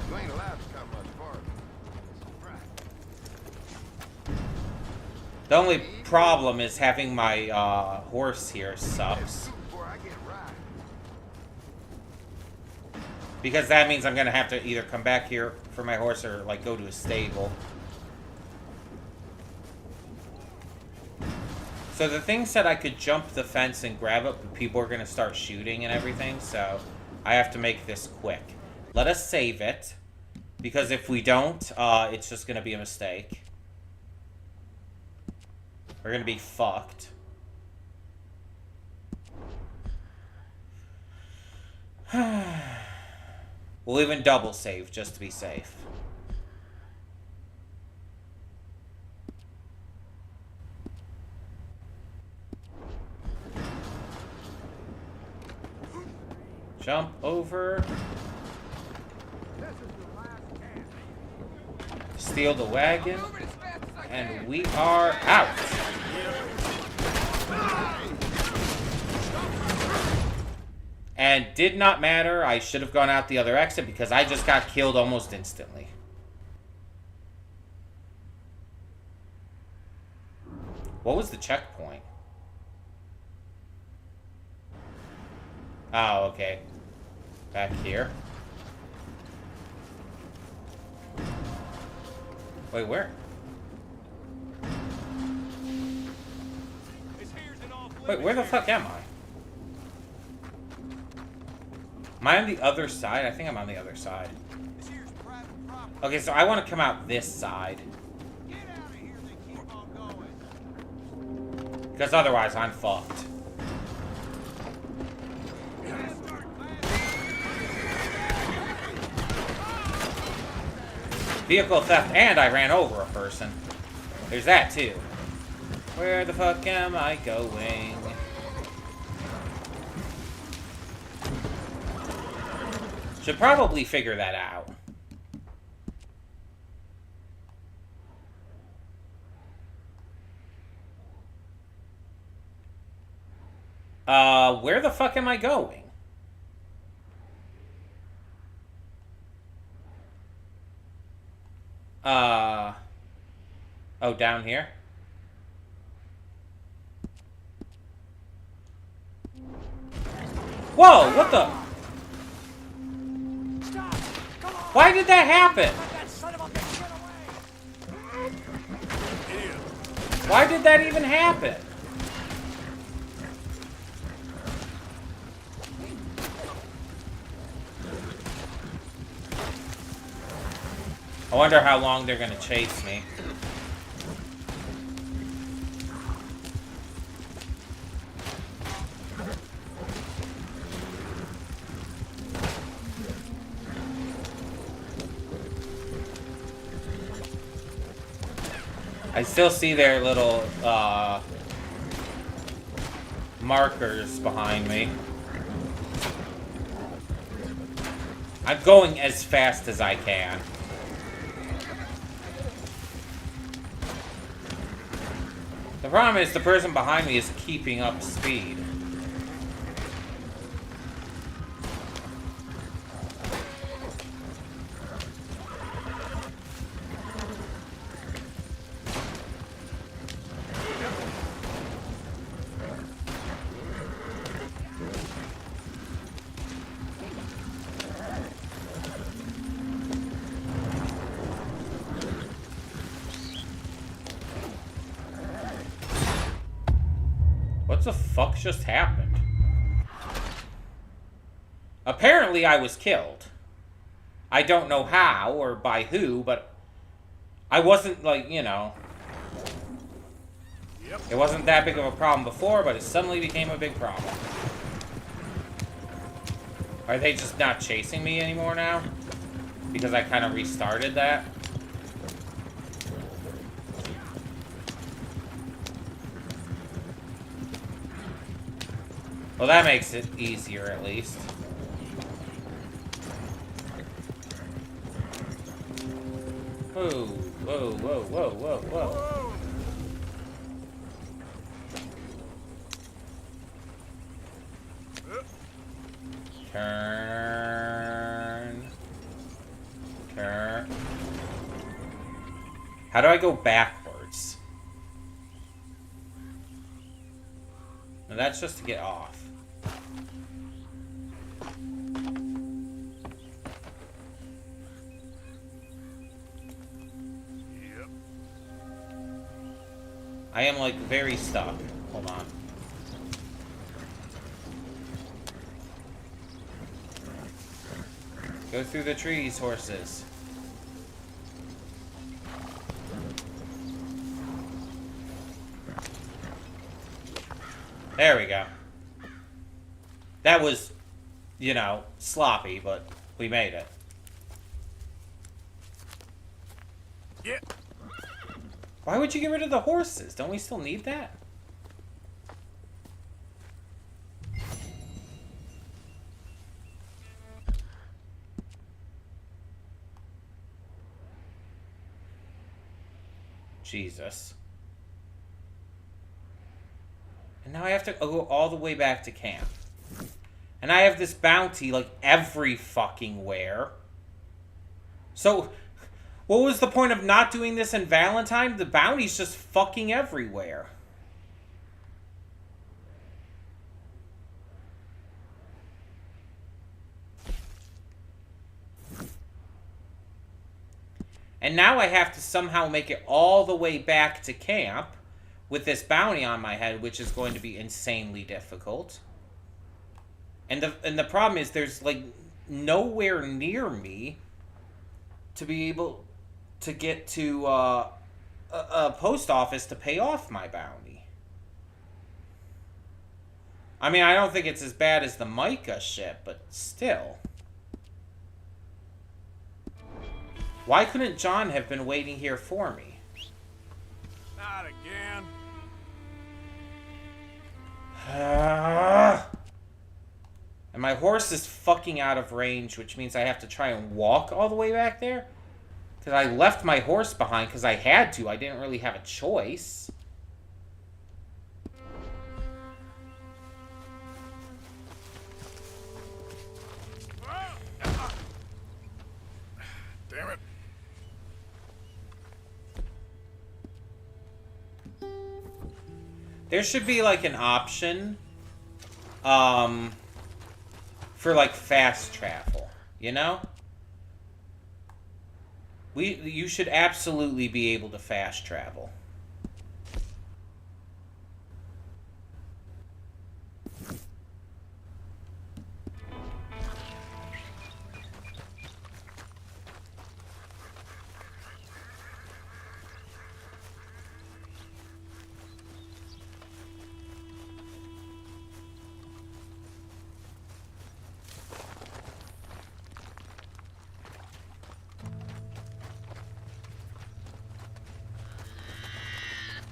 you ain't allowed to come much farther. The only problem is having my horse here sucks. Because that means I'm going to have to either come back here for my horse or, like, go to a stable. So the thing said I could jump the fence and grab it, but people are going to start shooting and everything, so I have to make this quick. Let us save it, because if we don't, it's just going to be a mistake. We're going to be fucked. We'll even double save just to be safe. Jump over. Steal the wagon. And we are out. And did not matter. I should have gone out the other exit because I just got killed almost instantly. What was the checkpoint? Oh, okay. Back here. Wait, where? Wait, where the fuck am I? Am I on the other side? I think I'm on the other side. Okay, so I want to come out this side. Because otherwise I'm fucked. Vehicle theft, and I ran over a person. There's that too. Where the fuck am I going? Should probably figure that out. Where the fuck am I going? Oh, down here? Whoa, what the? Why did that happen? Why did that even happen? I wonder how long they're gonna chase me. I still see their little markers behind me. I'm going as fast as I can. The problem is the person behind me is keeping up speed. What the fuck just happened? Apparently I was killed. I don't know how or by who, but I wasn't like, you know. It wasn't that big of a problem before, but it suddenly became a big problem. Are they just not chasing me anymore now? Because I kind of restarted that? Well, that makes it easier, at least. Whoa, whoa, whoa, whoa, whoa, whoa. Turn. Turn. How do I go backwards? No, that's just to get off. I am, like, very stuck. Hold on. Go through the trees, horses. There we go. That was, you know, sloppy, but we made it. Yeah. Why would you get rid of the horses? Don't we still need that? Jesus. And now I have to go all the way back to camp. And I have this bounty, like, every fucking where. So, what was the point of not doing this in Valentine? The bounty's just fucking everywhere. And now I have to somehow make it all the way back to camp with this bounty on my head, which is going to be insanely difficult. And the problem is there's, like, nowhere near me to be able to get to a post office to pay off my bounty. I mean, I don't think it's as bad as the Micah shit, but still. Why couldn't John have been waiting here for me? Not again. And my horse is fucking out of range, which means I have to try and walk all the way back there? Because I left my horse behind because I had to. I didn't really have a choice. Damn it. There should be like an option for like fast travel, you know? You should absolutely be able to fast travel.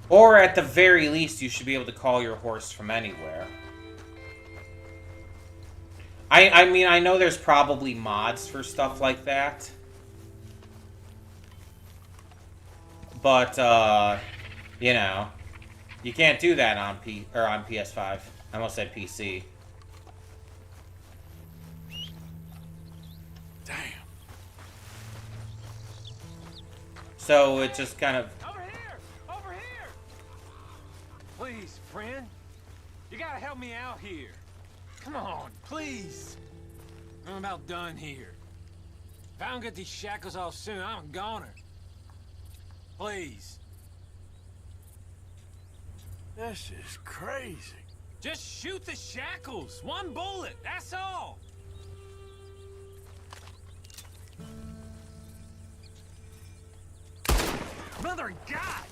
Or at the very least, you should be able to call your horse from anywhere. I mean, I know there's probably mods for stuff like that. But, you know, you can't do that on on PS5. I almost said PC. Damn. So it just kind of... Please, friend. You gotta help me out here. Come on, please. I'm about done here. If I don't get these shackles off soon, I'm a goner. Please. This is crazy. Just shoot the shackles. One bullet, that's all. Mother of God!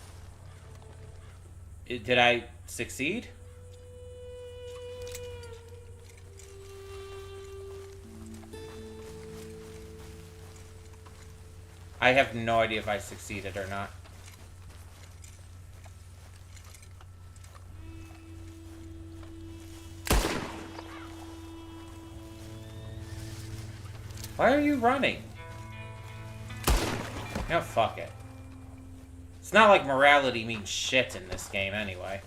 Did I succeed? I have no idea if I succeeded or not. Why are you running? No, fuck it. It's not like morality means shit in this game anyway.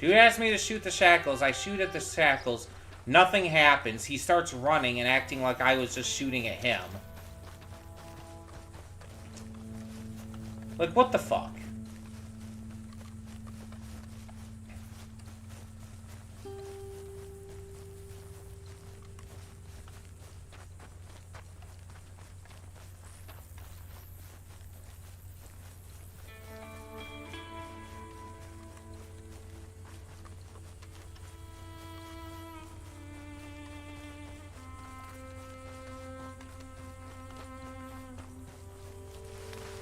Dude asked me to shoot the shackles. I shoot at the shackles. Nothing happens. He starts running and acting like I was just shooting at him. Like, what the fuck?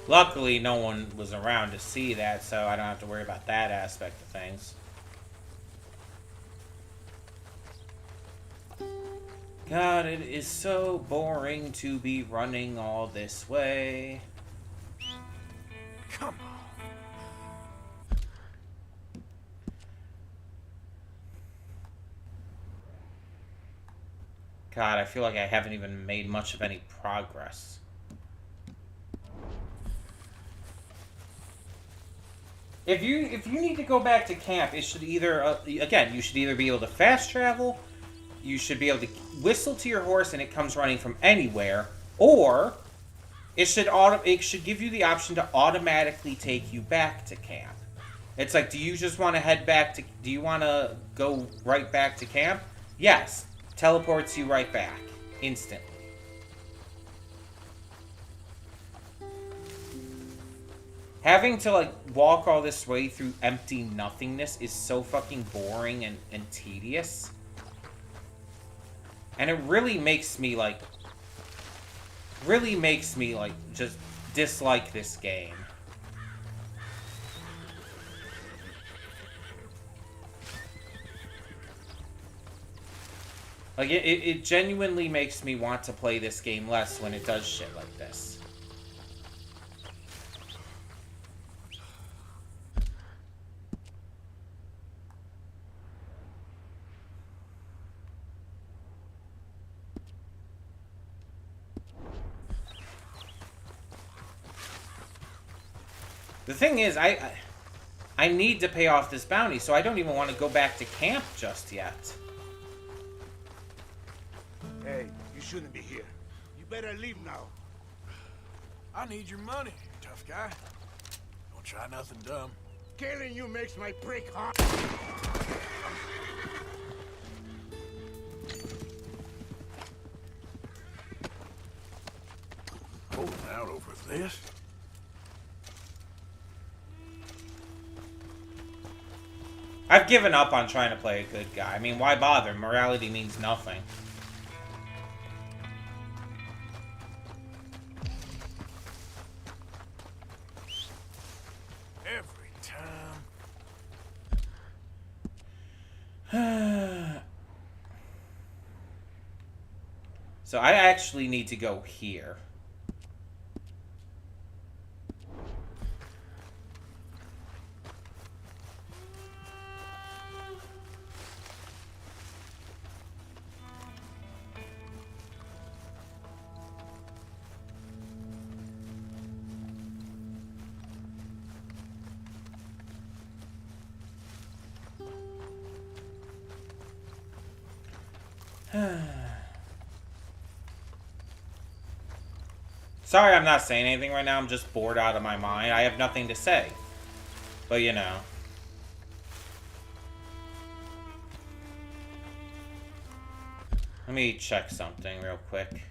Luckily, no one was around to see that, so I don't have to worry about that aspect of things. God, it is so boring to be running all this way. Come on. God, I feel like I haven't even made much of any progress. If you need to go back to camp, it should either again, you should either be able to fast travel, you should be able to whistle to your horse and it comes running from anywhere, or it should give you the option to automatically take you back to camp. It's like, do you just want to head back to? Do you want to go right back to camp? Yes, teleports you right back instantly. Having to, like, walk all this way through empty nothingness is so fucking boring and tedious. And it really makes me, like, just dislike this game. Like, it genuinely makes me want to play this game less when it does shit like this. The thing is, I need to pay off this bounty, so I don't even want to go back to camp just yet. Hey, you shouldn't be here. You better leave now. I need your money, tough guy. Don't try nothing dumb. Killing you makes my prick hot. Holding out over this? I've given up on trying to play a good guy. I mean, why bother? Morality means nothing. Every time. So I actually need to go here. Sorry I'm not saying anything right now. I'm just bored out of my mind. I have nothing to say. But you know. Let me check something real quick.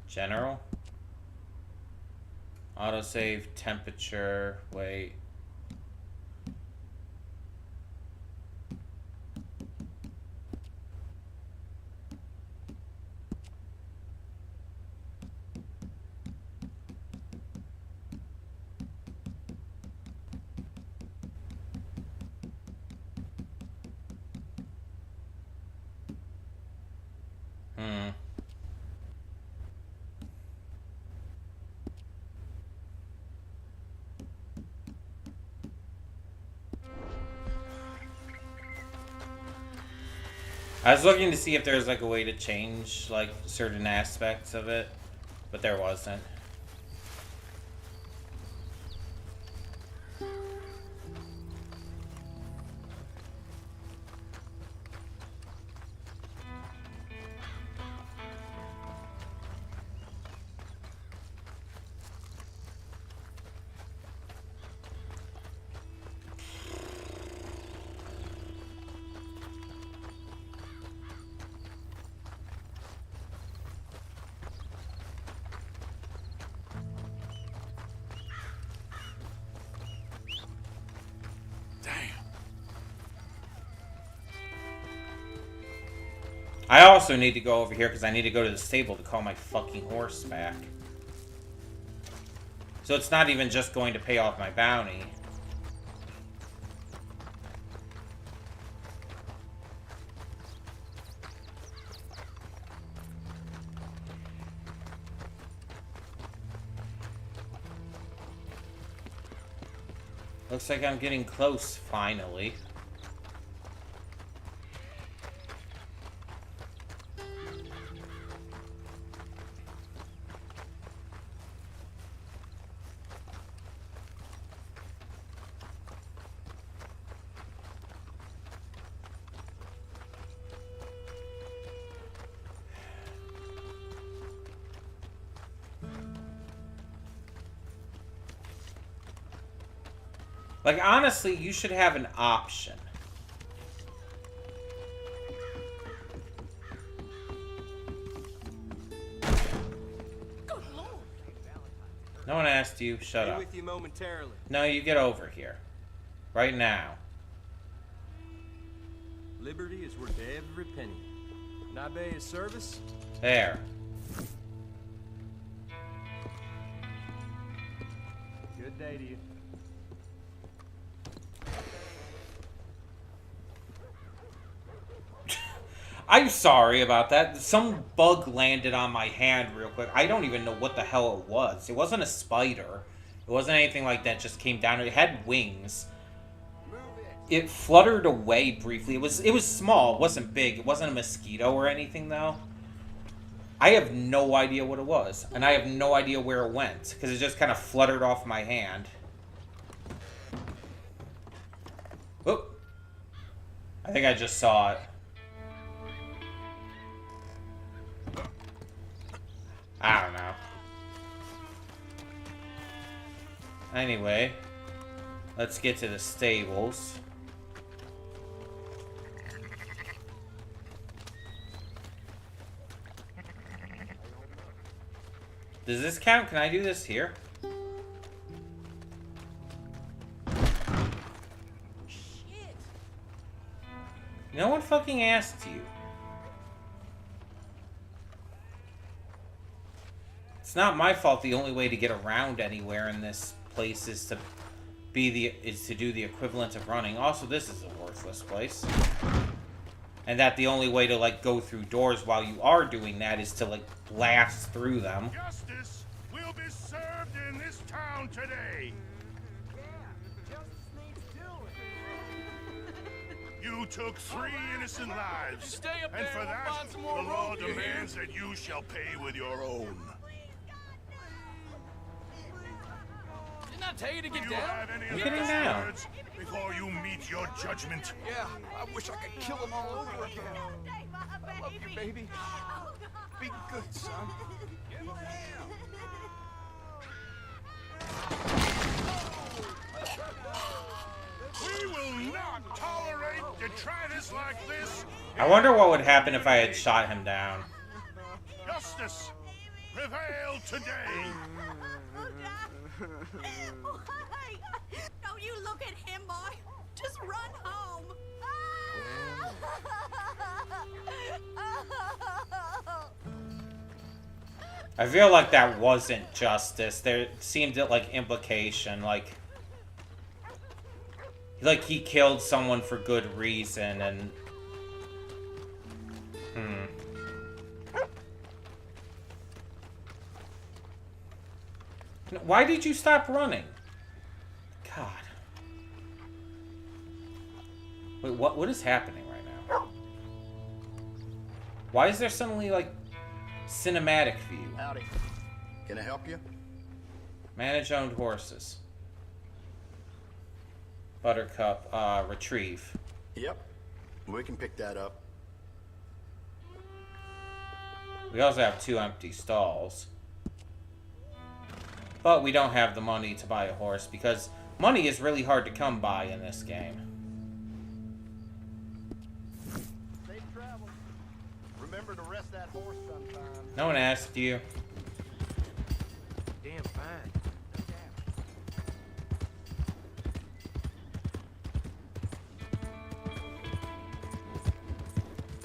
General. Autosave, temperature, wait. I was looking to see if there's like a way to change like certain aspects of it, but there wasn't. I also need to go over here because I need to go to the stable to call my fucking horse back. So it's not even just going to pay off my bounty. Looks like I'm getting close, finally. Like, honestly, you should have an option. No one asked you. Shut up. With you momentarily. No, you get over here. Right now. Liberty is worth every penny. Nabe is service. There. Good day to you. I'm sorry about that. Some bug landed on my hand real quick. I don't even know what the hell it was. It wasn't a spider. It wasn't anything like that. It just came down. It had wings. It fluttered away briefly. It was small. It wasn't big. It wasn't a mosquito or anything, though. I have no idea what it was. And I have no idea where it went. Because it just kind of fluttered off my hand. Whoop. I think I just saw it. I don't know. Anyway, let's get to the stables. Does this count? Can I do this here? No one fucking asked you. It's not my fault. The only way to get around anywhere in this place is to do the equivalent of running. Also, this is a worthless place. And that the only way to, like, go through doors while you are doing that is to, like, blast through them. Justice will be served in this town today. You took 3 innocent lives, and for that, the law demands that you shall pay with your own. Didn't I tell you to get Do you down? have any I'm other getting down. words before you meet your judgment? Yeah, I wish I could kill them all over again. I love you, baby. Be good, son. We will not tolerate detritus like this. I wonder what would happen if I had shot him down. Justice prevail today. Don't you look at him, boy. Just run home. I feel like that wasn't justice. There seemed like implication, like he killed someone for good reason, and Why did you stop running? God. Wait, what is happening right now? Why is there suddenly, like, cinematic view? Howdy. Can I help you? Manage owned horses. Buttercup, retrieve. Yep. We can pick that up. We also have 2 empty stalls. But we don't have the money to buy a horse because money is really hard to come by in this game. Safe travel. Remember to rest that horse sometime. No one asked you. Damn fine.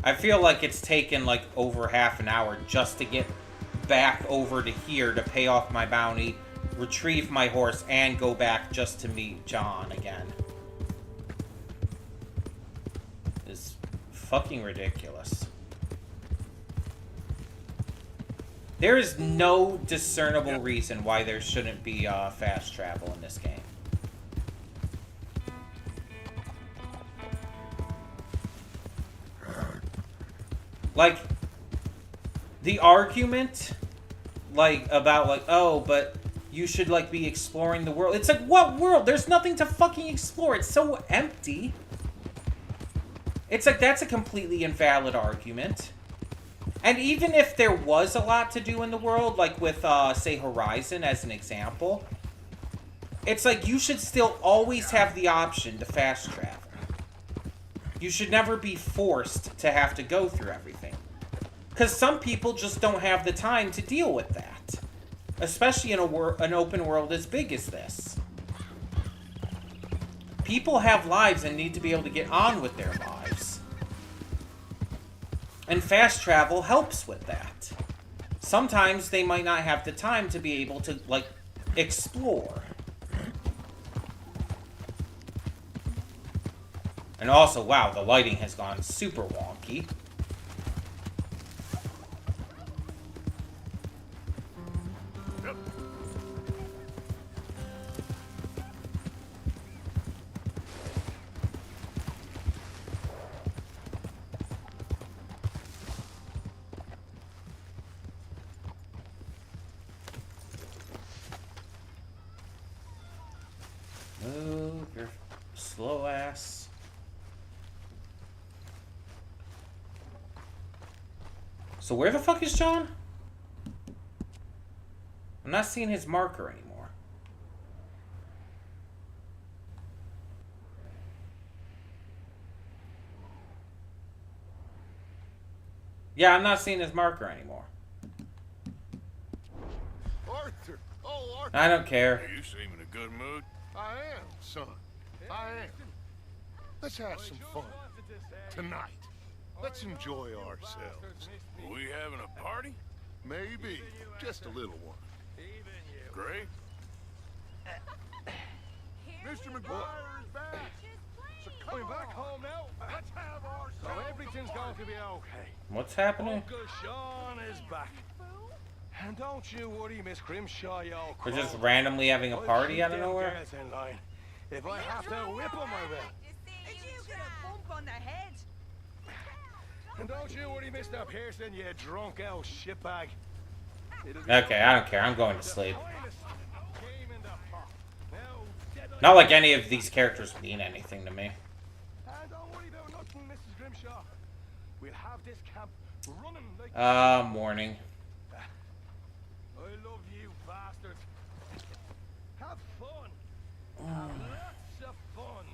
I feel like it's taken like over half an hour just to get back over to here to pay off my bounty, retrieve my horse, and go back just to meet John again. It's fucking ridiculous. There is no discernible reason why there shouldn't be fast travel in this game. Like, the argument, like, about, like, oh, but you should, like, be exploring the world. It's like, what world? There's nothing to fucking explore. It's so empty. It's like, that's a completely invalid argument. And even if there was a lot to do in the world, like with, say, Horizon as an example, it's like, you should still always have the option to fast travel. You should never be forced to have to go through everything. Because some people just don't have the time to deal with that. Especially in an open world as big as this. People have lives and need to be able to get on with their lives. And fast travel helps with that. Sometimes they might not have the time to be able to, like, explore. And also, wow, the lighting has gone super wonky. Move your slow ass. So where the fuck is John? I'm not seeing his marker anymore. Yeah, I'm not seeing his marker anymore. Arthur! Oh, Arthur! I don't care. You seem in a good mood. I am, son. I am. Let's have some fun. Tonight. Let's enjoy ourselves. Are we having a party? Maybe. Just a little one. Great. Mr. McGuire is back. So coming back home now. Let's have ourselves. So everything's going to be okay. What's happening? Uncle Sean is back. And don't you worry, Miss Grimshaw, you old We're just crow. randomly having a I'll party keep out of them nowhere? girls in line. If I have to whip them, I will. Did you get a bump on the head? And don't you worry, Mr. Pearson, you drunk old shitbag. Okay, I don't care. I'm going to sleep. Not like any of these characters mean anything to me. And don't worry about nothing, Mrs. Grimshaw. We'll have this camp running like... Morning. I love you, bastards. Have fun. Have lots of fun.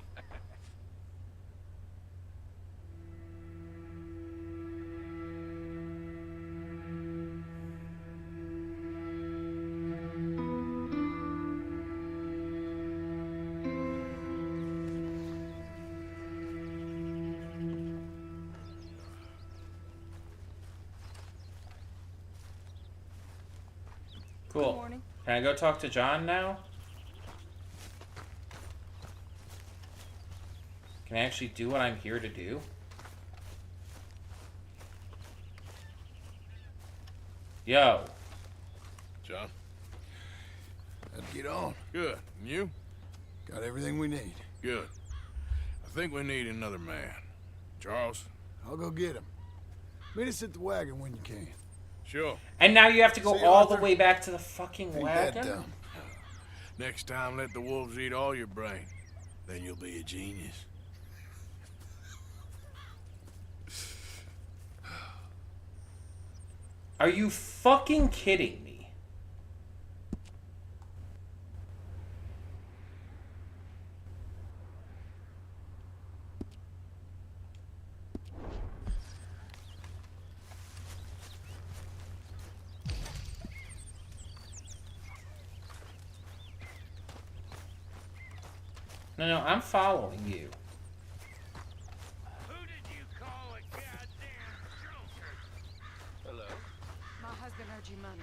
Cool. Good morning. Can I go talk to John now? Can I actually do what I'm here to do? Yo. John? Let's get on. Good. And you? Got everything we need. Good. I think we need another man. Charles? I'll go get him. Meet us at the wagon when you can. Sure. And now you have to go See, all Arthur? the way back to the fucking Ain't wagon? that dumb. Next time, let the wolves eat all your brain. Then you'll be a genius. Are you fucking kidding me? No, I'm following you. Who did you call a goddamn joker? Hello. My husband owed you money.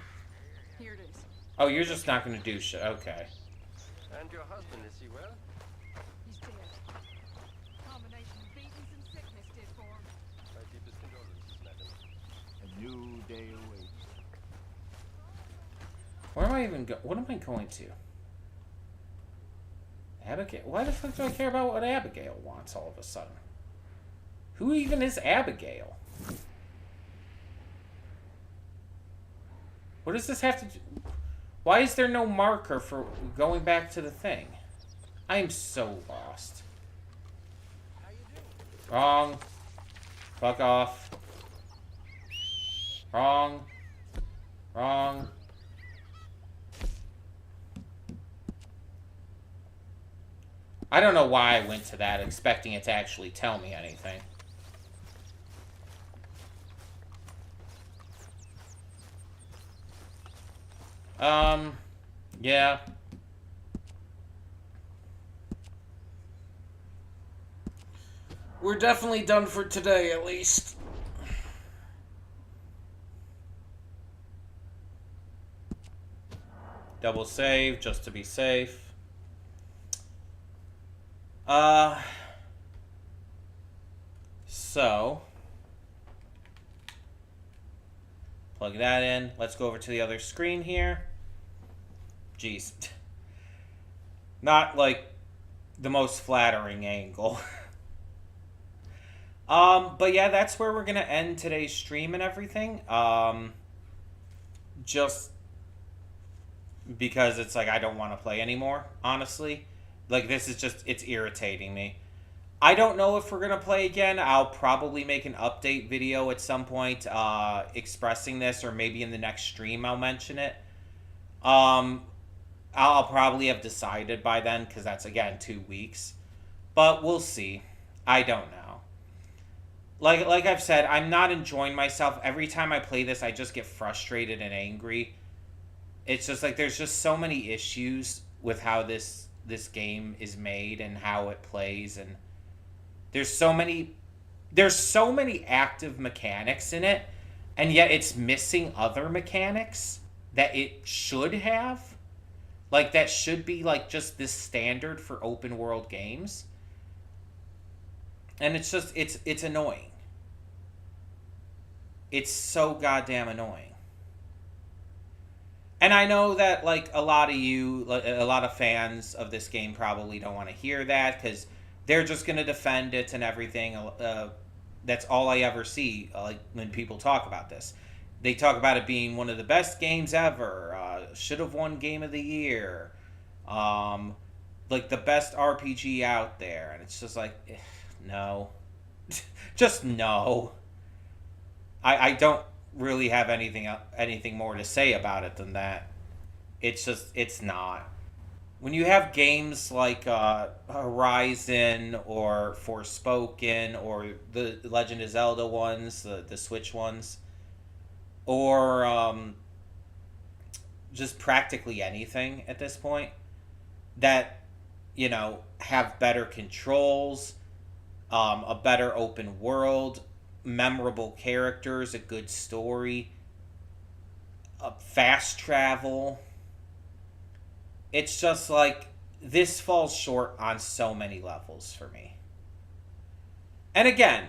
Here it is. Oh, you're just not gonna do shit. Okay. And your husband, is he well? He's dead. Combination of beatings and sickness did for him. My deepest condolences, madam. A new day awaits. Where am I even what am I going to? Abigail? Why the fuck do I care about what Abigail wants all of a sudden? Who even is Abigail? What does this have to do? Why is there no marker for going back to the thing? I am so lost. Wrong. Fuck off. Wrong. Wrong. I don't know why I went to that expecting it to actually tell me anything. Yeah. We're definitely done for today, at least. Double save, just to be safe. So plug that in. Let's go over to the other screen here. Jeez. Not like the most flattering angle. But yeah, that's where we're gonna end today's stream and everything. Just because it's like I don't want to play anymore, honestly. Like, this is just, it's irritating me. I don't know if we're going to play again. I'll probably make an update video at some point expressing this, or maybe in the next stream I'll mention it. I'll probably have decided by then, because that's, again, 2 weeks. But we'll see. I don't know. Like I've said, I'm not enjoying myself. Every time I play this, I just get frustrated and angry. It's just like there's just so many issues with how this game is made and how it plays, and there's so many active mechanics in it, and yet it's missing other mechanics that it should have. Like, that should be, like, just this standard for open world games. And it's just, it's annoying. It's so goddamn annoying. And I know that, like, a lot of fans of this game probably don't want to hear that, because they're just going to defend it and everything. That's all I ever see, like, when people talk about this. They talk about it being one of the best games ever, should have won Game of the Year, like, the best RPG out there. And it's just like, no. Just no. I don't really have anything more to say about it than that. It's not. When you have games like Horizon or Forspoken or the Legend of Zelda ones, the Switch ones, or just practically anything at this point that, you know, have better controls, a better open world, memorable characters, a good story, fast travel. It's just like, this falls short on so many levels for me. And again,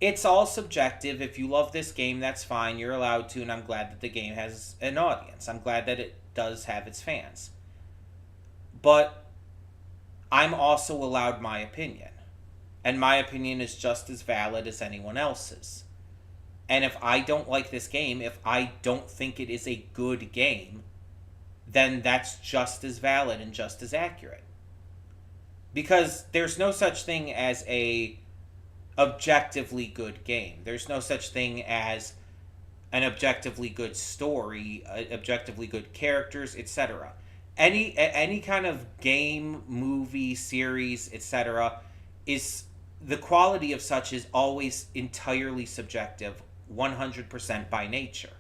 it's all subjective. If you love this game, that's fine. You're allowed to, and I'm glad that the game has an audience. I'm glad that it does have its fans. But I'm also allowed my opinion. And my opinion is just as valid as anyone else's. And if I don't like this game, if I don't think it is a good game, then that's just as valid and just as accurate. Because there's no such thing as a objectively good game. There's no such thing as an objectively good story, objectively good characters, etc. Any kind of game, movie, series, etc. is, the quality of such is always entirely subjective, 100% by nature.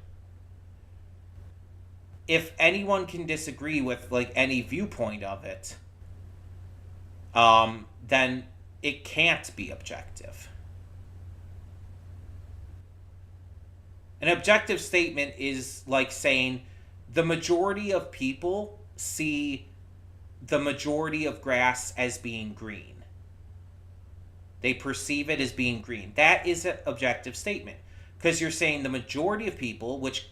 If anyone can disagree with, like, any viewpoint of it, then it can't be objective. An objective statement is like saying the majority of people see the majority of grass as being green. They perceive it as being green. That is an objective statement, because you're saying the majority of people, which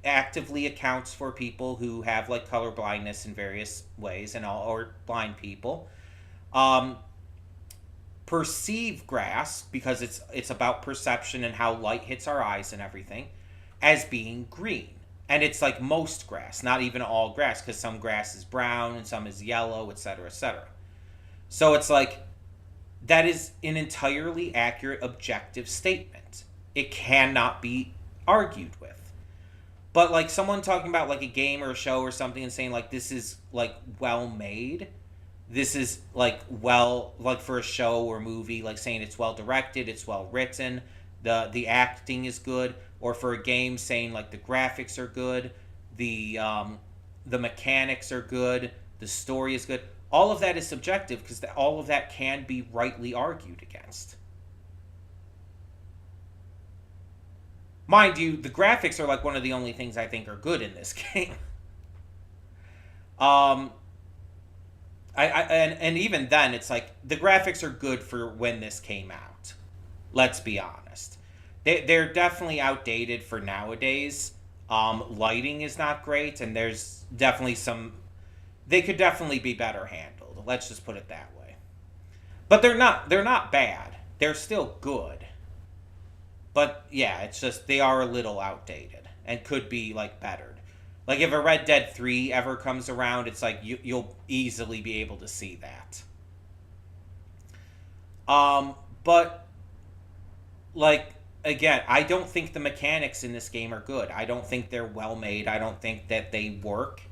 actively accounts for people who have, like, color blindness in various ways, and all, or blind people, perceive grass, because it's about perception and how light hits our eyes and everything, as being green. And it's like most grass, not even all grass, because some grass is brown and some is yellow, etc., etc. So it's like, that is an entirely accurate objective statement. It cannot be argued with. But, like, someone talking about, like, a game or a show or something and saying, like, this is, like, well made, this is, like, well, like, for a show or movie, like, saying it's well directed, it's well written, the acting is good, or for a game saying, like, the graphics are good, the mechanics are good, the story is good. All of that is subjective, because all of that can be rightly argued against. Mind you, the graphics are, like, one of the only things I think are good in this game. And even then, it's like, the graphics are good for when this came out. Let's be honest. They're definitely outdated for nowadays. Lighting is not great, and there's definitely they could definitely be better handled. Let's just put it that way. But they're not bad. They're still good. But yeah, it's just, they are a little outdated and could be, like, bettered. Like, if a Red Dead 3 ever comes around, it's like, you'll easily be able to see that. But, like, again, I don't think the mechanics in this game are good. I don't think they're well made. I don't think that they work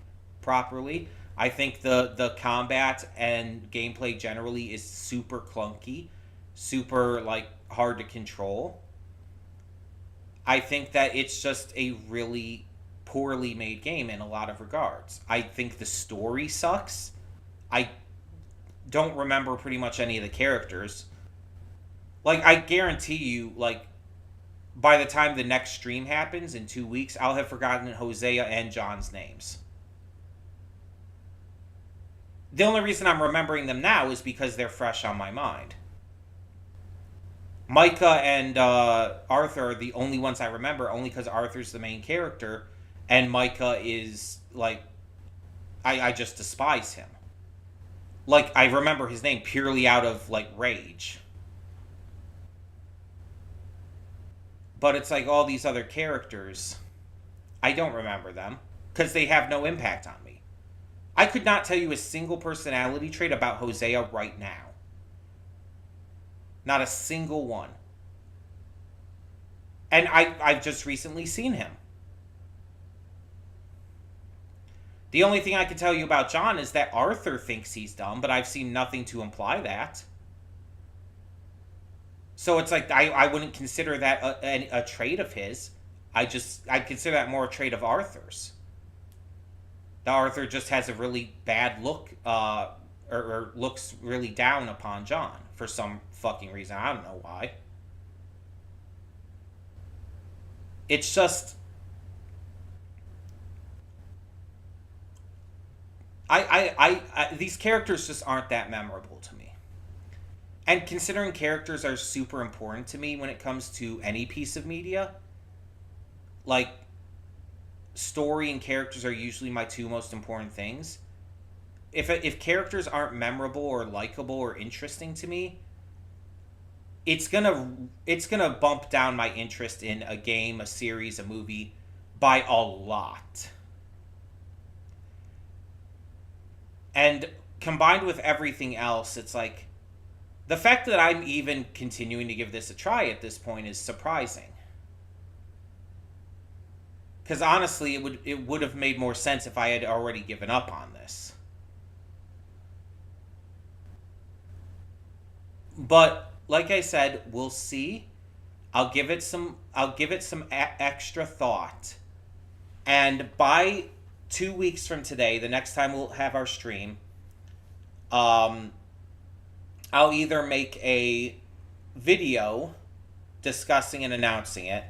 properly. I think the combat and gameplay generally is super clunky, super, like, hard to control. I think that it's just a really poorly made game in a lot of regards. I think the story sucks. I don't remember pretty much any of the characters. Like, I guarantee you, like, by the time the next stream happens in 2 weeks, I'll have forgotten Hosea and John's names. The only reason I'm remembering them now is because they're fresh on my mind. Micah and Arthur are the only ones I remember, only because Arthur's the main character, and Micah is, like, I just despise him. Like, I remember his name purely out of, like, rage. But it's like all these other characters, I don't remember them, because they have no impact on me. I could not tell you a single personality trait about Hosea right now. Not a single one. And I've just recently seen him. The only thing I can tell you about John is that Arthur thinks he's dumb, but I've seen nothing to imply that. So it's like, I wouldn't consider that a trait of his. I'd consider that more a trait of Arthur's. That Arthur just has a really bad look, or looks really down upon John for some fucking reason. I don't know why. It's just... these characters just aren't that memorable to me. And considering characters are super important to me when it comes to any piece of media, like, story and characters are usually my two most important things. If characters aren't memorable or likable or interesting to me, it's gonna bump down my interest in a game, a series, a movie by a lot. And combined with everything else, it's like, the fact that I'm even continuing to give this a try at this point is surprising. Because honestly, it would have made more sense if I had already given up on this. But like I said, we'll see. I'll give it some extra thought. And by 2 weeks from today, the next time we'll have our stream, I'll either make a video discussing and announcing it,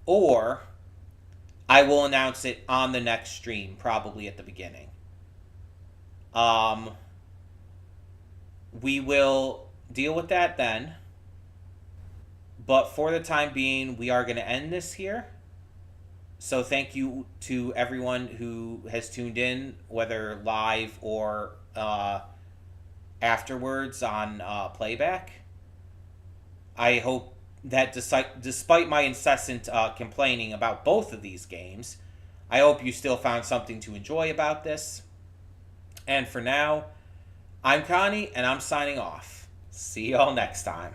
or I will announce it on the next stream, probably at the beginning. We will deal with that then. But for the time being, we are going to end this here. So thank you to everyone who has tuned in, whether live or afterwards on playback. I hope that despite my incessant complaining about both of these games, I hope you still found something to enjoy about this. And for now, I'm Connie, and I'm signing off. See y'all next time.